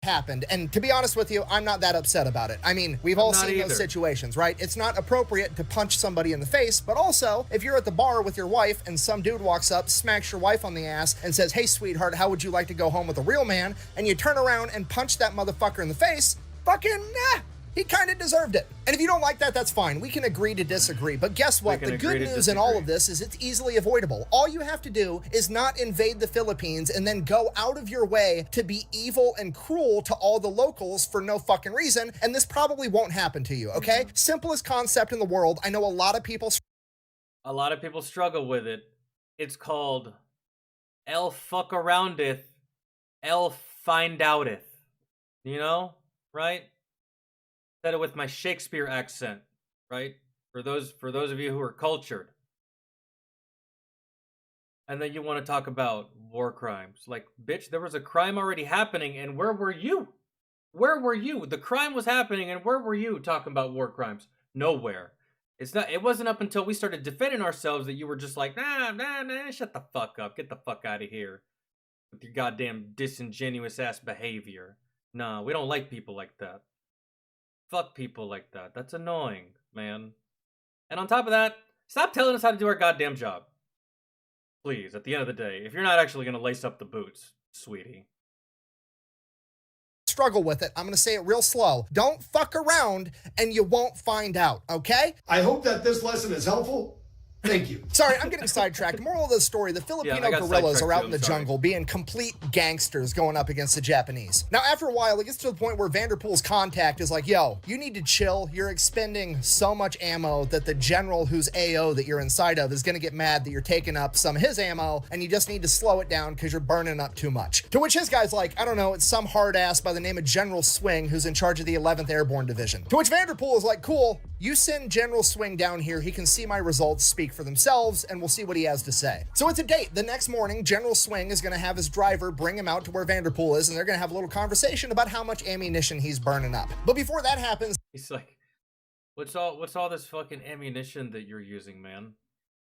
happened. And to be honest with you, I'm not that upset about it. I mean, we've all seen those situations, right? It's not appropriate to punch somebody in the face, but also, if you're at the bar with your wife and some dude walks up, smacks your wife on the ass and says, hey, sweetheart, how would you like to go home with a real man? And you turn around and punch that motherfucker in the face, he kind of deserved it. And if you don't like that, that's fine. We can agree to disagree. But guess what? The good news in all of this is it's easily avoidable. All you have to do is not invade the Philippines and then go out of your way to be evil and cruel to all the locals for no fucking reason. And this probably won't happen to you, okay? Simplest concept in the world. I know a lot of people struggle with it. It's called El fuck aroundeth, El find outeth. You know? Right? Said it with my Shakespeare accent, right? For those of you who are cultured. And then you want to talk about war crimes. Like, bitch, there was a crime already happening, and where were you? Where were you? The crime was happening, and where were you talking about war crimes? Nowhere. It wasn't up until we started defending ourselves that you were just like, nah, shut the fuck up. Get the fuck out of here with your goddamn disingenuous ass behavior. Nah, we don't like people like that. Fuck people like that. That's annoying, man. And on top of that, stop telling us how to do our goddamn job. Please, at the end of the day, if you're not actually going to lace up the boots, sweetie. Struggle with it. I'm going to say it real slow. Don't fuck around and you won't find out, okay? I hope that this lesson is helpful. Thank you. Sorry, I'm getting sidetracked. Moral of the story, the Filipino guerrillas are out in the jungle being complete gangsters going up against the Japanese. Now, after a while, it gets to the point where Vanderpool's contact is like, yo, you need to chill. You're expending so much ammo that the general whose AO that you're inside of is going to get mad that you're taking up some of his ammo, and you just need to slow it down because you're burning up too much. To which his guy's like, I don't know, it's some hard ass by the name of General Swing who's in charge of the 11th Airborne Division. To which Vanderpool is like, cool, you send General Swing down here, he can see my results, speak for themselves, and we'll see what he has to say. So it's a date. The next morning, General Swing is going to have his driver bring him out to where Vanderpool is, and they're going to have a little conversation about how much ammunition he's burning up. But before that happens, he's like, what's all this fucking ammunition that you're using, man?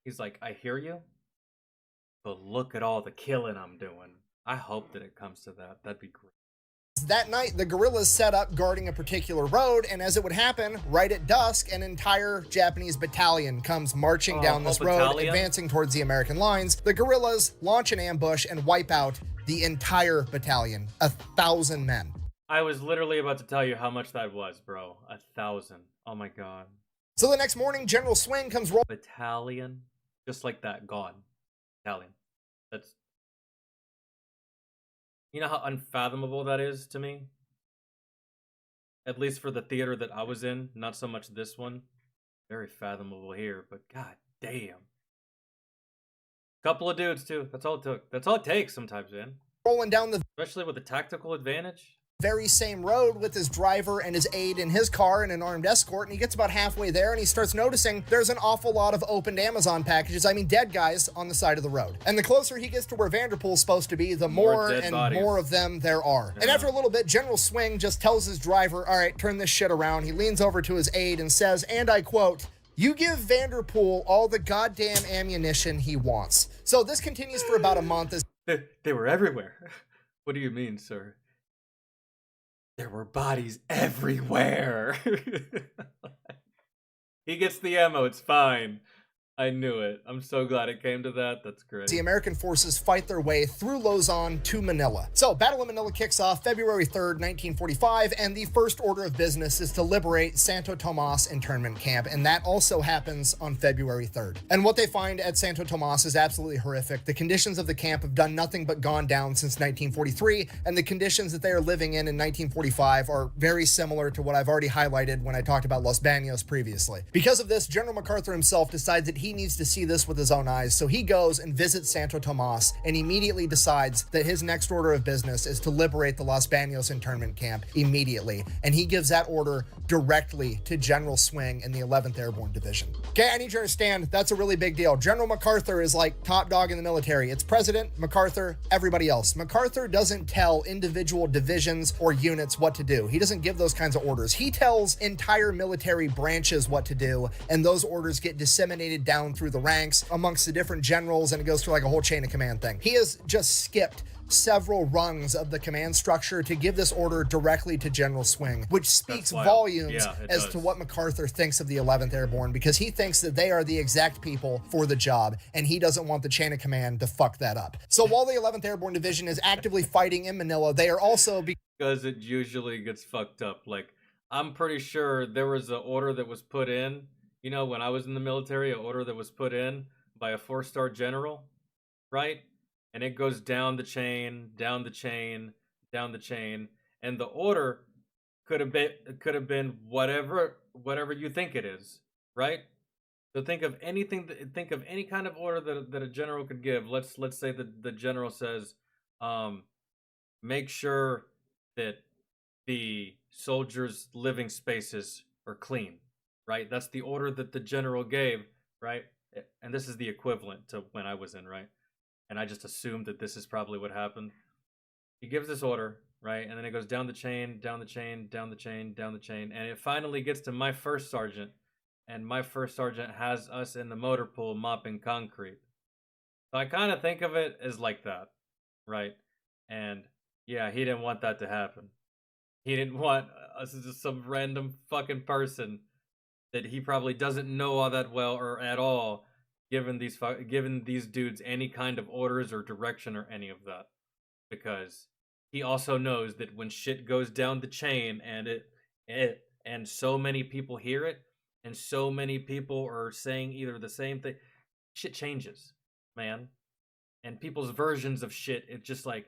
He's like, I hear you, but look at all the killing I'm doing. I hope that it comes to that. That'd be great. That night, the guerrillas set up guarding a particular road, and as it would happen, right at dusk, an entire Japanese battalion comes marching down this road, advancing towards the American lines. The guerrillas launch an ambush and wipe out the entire battalion, 1,000 men. I was literally about to tell you how much that was, bro. 1,000. Oh my god. So the next morning, General Swing comes battalion, just like that, gone. Battalion. That's... You know how unfathomable that is to me? At least for the theater that I was in, not so much this one. Very fathomable here, but god damn. Couple of dudes too. That's all it took. That's all it takes sometimes, man. Rolling down the... Especially with a tactical advantage. Very same road with his driver and his aide in his car and an armed escort, and he gets about halfway there and he starts noticing there's an awful lot of opened Amazon packages, dead guys on the side of the road. And the closer he gets to where Vanderpool's supposed to be, the more and bodies. More of them there are. Yeah. And after a little bit, General Swing just tells his driver, all right, turn this shit around. He leans over to his aide and says, and I quote, you give Vanderpool all the goddamn ammunition he wants. So this continues for about a month. As they were everywhere. What do you mean, sir? There were bodies everywhere. He gets the ammo, it's fine. I knew it. I'm so glad it came to that. That's great. The American forces fight their way through Luzon to Manila. So, Battle of Manila kicks off February 3rd, 1945, and the first order of business is to liberate Santo Tomas internment camp, and that also happens on February 3rd. And what they find at Santo Tomas is absolutely horrific. The conditions of the camp have done nothing but gone down since 1943, and the conditions that they are living in 1945 are very similar to what I've already highlighted when I talked about Los Baños previously. Because of this, General MacArthur himself decides that he needs to see this with his own eyes, so he goes and visits Santo Tomas and immediately decides that his next order of business is to liberate the Los Baños internment camp immediately, and he gives that order directly to General Swing in the 11th Airborne Division. Okay, I need you to understand, that's a really big deal. General MacArthur is like top dog in the military. It's President, MacArthur, everybody else. MacArthur doesn't tell individual divisions or units what to do. He doesn't give those kinds of orders. He tells entire military branches what to do, and those orders get disseminated down through the ranks amongst the different generals, and it goes through like a whole chain of command thing. He has just skipped several rungs of the command structure to give this order directly to General Swing, which speaks volumes as to what MacArthur thinks of the 11th Airborne, because he thinks that they are the exact people for the job, and he doesn't want the chain of command to fuck that up. So while the 11th Airborne Division is actively fighting in Manila, they are also... Because it usually gets fucked up. Like, I'm pretty sure there was an order that was put in, you know, when I was in the military, an order that was put in by a 4-star general, right? And it goes down the chain, down the chain, down the chain, and the order could have been whatever you think it is, right? So think of any kind of order that a general could give. Let's say that the general says, make sure that the soldiers' living spaces are clean, right? That's the order that the general gave, right? And this is the equivalent to when I was in, right? And I just assumed that this is probably what happened. He gives this order, right? And then it goes down the chain, down the chain, down the chain, down the chain. And it finally gets to my first sergeant. And my first sergeant has us in the motor pool mopping concrete. So I kind of think of it as like that, right? And yeah, he didn't want that to happen. He didn't want us as just some random fucking person that he probably doesn't know all that well or at all, given these dudes any kind of orders or direction or any of that, because he also knows that when shit goes down the chain and so many people hear it and so many people are saying either the same thing, shit changes, man. And people's versions of shit, it's just like,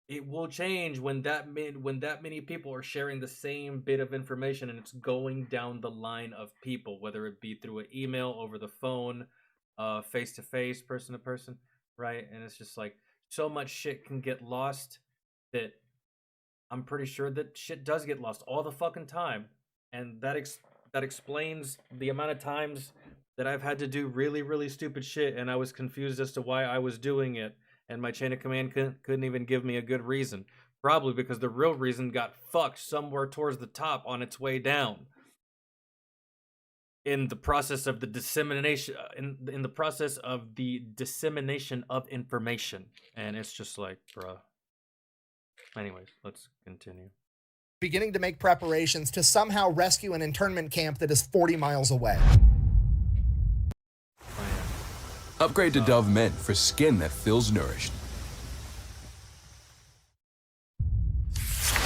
it will change when that many people are sharing the same bit of information and it's going down the line of people, whether it be through an email, over the phone, face to face, person to person, right? And it's just like so much shit can get lost that I'm pretty sure that shit does get lost all the fucking time, and that explains the amount of times that I've had to do really, really stupid shit and I was confused as to why I was doing it, and my chain of command couldn't even give me a good reason. Probably because the real reason got fucked somewhere towards the top on its way down. In the process of the dissemination, in the process of the dissemination of information, and it's just like, bruh. Anyways, let's continue. Beginning to make preparations to somehow rescue an internment camp that is 40 miles away. Upgrade to Dove Men for skin that feels nourished.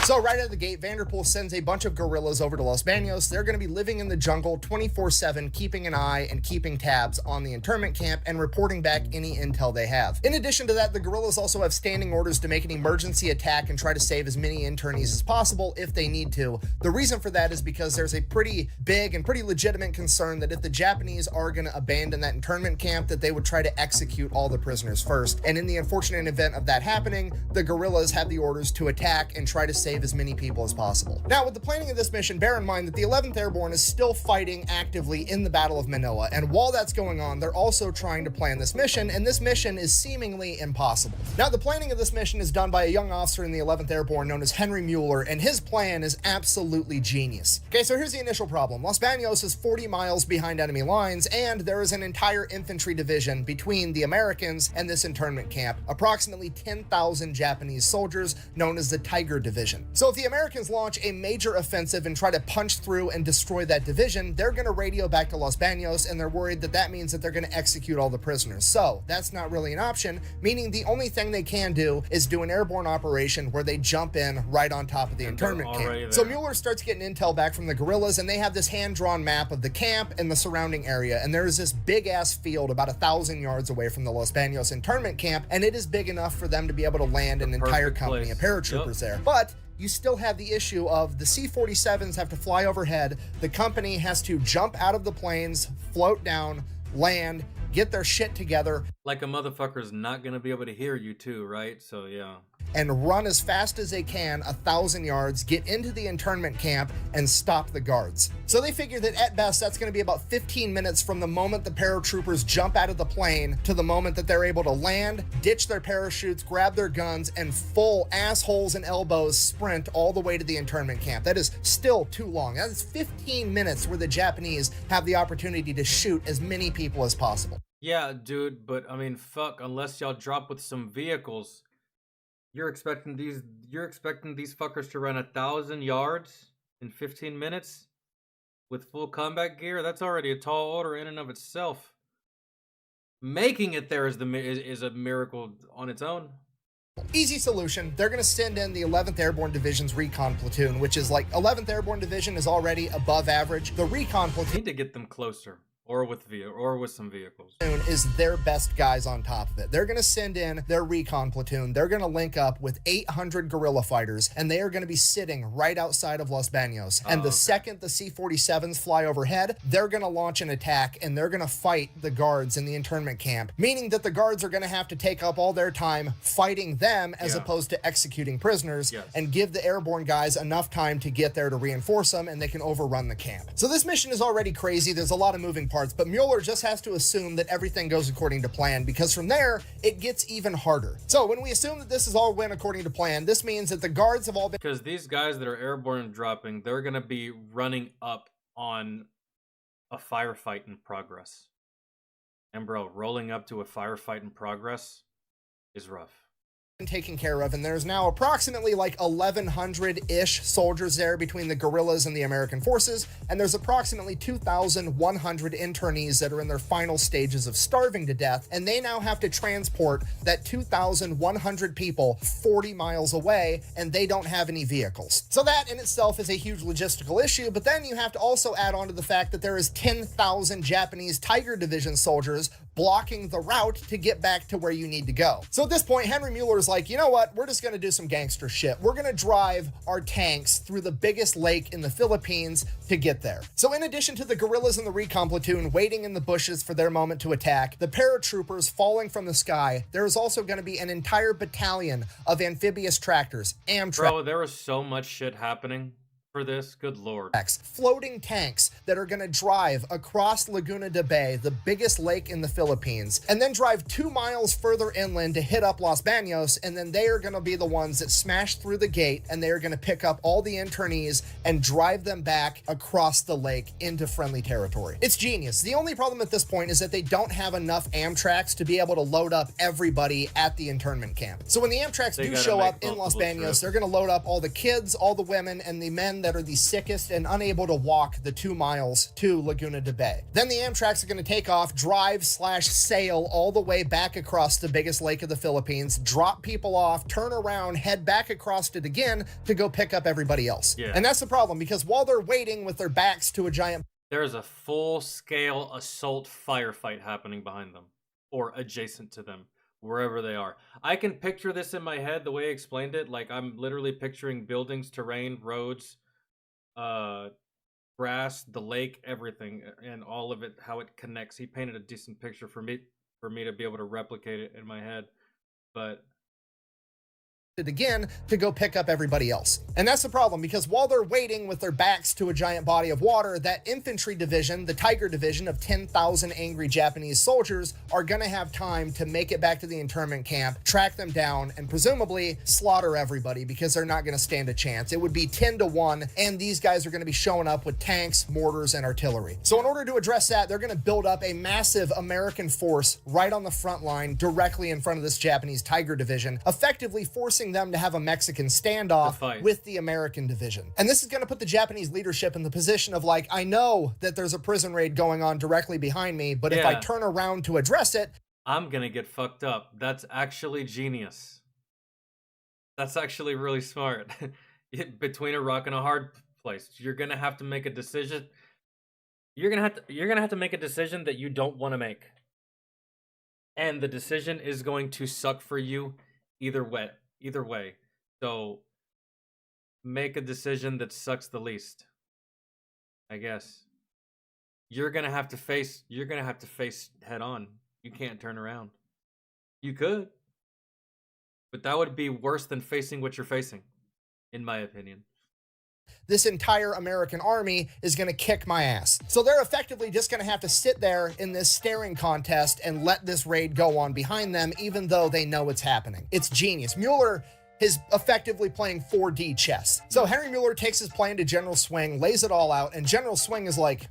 So right out of the gate, Vanderpool sends a bunch of guerrillas over to Los Baños. They're going to be living in the jungle 24/7, keeping an eye and keeping tabs on the internment camp and reporting back any intel they have. In addition to that, the guerrillas also have standing orders to make an emergency attack and try to save as many internees as possible if they need to. The reason for that is because there's a pretty big and pretty legitimate concern that if the Japanese are going to abandon that internment camp, that they would try to execute all the prisoners first. And in the unfortunate event of that happening, the guerrillas have the orders to attack and try to save as many people as possible. Now, with the planning of this mission, bear in mind that the 11th Airborne is still fighting actively in the Battle of Manila, and while that's going on, they're also trying to plan this mission, and this mission is seemingly impossible. Now, the planning of this mission is done by a young officer in the 11th Airborne known as Henry Mueller, and his plan is absolutely genius. Okay, so here's the initial problem. Los Baños is 40 miles behind enemy lines, and there is an entire infantry division between the Americans and this internment camp, approximately 10,000 Japanese soldiers known as the Tiger Division. coming. So if the Americans launch a major offensive and try to punch through and destroy that division, they're going to radio back to Los Baños, and they're worried that that means that they're going to execute all the prisoners. So that's not really an option, meaning the only thing they can do is do an airborne operation where they jump in right on top of the internment camp. So Mueller starts getting intel back from the guerrillas, and they have this hand-drawn map of the camp and the surrounding area, and there's this big-ass field about 1,000 yards away from the Los Baños internment camp, and it is big enough for them to be able to land an entire company of paratroopers there. But you still have the issue of the C-47s have to fly overhead, the company has to jump out of the planes, float down, land, get their shit together. Like a motherfucker's not gonna be able to hear you too, right? So yeah. And run as fast as they can 1,000 yards, get into the internment camp, and stop the guards. So they figure that at best, that's going to be about 15 minutes from the moment the paratroopers jump out of the plane to the moment that they're able to land, ditch their parachutes, grab their guns, and full assholes and elbows sprint all the way to the internment camp. That is still too long. That is 15 minutes where the Japanese have the opportunity to shoot as many people as possible. Yeah, dude, but I mean, fuck, unless y'all drop with some vehicles, you're expecting these fuckers to run 1,000 yards in 15 minutes with full combat gear? That's already a tall order in and of itself. Making it there is a miracle on its own. Easy solution. They're going to send in the 11th Airborne Division's recon platoon, which is like 11th Airborne Division is already above average. The recon platoon need to get them closer. Or with some vehicles. Is their best guys on top of it. They're going to send in their recon platoon. They're going to link up with 800 guerrilla fighters, and they are going to be sitting right outside of Los Baños. And the second the C-47s fly overhead, they're going to launch an attack, and they're going to fight the guards in the internment camp, meaning that the guards are going to have to take up all their time fighting them as opposed to executing prisoners, and give the airborne guys enough time to get there to reinforce them, and they can overrun the camp. So this mission is already crazy. There's a lot of moving parts, but Mueller just has to assume that everything goes according to plan, because from there, it gets even harder. So when we assume that this is all went according to plan, this means that the guards have all been... Because these guys that are airborne dropping, they're going to be running up on a firefight in progress. And bro, rolling up to a firefight in progress is rough. Taken care of, and there's now approximately like 1,100-ish soldiers there between the guerrillas and the American forces, and there's approximately 2,100 internees that are in their final stages of starving to death, and they now have to transport that 2,100 people 40 miles away, and they don't have any vehicles. So that in itself is a huge logistical issue, but then you have to also add on to the fact that there is 10,000 Japanese Tiger Division soldiers blocking the route to get back to where you need to go. So at this point, Henry Mueller is like, you know what? We're just going to do some gangster shit. We're going to drive our tanks through the biggest lake in the Philippines to get there. So in addition to the guerrillas and the recon platoon waiting in the bushes for their moment to attack, the paratroopers falling from the sky, there is also going to be an entire battalion of amphibious tractors, Amtrak. Bro, there was so much shit happening for this, good lord. Floating tanks that are going to drive across Laguna de Bay, the biggest lake in the Philippines, and then drive 2 miles further inland to hit up Los Baños, and then they are going to be the ones that smash through the gate, and they are going to pick up all the internees and drive them back across the lake into friendly territory. It's genius. The only problem at this point is that they don't have enough Amtraks to be able to load up everybody at the internment camp. So when the Amtraks do show up in Los Baños, they're going to load up all the kids, all the women, and the men that are the sickest and unable to walk the 2 miles to Laguna de Bay. Then the Amtraks are going to take off, drive/sail all the way back across the biggest lake of the Philippines, drop people off, turn around, head back across it again to go pick up everybody else. Yeah. And that's the problem, because while they're waiting with their backs to a giant... There's a full-scale assault firefight happening behind them, or adjacent to them, wherever they are. I can picture this in my head the way I explained it. Like, I'm literally picturing buildings, terrain, roads, grass, the lake, everything, and all of it, how it connects. He painted a decent picture for me to be able to replicate it in my head, but it again to go pick up everybody else. And that's the problem, because while they're waiting with their backs to a giant body of water, that infantry division, the Tiger Division of 10,000 angry Japanese soldiers, are going to have time to make it back to the internment camp, track them down, and presumably slaughter everybody, because they're not going to stand a chance. It would be 10-1, and these guys are going to be showing up with tanks, mortars, and artillery. So in order to address that, they're going to build up a massive American force right on the front line, directly in front of this Japanese Tiger Division, effectively forcing forcing them to have a Mexican standoff with the American division. And this is going to put the Japanese leadership in the position of like, I know that there's a prison raid going on directly behind me, but if I turn around to address it, I'm gonna get fucked up. That's actually genius. That's actually really smart. Between a rock and a hard place, you're gonna have to make a decision. You're gonna have to make a decision that you don't want to make, and the decision is going to suck for you either way. So make a decision that sucks the least, I guess. You're gonna have to face head on. You can't turn around. You could, but that would be worse than facing what you're facing, in my opinion. This entire American army is going to kick my ass. So they're effectively just going to have to sit there in this staring contest and let this raid go on behind them, even though they know it's happening. It's genius. Mueller is effectively playing 4D chess. So Henry Mueller takes his plan to General Swing, lays it all out, and General Swing is like,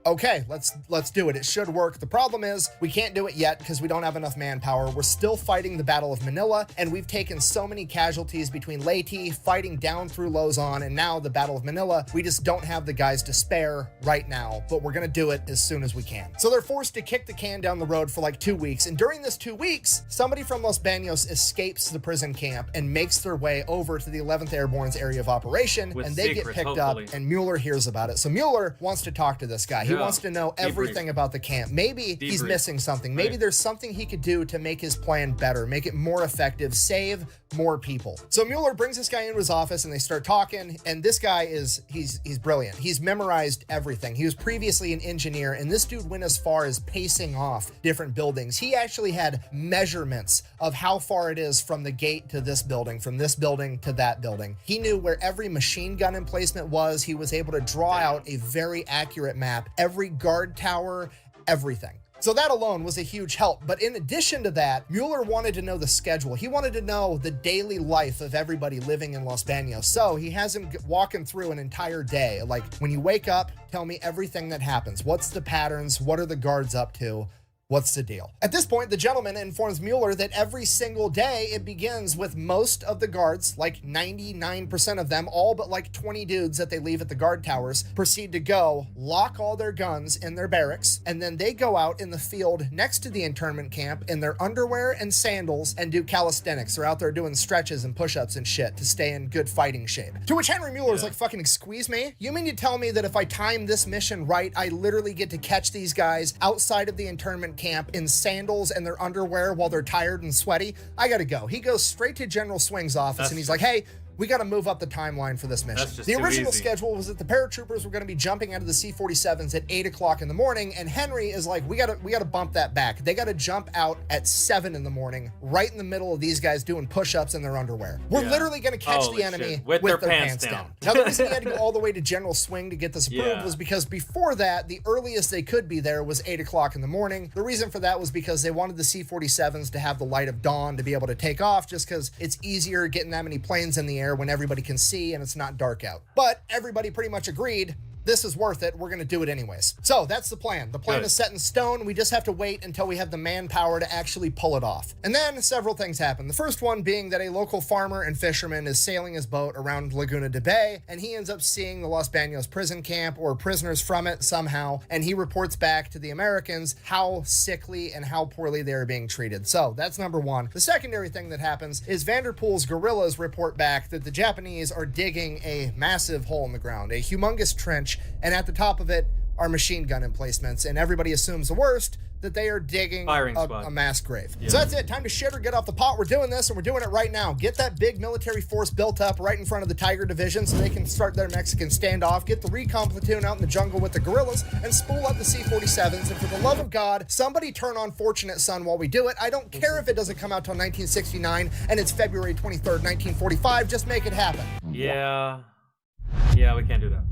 okay, let's do it. It should work. The problem is we can't do it yet because we don't have enough manpower. We're still fighting the Battle of Manila, and we've taken so many casualties between Leyte, fighting down through Luzon, and now the Battle of Manila. We just don't have the guys to spare right now, but we're gonna do it as soon as we can. So they're forced to kick the can down the road for like 2 weeks, and during this 2 weeks, somebody from Los Baños escapes the prison camp and makes their way over to the 11th Airborne's area of operation, and they get picked up, and Mueller hears about it. So Mueller wants to talk to this guy. He wants to know everything about the camp. Maybe he's missing something. Maybe there's something he could do to make his plan better, make it more effective, save more people. So Mueller brings this guy into his office and they start talking, and this guy he's brilliant. He's memorized everything. He was previously an engineer, and this dude went as far as pacing off different buildings. He actually had measurements of how far it is from the gate to this building, from this building to that building. He knew where every machine gun emplacement was. He was able to draw out a very accurate map, every guard tower, everything. So that alone was a huge help. But in addition to that, Mueller wanted to know the schedule. He wanted to know the daily life of everybody living in Los Baños. So he has him walking through an entire day. Like, when you wake up, tell me everything that happens. What's the patterns? What are the guards up to? What's the deal? At this point, the gentleman informs Mueller that every single day it begins with most of the guards, like 99% of them, all but like 20 dudes that they leave at the guard towers, proceed to go lock all their guns in their barracks, and then they go out in the field next to the internment camp in their underwear and sandals and do calisthenics. They're out there doing stretches and push-ups and shit to stay in good fighting shape. To which Henry Mueller's like, fucking excuse me? You mean to tell me that if I time this mission right, I literally get to catch these guys outside of the internment camp in sandals and their underwear while they're tired and sweaty? I gotta go. He goes straight to General Swing's office and he's like, hey, we got to move up the timeline for this mission. The original schedule was that the paratroopers were going to be jumping out of the C-47s at 8 o'clock in the morning, and Henry is like, we got to bump that back. They got to jump out at 7 in the morning, right in the middle of these guys doing push-ups in their underwear. We're literally going to catch the enemy with their pants down. Now, the reason he had to go all the way to General Swing to get this approved was because before that, the earliest they could be there was 8 o'clock in the morning. The reason for that was because they wanted the C-47s to have the light of dawn to be able to take off, just because it's easier getting that many planes in the air when everybody can see and it's not dark out. But everybody pretty much agreed this is worth it. We're going to do it anyways. So that's the plan. The plan is set in stone. We just have to wait until we have the manpower to actually pull it off. And then several things happen. The first one being that a local farmer and fisherman is sailing his boat around Laguna de Bay, and he ends up seeing the Los Baños prison camp or prisoners from it somehow, and he reports back to the Americans how sickly and how poorly they are being treated. So that's number one. The secondary thing that happens is Vanderpool's guerrillas report back that the Japanese are digging a massive hole in the ground, a humongous trench, and at the top of it are machine gun emplacements, and everybody assumes the worst, that they are digging a mass grave. So that's it. Time to shit or get off the pot. We're doing this, and we're doing it right now. Get that big military force built up right in front of the Tiger Division so they can start their Mexican standoff. Get the recon platoon out in the jungle with the guerrillas and spool up the C-47s. And for the love of God, somebody turn on Fortunate Son while we do it. I don't care if it doesn't come out till 1969 and it's February 23rd, 1945. Just make it happen. Yeah, we can't do that.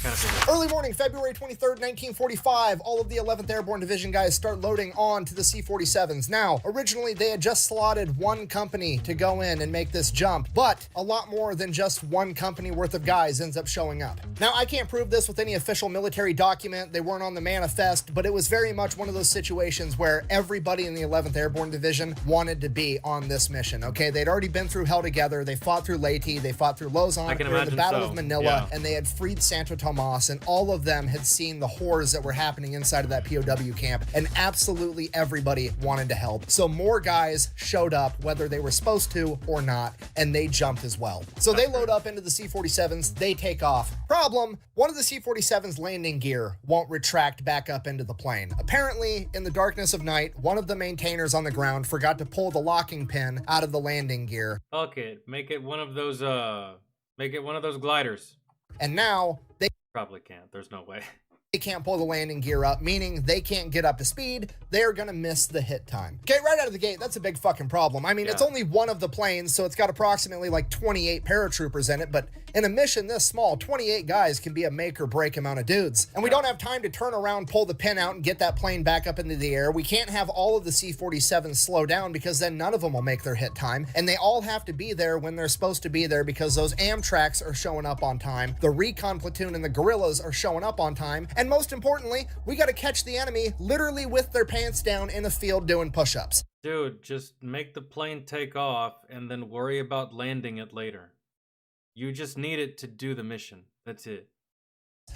Kind of figured. Early morning, February 23rd, 1945, all of the 11th Airborne Division guys start loading on to the C-47s. Now, originally they had just slotted one company to go in and make this jump, but a lot more than just one company worth of guys ends up showing up. Now, I can't prove this with any official military document. They weren't on the manifest, but it was very much one of those situations where everybody in the 11th Airborne Division wanted to be on this mission, okay? They'd already been through hell together. They fought through Leyte, they fought through Luzon, I can they were in the imagine Battle so. of Manila, Yeah. and they had freed Santo Tomas, and all of them had seen the horrors that were happening inside of that POW camp, and absolutely everybody wanted to help. So more guys showed up, whether they were supposed to or not, and they jumped as well. So they load up into the C-47s, they take off. Problem, one of the C-47's landing gear won't retract back up into the plane. Apparently, in the darkness of night, one of the maintainers on the ground forgot to pull the locking pin out of the landing gear. Fuck it. Make it one of those gliders. And now they Probably can't. There's no way. They can't pull the landing gear up, meaning they can't get up to speed. They're gonna miss the hit time. Okay, right out of the gate, that's a big fucking problem. I mean, it's only one of the planes, so it's got approximately like 28 paratroopers in it, but in a mission this small, 28 guys can be a make or break amount of dudes. And we don't have time to turn around, pull the pin out, and get that plane back up into the air. We can't have all of the C-47s slow down because then none of them will make their hit time. And they all have to be there when they're supposed to be there because those Amtraks are showing up on time. The recon platoon and the guerrillas are showing up on time. And most importantly, we got to catch the enemy literally with their pants down in a field doing push-ups. Dude, just make the plane take off and then worry about landing it later. You just need it to do the mission. That's it.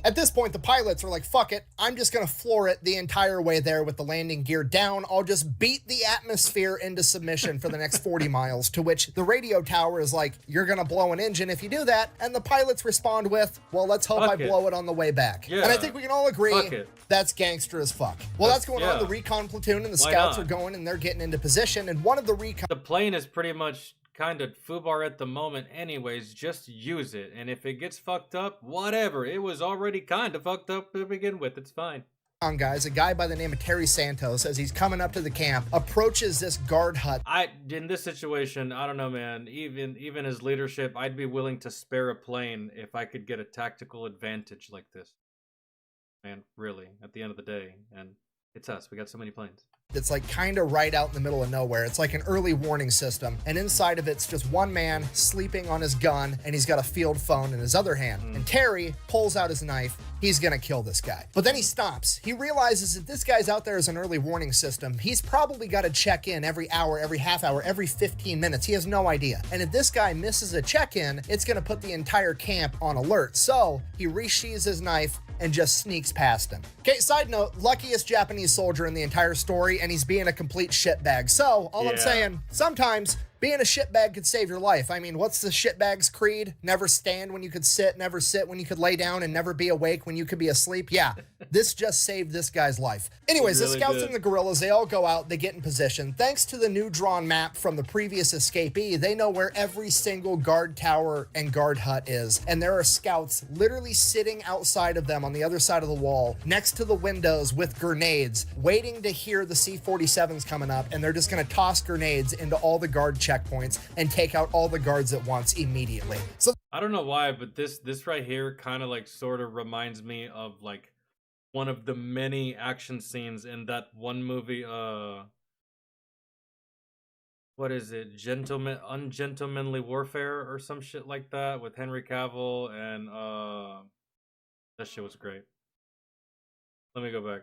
At this point, the pilots are like, fuck it, I'm just gonna floor it the entire way there with the landing gear down. I'll just beat the atmosphere into submission for the next 40 miles, to which the radio tower is like, you're gonna blow an engine if you do that, and the pilots respond with, well, let's hope I blow it on the way back. Yeah. And I think we can all agree Fuck it. that's gangster as fuck. Well, that's going on. yeah. The recon platoon and the Why scouts not? are going and they're getting into position, and one of the recon The plane is pretty much kind of foobar at the moment anyways. Just use it. And if it gets fucked up, whatever. It was already kind of fucked up to begin with. It's fine. guys, a guy by the name of Terry Santos, as he's coming up to the camp, approaches this guard hut. In this situation, I don't know, man. Even as leadership, I'd be willing to spare a plane if I could get a tactical advantage like this. Man, really, at the end of the day. And it's us. We got so many planes. It's like kind of right out in the middle of nowhere. It's like an early warning system, and inside of it's just one man sleeping on his gun, and he's got a field phone in his other hand. And Terry pulls out his knife. He's gonna kill this guy. But then he stops. He realizes that this guy's out there as an early warning system. He's probably got to check in every hour, every half hour, every 15 minutes. He has no idea. And if this guy misses a check-in, it's gonna put the entire camp on alert. So he resheathes his knife and just sneaks past him. Okay, side note, luckiest Japanese soldier in the entire story, and he's being a complete shitbag. So, all I'm saying, sometimes being a shitbag could save your life. I mean, what's the shitbag's creed? Never stand when you could sit, never sit when you could lay down, and never be awake when you could be asleep. Yeah, this just saved this guy's life. Anyways, the scouts and the guerrillas, they all go out, they get in position. Thanks to the new drawn map from the previous escapee, they know where every single guard tower and guard hut is. And there are scouts literally sitting outside of them on the other side of the wall, next to the windows with grenades, waiting to hear the C-47s coming up, and they're just gonna toss grenades into all the guard checkpoints and take out all the guards at once immediately. So I don't know why, but this right here kind of like sort of reminds me of like one of the many action scenes in that one movie, what is it? Ungentlemanly Warfare or some shit like that with Henry Cavill, and that shit was great. Let me go back.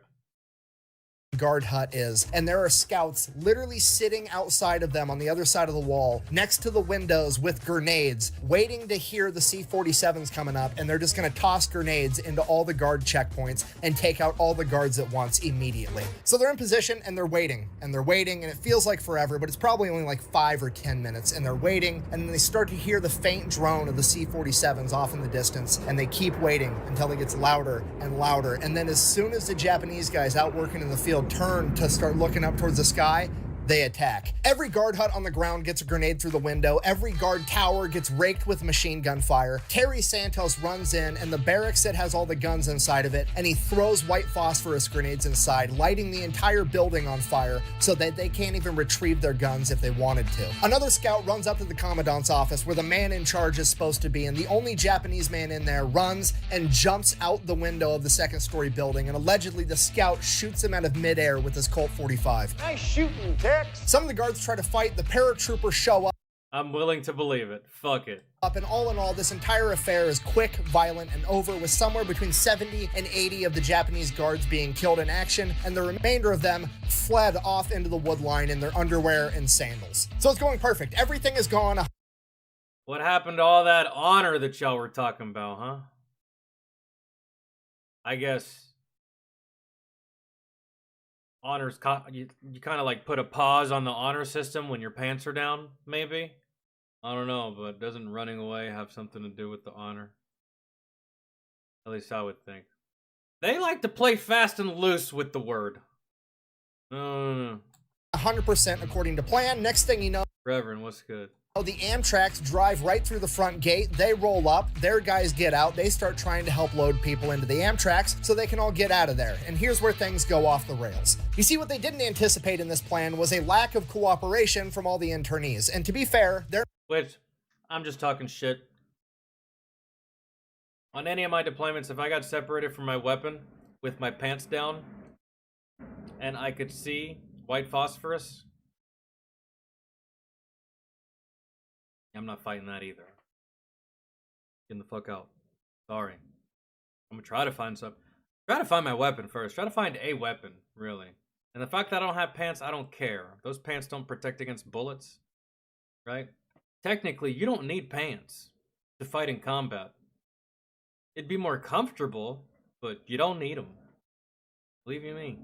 Guard hut is, and there are scouts literally sitting outside of them on the other side of the wall, next to the windows with grenades, waiting to hear the C-47s coming up, and they're just gonna toss grenades into all the guard checkpoints and take out all the guards at once immediately. So they're in position and they're waiting, and it feels like forever, but it's probably only like 5 or 10 minutes, and they're waiting, and then they start to hear the faint drone of the C-47s off in the distance, and they keep waiting until it gets louder and louder, and then as soon as the Japanese guys out working in the field turn to start looking up towards the sky, they attack. Every guard hut on the ground gets a grenade through the window. Every guard tower gets raked with machine gun fire. Terry Santos runs in, and the barracks that has all the guns inside of it, and he throws white phosphorus grenades inside, lighting the entire building on fire so that they can't even retrieve their guns if they wanted to. Another scout runs up to the commandant's office where the man in charge is supposed to be, and the only Japanese man in there runs and jumps out the window of the second-story building, and allegedly the scout shoots him out of midair with his Colt 45. Nice shooting, Tex. Some of the guards try to fight. The paratroopers show up. I'm willing to believe it. Fuck it. And all in all, this entire affair is quick, violent, and over, with somewhere between 70 and 80 of the Japanese guards being killed in action, and the remainder of them fled off into the wood line in their underwear and sandals. So it's going perfect. Everything is gone. What happened to all that honor that y'all were talking about, huh? I guess honors, you kind of like put a pause on the honor system when your pants are down, maybe? I don't know, but doesn't running away have something to do with the honor? At least I would think. They like to play fast and loose with the word. 100% according to plan. Next thing you know, Reverend, what's good? the Amtraks drive right through the front gate. They roll up, their guys get out, they start trying to help load people into the Amtraks so they can all get out of there. And here's where things go off the rails. You see, what they didn't anticipate in this plan was a lack of cooperation from all the internees. And to be fair, they're... Which, I'm just talking shit. On any of my deployments, if I got separated from my weapon with my pants down and I could see white phosphorus, I'm not fighting that either. Getting the fuck out. Sorry. I'm gonna try to find some. Try to find my weapon first. Try to find a weapon, really. And the fact that I don't have pants, I don't care. Those pants don't protect against bullets, right? Technically, you don't need pants to fight in combat. It'd be more comfortable, but you don't need them. Believe you me.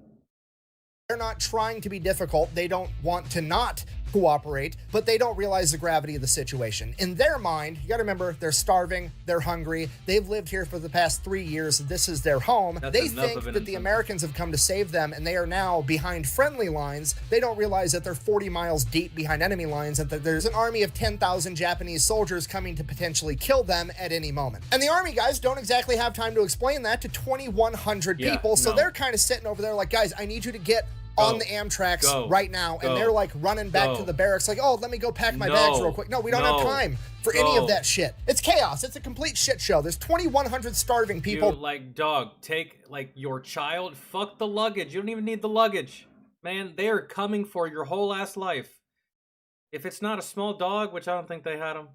They're not trying to be difficult. They don't want to not cooperate, but they don't realize the gravity of the situation. In their mind, you gotta remember, they're starving, they're hungry, they've lived here for the past 3 years, this is their home. They think that the Americans have come to save them, and they are now behind friendly lines. They don't realize that they're 40 miles deep behind enemy lines, and that there's an army of 10,000 Japanese soldiers coming to potentially kill them at any moment. And the army guys don't exactly have time to explain that to 2,100 people, so they're kind of sitting over there like, guys, I need you to get on the Amtraks right now, and they're like running back to the barracks like, oh, let me go pack my bags real quick. No, we don't have time for any of that shit. It's chaos. It's a complete shit show. There's 2,100 starving people. Like, dog, take like your child, fuck the luggage. You don't even need the luggage. Man, they are coming for your whole ass life. If it's not a small dog, which I don't think they had them,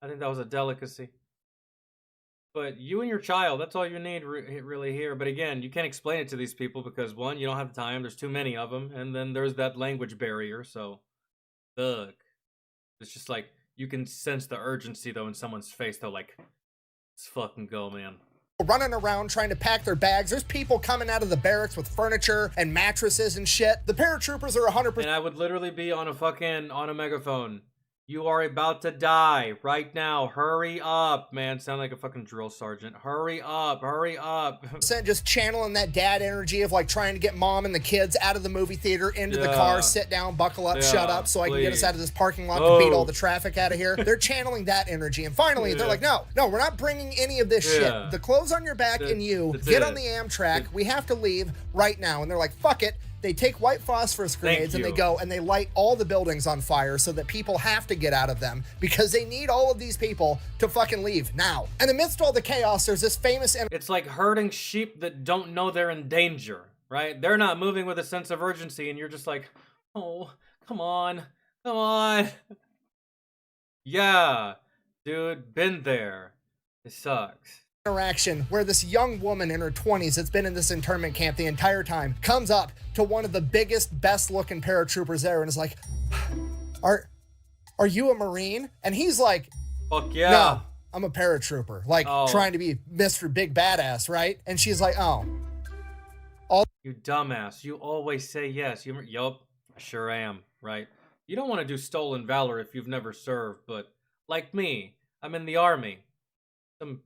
I think that was a delicacy. But you and your child, that's all you need really here. But again, you can't explain it to these people because, one, you don't have the time. There's too many of them. And then there's that language barrier. So, ugh. It's just like, you can sense the urgency, though, in someone's face. They're like, let's fucking go, man. Running around trying to pack their bags. There's people coming out of the barracks with furniture and mattresses and shit. The paratroopers are 100%. And I would literally be on a megaphone. You are about to die right now. Hurry up, man. Sound like a fucking drill sergeant. Hurry up, hurry up. Just channeling that dad energy of like trying to get mom and the kids out of the movie theater, into the car, sit down, buckle up, shut up, so I can get us out of this parking lot to beat all the traffic out of here. They're channeling that energy. And finally, they're like, no, we're not bringing any of this shit. The clothes on your back and you, get on the Amtrak. We have to leave right now. And they're like, fuck it. They take white phosphorus grenades and they go and they light all the buildings on fire so that people have to get out of them because they need all of these people to fucking leave now. And amidst all the chaos, there's this famous... It's like herding sheep that don't know they're in danger, right? They're not moving with a sense of urgency and you're just like, oh, come on, come on. Yeah, dude, been there. It sucks. Interaction where this young woman in her 20s that's been in this internment camp the entire time comes up to one of the biggest, best looking paratroopers there and is like, are you a Marine? And he's like, fuck yeah, no, I'm a paratrooper, like trying to be Mr. Big Badass, right? And she's like, oh, you dumbass, you always say yes. Yup, I sure am, right? You don't want to do stolen valor if you've never served, but like me, I'm in the army.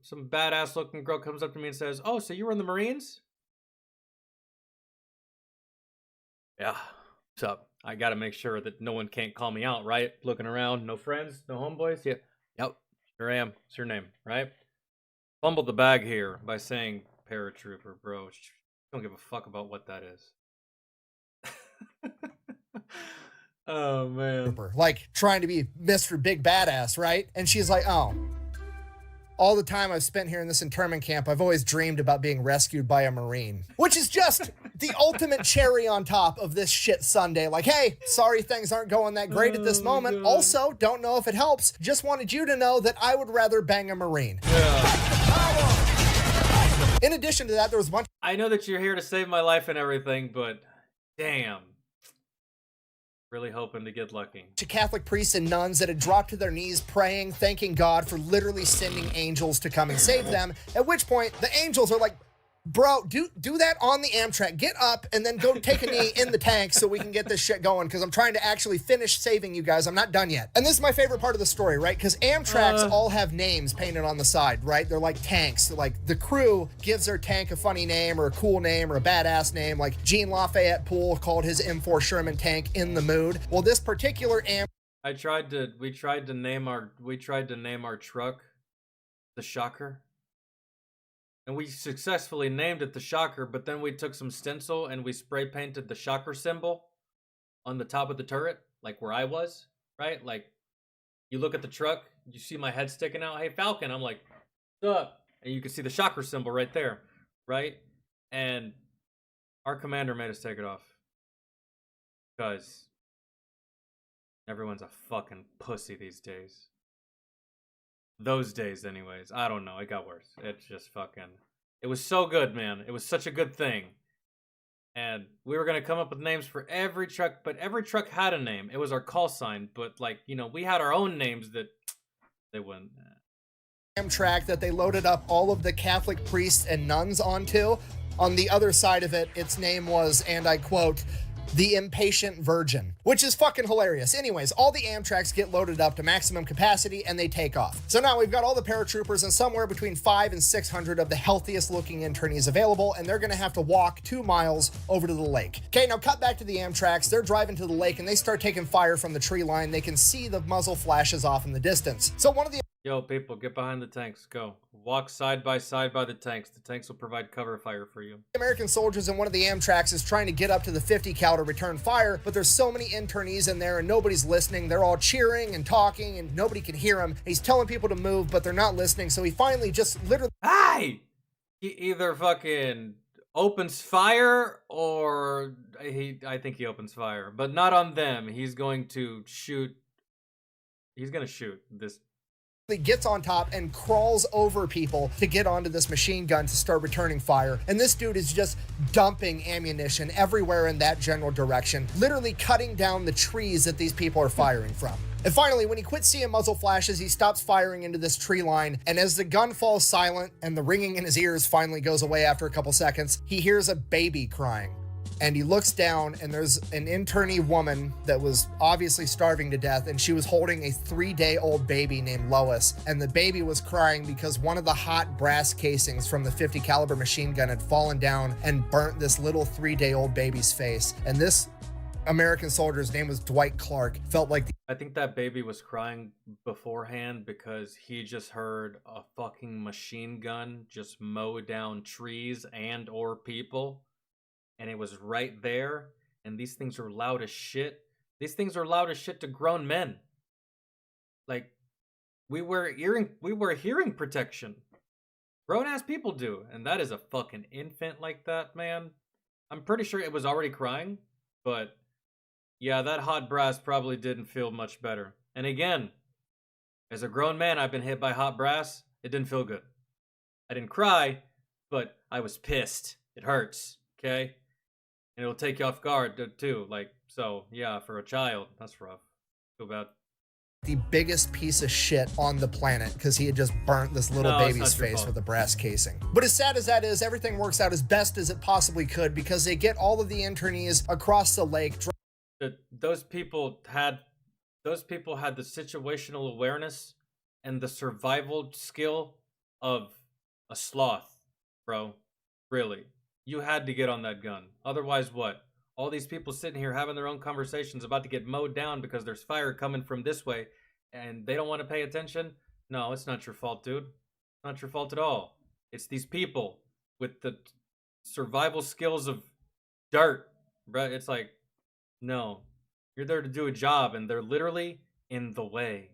Some badass looking girl comes up to me and says, oh, so you were in the Marines? Yeah. What's up? I gotta make sure that no one can't call me out, right? Looking around, no friends, no homeboys? Yeah. Yep, sure am. What's your name, right? Fumbled the bag here by saying paratrooper, bro. Don't give a fuck about what that is. Oh, man. Like, trying to be Mr. Big Badass, right? And she's like, oh, all the time I've spent here in this internment camp, I've always dreamed about being rescued by a Marine. Which is just the ultimate cherry on top of this shit Sunday. Like, hey, sorry things aren't going that great at this moment. Also, don't know if it helps. Just wanted you to know that I would rather bang a Marine. In addition to that, there was a bunch. I know that you're here to save my life and everything, but damn. Really hoping to get lucky. To Catholic priests and nuns that had dropped to their knees praying, thanking God for literally sending angels to come and save them. At which point, the angels are like, bro, do that on the Amtrak. Get up and then go take a knee in the tank so we can get this shit going, because I'm trying to actually finish saving you guys. I'm not done yet. And this is my favorite part of the story, right? Because Amtraks all have names painted on the side, right? They're like tanks. Like, the crew gives their tank a funny name or a cool name or a badass name. Like Gene Lafayette Poole called his M4 Sherman tank In the Mood. Well, this particular we tried to name our truck the Shocker. And we successfully named it the Shocker, but then we took some stencil and we spray painted the Shocker symbol on the top of the turret, like where I was, right? Like, you look at the truck, you see my head sticking out, hey Falcon, I'm like, what's up? And you can see the Shocker symbol right there, right? And our commander made us take it off. Because everyone's a fucking pussy these days. Those days, anyways. I don't know. It got worse. It's just fucking... It was so good, man. It was such a good thing. And we were going to come up with names for every truck, but every truck had a name. It was our call sign, but, like, you know, we had our own names that they wouldn't... Amtrak that they loaded up all of the Catholic priests and nuns onto. On the other side of it, its name was, and I quote, the Impatient Virgin, which is fucking hilarious. Anyways, all the Amtraks get loaded up to maximum capacity and they take off. So now we've got all the paratroopers and somewhere between 500 and 600 of the healthiest looking internees available, and they're gonna have to walk 2 miles over to the lake. Okay, now cut back to the Amtraks. They're driving to the lake and they start taking fire from the tree line. They can see the muzzle flashes off in the distance. So one of the Yo, people, get behind the tanks. Go. Walk side by the tanks. The tanks will provide cover fire for you. American soldiers in one of the Amtraks is trying to get up to the 50 cal to return fire, but there's so many internees in there and nobody's listening. They're all cheering and talking and nobody can hear him. He's telling people to move, but they're not listening. So he finally just literally... Hey! He either fucking opens fire or I think he opens fire, but not on them. He's going to shoot. He's going to shoot this. Gets on top and crawls over people to get onto this machine gun to start returning fire. And this dude is just dumping ammunition everywhere in that general direction, literally cutting down the trees that these people are firing from. And finally, when he quits seeing muzzle flashes, he stops firing into this tree line. And as the gun falls silent and the ringing in his ears finally goes away after a couple seconds, he hears a baby crying. And he looks down and there's an internee woman that was obviously starving to death, and she was holding a 3-day-old baby named Lois. And the baby was crying because one of the hot brass casings from the 50 caliber machine gun had fallen down and burnt this little 3-day-old baby's face. And this American soldier's name was Dwight Clark. Felt like I think that baby was crying beforehand because he just heard a fucking machine gun just mow down trees and or people. And it was right there, and these things are loud as shit. These things are loud as shit to grown men. Like, we wear hearing protection. Grown-ass people do, and that is a fucking infant like that, man. I'm pretty sure it was already crying, but yeah, that hot brass probably didn't feel much better. And again, as a grown man, I've been hit by hot brass. It didn't feel good. I didn't cry, but I was pissed. It hurts, okay? And it'll take you off guard, too. Like, so, yeah, for a child, that's rough. Feel bad. The biggest piece of shit on the planet because he had just burnt this little baby's face with a brass casing. But as sad as that is, everything works out as best as it possibly could because they get all of the internees across the lake. Those people had the situational awareness and the survival skill of a sloth, bro. Really. You had to get on that gun. Otherwise, what? All these people sitting here having their own conversations about to get mowed down because there's fire coming from this way and they don't want to pay attention. No, it's not your fault, dude. Not your fault at all. It's these people with the survival skills of dirt, right? It's like, no, you're there to do a job and they're literally in the way,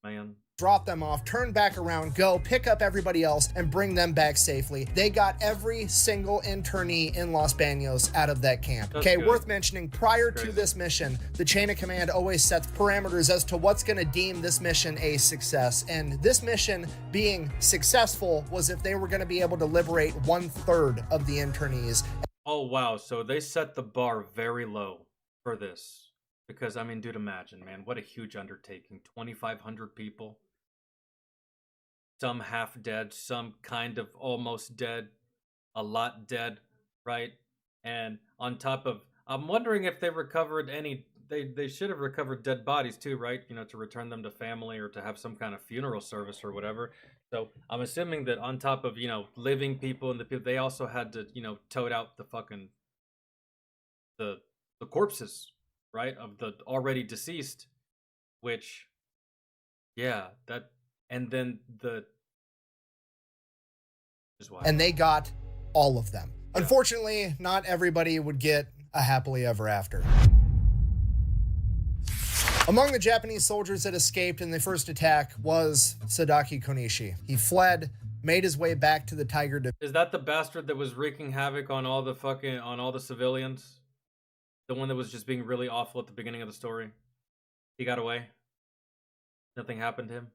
man. Drop them off, turn back around, go pick up everybody else and bring them back safely. They got every single internee in Los Banos out of that camp. That's okay, good. worth mentioning, prior to this mission, the chain of command always sets parameters as to what's going to deem this mission a success. And this mission being successful was if they were going to be able to liberate 1/3 of the internees. Oh, wow. So they set the bar very low for this. Because, I mean, dude, imagine, man, what a huge undertaking. 2,500 people. Some half dead, some kind of almost dead, a lot dead, right? And on top of, I'm wondering if they recovered any, they should have recovered dead bodies too, right? You know, to return them to family or to have some kind of funeral service or whatever. So I'm assuming that on top of, you know, living people and the people, they also had to, you know, tote out the fucking, the corpses, right, of the already deceased, which, yeah, that, and then the, and they got all of them. Yeah. Unfortunately, not everybody would get a happily ever after. Among the Japanese soldiers that escaped in the first attack was Sadaki Konishi. He fled, made his way back to the Tiger Division. Is that the bastard that was wreaking havoc on all the civilians? The one that was just being really awful at the beginning of the story? He got away? Nothing happened to him?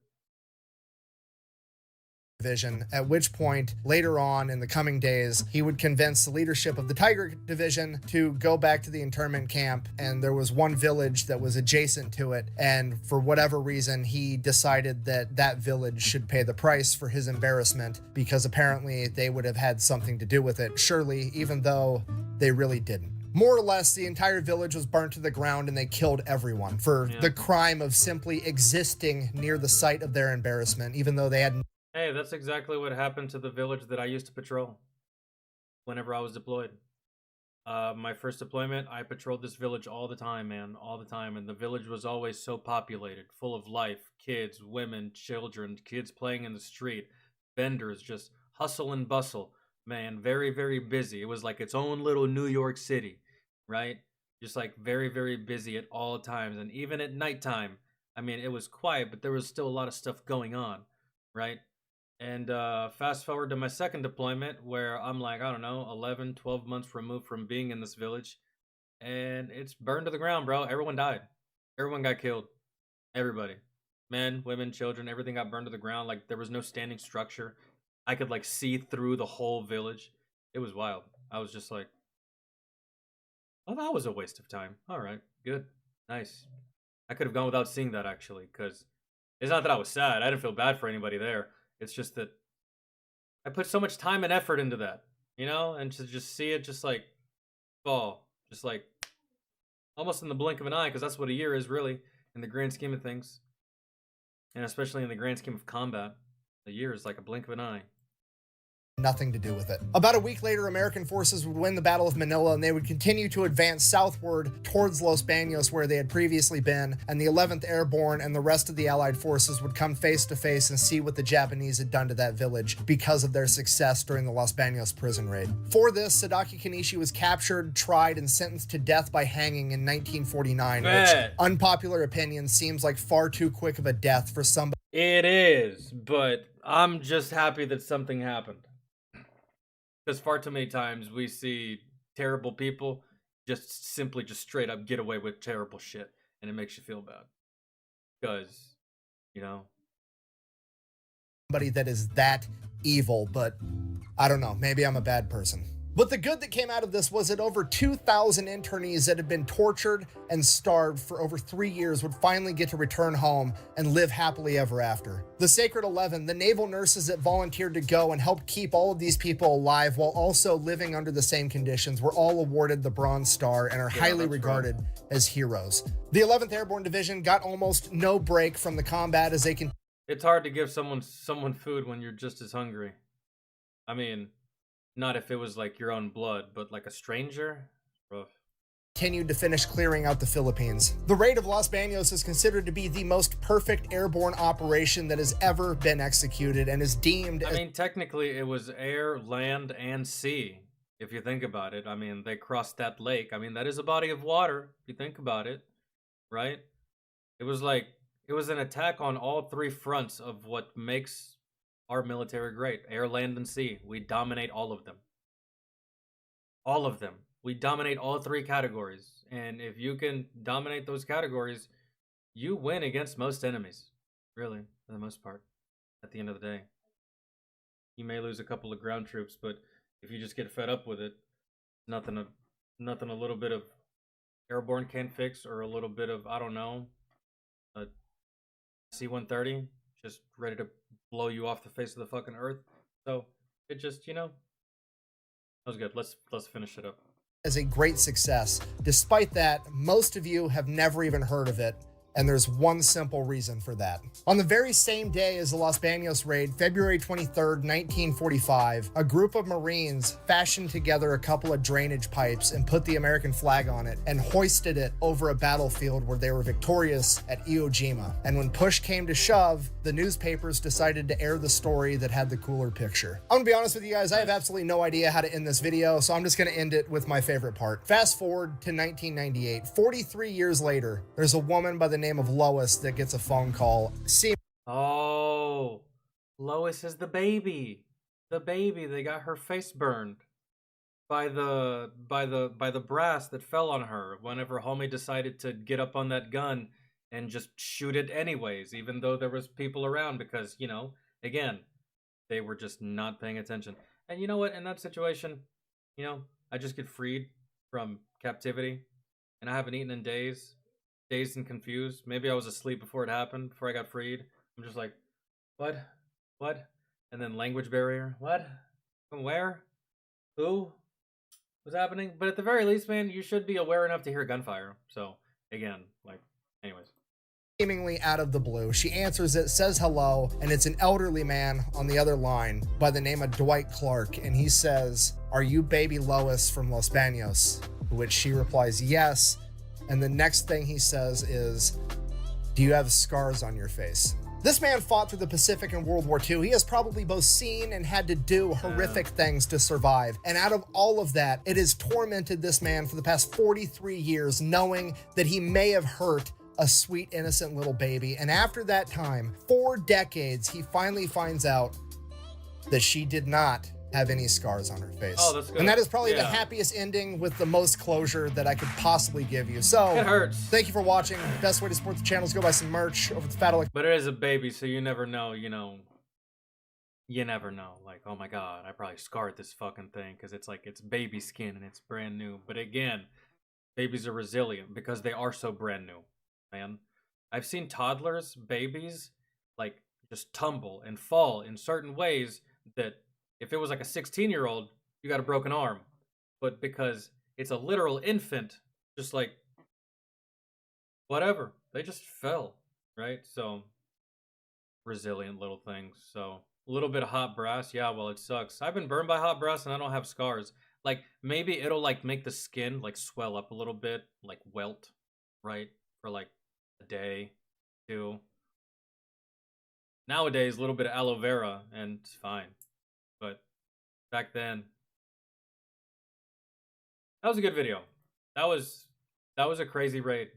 Division, at which point later on in the coming days he would convince the leadership of the Tiger Division to go back to the internment camp, and there was one village that was adjacent to it, and for whatever reason he decided that that village should pay the price for his embarrassment because apparently they would have had something to do with it, surely, even though they really didn't. More or less, the entire village was burnt to the ground and they killed everyone for the crime of simply existing near the site of their embarrassment, even though they had. Hey, that's exactly what happened to the village that I used to patrol whenever I was deployed. My first deployment, I patrolled this village all the time, man, all the time. And the village was always so populated, full of life, kids, women, children, kids playing in the street, vendors, just hustle and bustle, man, very, very busy. It was like its own little New York City, right? Just like very, very busy at all times. And even at nighttime, I mean, it was quiet, but there was still a lot of stuff going on, right? And fast forward to my second deployment where I'm like, I don't know, 11, 12 months removed from being in this village. And it's burned to the ground, bro. Everyone died. Everyone got killed. Everybody. Men, women, children, everything got burned to the ground. Like, there was no standing structure. I could, like, see through the whole village. It was wild. I was just like, oh, that was a waste of time. All right, good. Nice. I could have gone without seeing that, actually, because it's not that I was sad. I didn't feel bad for anybody there. It's just that I put so much time and effort into that, you know, and to just see it just like fall, just like almost in the blink of an eye, because that's what a year is really in the grand scheme of things. And especially in the grand scheme of combat, a year is like a blink of an eye. Nothing to do with it. About a week later, American forces would win the Battle of Manila and they would continue to advance southward towards Los Banos where they had previously been, and the 11th Airborne and the rest of the Allied forces would come face to face and see what the Japanese had done to that village because of their success during the Los Banos prison raid. For this, Sadaki Konishi was captured, tried, and sentenced to death by hanging in 1949, which, unpopular opinion, seems like far too quick of a death for somebody. It is, but I'm just happy that something happened. Because far too many times we see terrible people just simply just straight up get away with terrible shit, and it makes you feel bad. Because, you know, somebody that is that evil, but I don't know, maybe I'm a bad person. But the good that came out of this was that over 2,000 internees that had been tortured and starved for over 3 years would finally get to return home and live happily ever after. The Sacred 11, the naval nurses that volunteered to go and help keep all of these people alive while also living under the same conditions, were all awarded the Bronze Star and are highly regarded as heroes. The 11th Airborne Division got almost no break from the combat as they can. It's hard to give someone food when you're just as hungry. I mean, not if it was like your own blood, but like a stranger? Rough. continued to finish clearing out the Philippines. The raid of Los Baños is considered to be the most perfect airborne operation that has ever been executed and is deemed I mean, technically it was air, land, and sea. If you think about it, I mean, they crossed that lake. I mean, that is a body of water, if you think about it, right? It was an attack on all three fronts of what makes our military great. Air, land, and sea. We dominate all of them. All of them. We dominate all three categories. And if you can dominate those categories, you win against most enemies. Really, for the most part, at the end of the day. You may lose a couple of ground troops, but if you just get fed up with it, nothing a little bit of airborne can't fix, or a little bit of, I don't know, a C-130 just ready to blow you off the face of the fucking earth. So it just, you know, that was good. Let's finish it up. as a great success. Despite that, most of you have never even heard of it. And there's one simple reason for that. On the very same day as the Los Baños raid, February 23rd, 1945, a group of Marines fashioned together a couple of drainage pipes and put the American flag on it and hoisted it over a battlefield where they were victorious at Iwo Jima. And when push came to shove, the newspapers decided to air the story that had the cooler picture. I'm gonna be honest with you guys, I have absolutely no idea how to end this video, so I'm just gonna end it with my favorite part. Fast forward to 1998, 43 years later, there's a woman by the name of Lois that gets a phone call. Oh, Lois is the baby. The baby. They got her face burned by the brass that fell on her whenever homie decided to get up on that gun and just shoot it anyways, even though there was people around, because, you know, again, they were just not paying attention. And you know what? In that situation, you know, I just get freed from captivity, and I haven't eaten in days. Dazed and confused. Maybe I was asleep before it happened, before I got freed. I'm just like, what? And then language barrier. What? From where? Who? What's happening? But at the very least, man, you should be aware enough to hear gunfire. So, again, like, anyways. Seemingly out of the blue, she answers it, says hello, and it's an elderly man on the other line by the name of Dwight Clark, and he says, "Are you baby Lois from Los Baños?" To which she replies, "Yes." And the next thing he says is, "Do you have scars on your face?" This man fought through the Pacific in World War II. He has probably both seen and had to do horrific things to survive. And out of all of that, it has tormented this man for the past 43 years, knowing that he may have hurt a sweet, innocent little baby. And after that time, 4 decades, he finally finds out that she did not have any scars on her face. Oh, that's good. And that is probably the happiest ending with the most closure that I could possibly give you. So it hurts. Thank you for watching. The best way to support the channel is go buy some merch over at the Fat Alex. But it is a baby, so you never know, you know. You never know. Like, oh my god, I probably scarred this fucking thing because it's like it's baby skin and it's brand new. But again, babies are resilient because they are so brand new, man. I've seen toddlers, babies, like just tumble and fall in certain ways that if it was like a 16-year-old, you got a broken arm. But because it's a literal infant, just like, whatever. They just fell, right? So, resilient little things. So, a little bit of hot brass. Yeah, well, it sucks. I've been burned by hot brass and I don't have scars. Like, maybe it'll like make the skin like swell up a little bit, like welt, right? For like a day, 2. Nowadays, a little bit of aloe vera and it's fine. But back then, that was a good video. That was a crazy raid,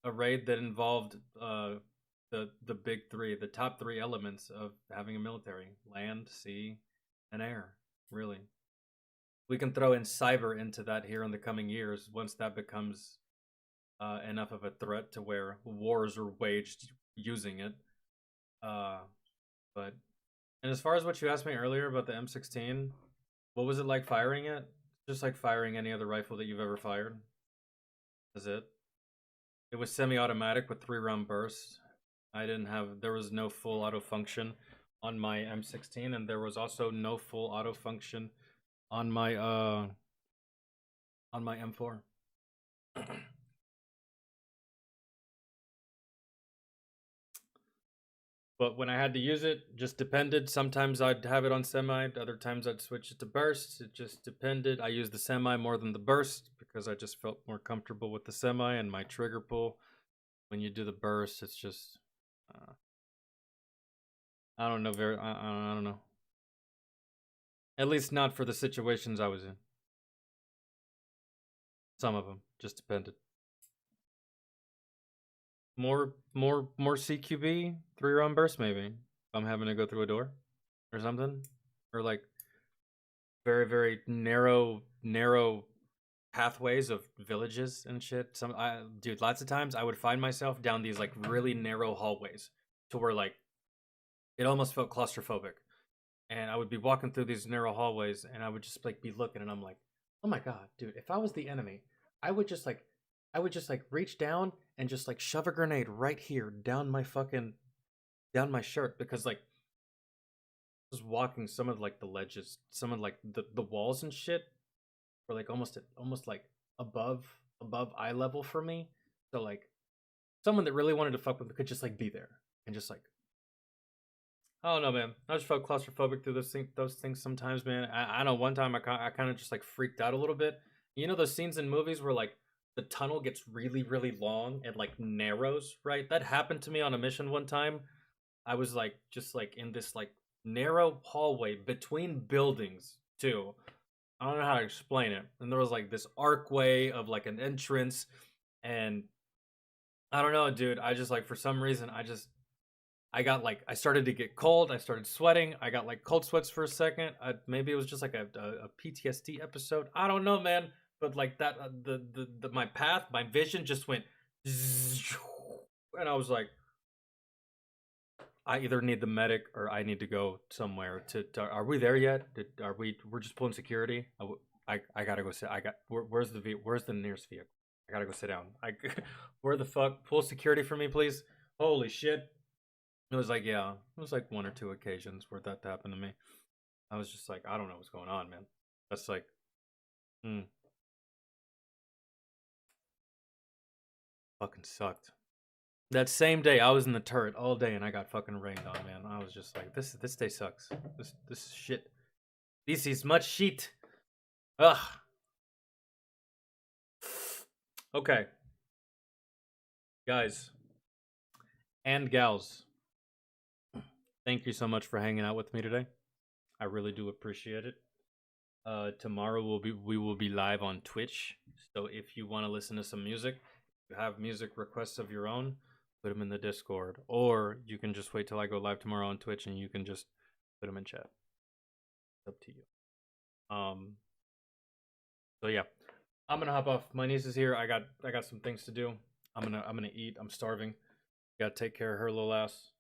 a raid that involved the big 3, the top 3 elements of having a military: land, sea, and air. Really, we can throw in cyber into that here in the coming years once that becomes enough of a threat to where wars are waged using it. But. And as far as what you asked me earlier about the M16, what was it like firing it? Just like firing any other rifle that you've ever fired. That's it. It was semi-automatic with 3-round bursts. There was no full auto function on my M16, and there was also no full auto function on my M4. But when I had to use it, just depended. Sometimes I'd have it on semi, other times I'd switch it to burst. It just depended. I used the semi more than the burst because I just felt more comfortable with the semi and my trigger pull. When you do the burst, it's just I don't know. I don't know. At least not for the situations I was in. Some of them just depended. More CQB, 3-round burst maybe. If I'm having to go through a door or something, or like very narrow pathways of villages and shit. Dude, lots of times I would find myself down these like really narrow hallways to where like it almost felt claustrophobic, and I would be walking through these narrow hallways and I would just like be looking and I'm like, oh my god, dude, if I was the enemy, I would just like reach down and just like shove a grenade right here down my shirt, because like just walking some of like the ledges, some of like the walls and shit were like almost like above eye level for me. So like someone that really wanted to fuck with me could just like be there and just like, I don't know, man. I just felt claustrophobic through those things sometimes, man. I know one time I kind of just like freaked out a little bit. You know those scenes in movies where like the tunnel gets really, really long and like narrows, right? That happened to me on a mission one time. I was like just like in this like narrow hallway between buildings too. I don't know how to explain it. And there was like this archway of like an entrance, and I don't know, dude. I just like for some reason I started to get cold. I started sweating. I got like cold sweats for a second. Maybe it was just like a PTSD episode. I don't know, man. But like that, my vision just went, and I was like, I either need the medic or I need to go somewhere. Are we there yet? We're just pulling security. I gotta go sit. Where's the nearest vehicle? I gotta go sit down. Where the fuck? Pull security for me, please. Holy shit. It was like, yeah, it was like 1 or 2 occasions where that happened to me. I was just like, I don't know what's going on, man. That's like, fucking sucked. That same day, I was in the turret all day and I got fucking rained on, man. I was just like, this day sucks. This is shit. This is much shit. Ugh. Okay. Guys and gals, thank you so much for hanging out with me today. I really do appreciate it. Tomorrow we will be live on Twitch. So if you want to listen to some music, if you have music requests of your own, put them in the Discord, or you can just wait till I go live tomorrow on Twitch and you can just put them in chat. It's up to you. So yeah, I'm gonna hop off. My niece is here. I got some things to do. I'm gonna eat. I'm starving. Gotta take care of her little ass.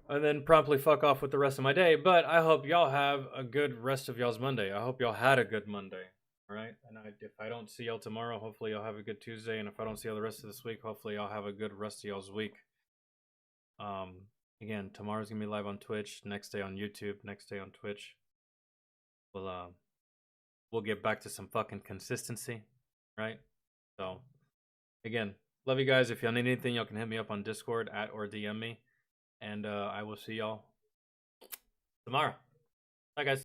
And then promptly fuck off with the rest of my day. But I hope y'all have a good rest of y'all's Monday. I hope y'all had a good Monday. All right. And if I don't see y'all tomorrow, hopefully y'all have a good Tuesday. And if I don't see y'all the rest of this week, hopefully y'all have a good rest of y'all's week. Again, tomorrow's gonna be live on Twitch. Next day on YouTube. Next day on Twitch. We'll get back to some fucking consistency, right? So, again, love you guys. If y'all need anything, y'all can hit me up on Discord or DM me. And I will see y'all tomorrow. Bye, guys.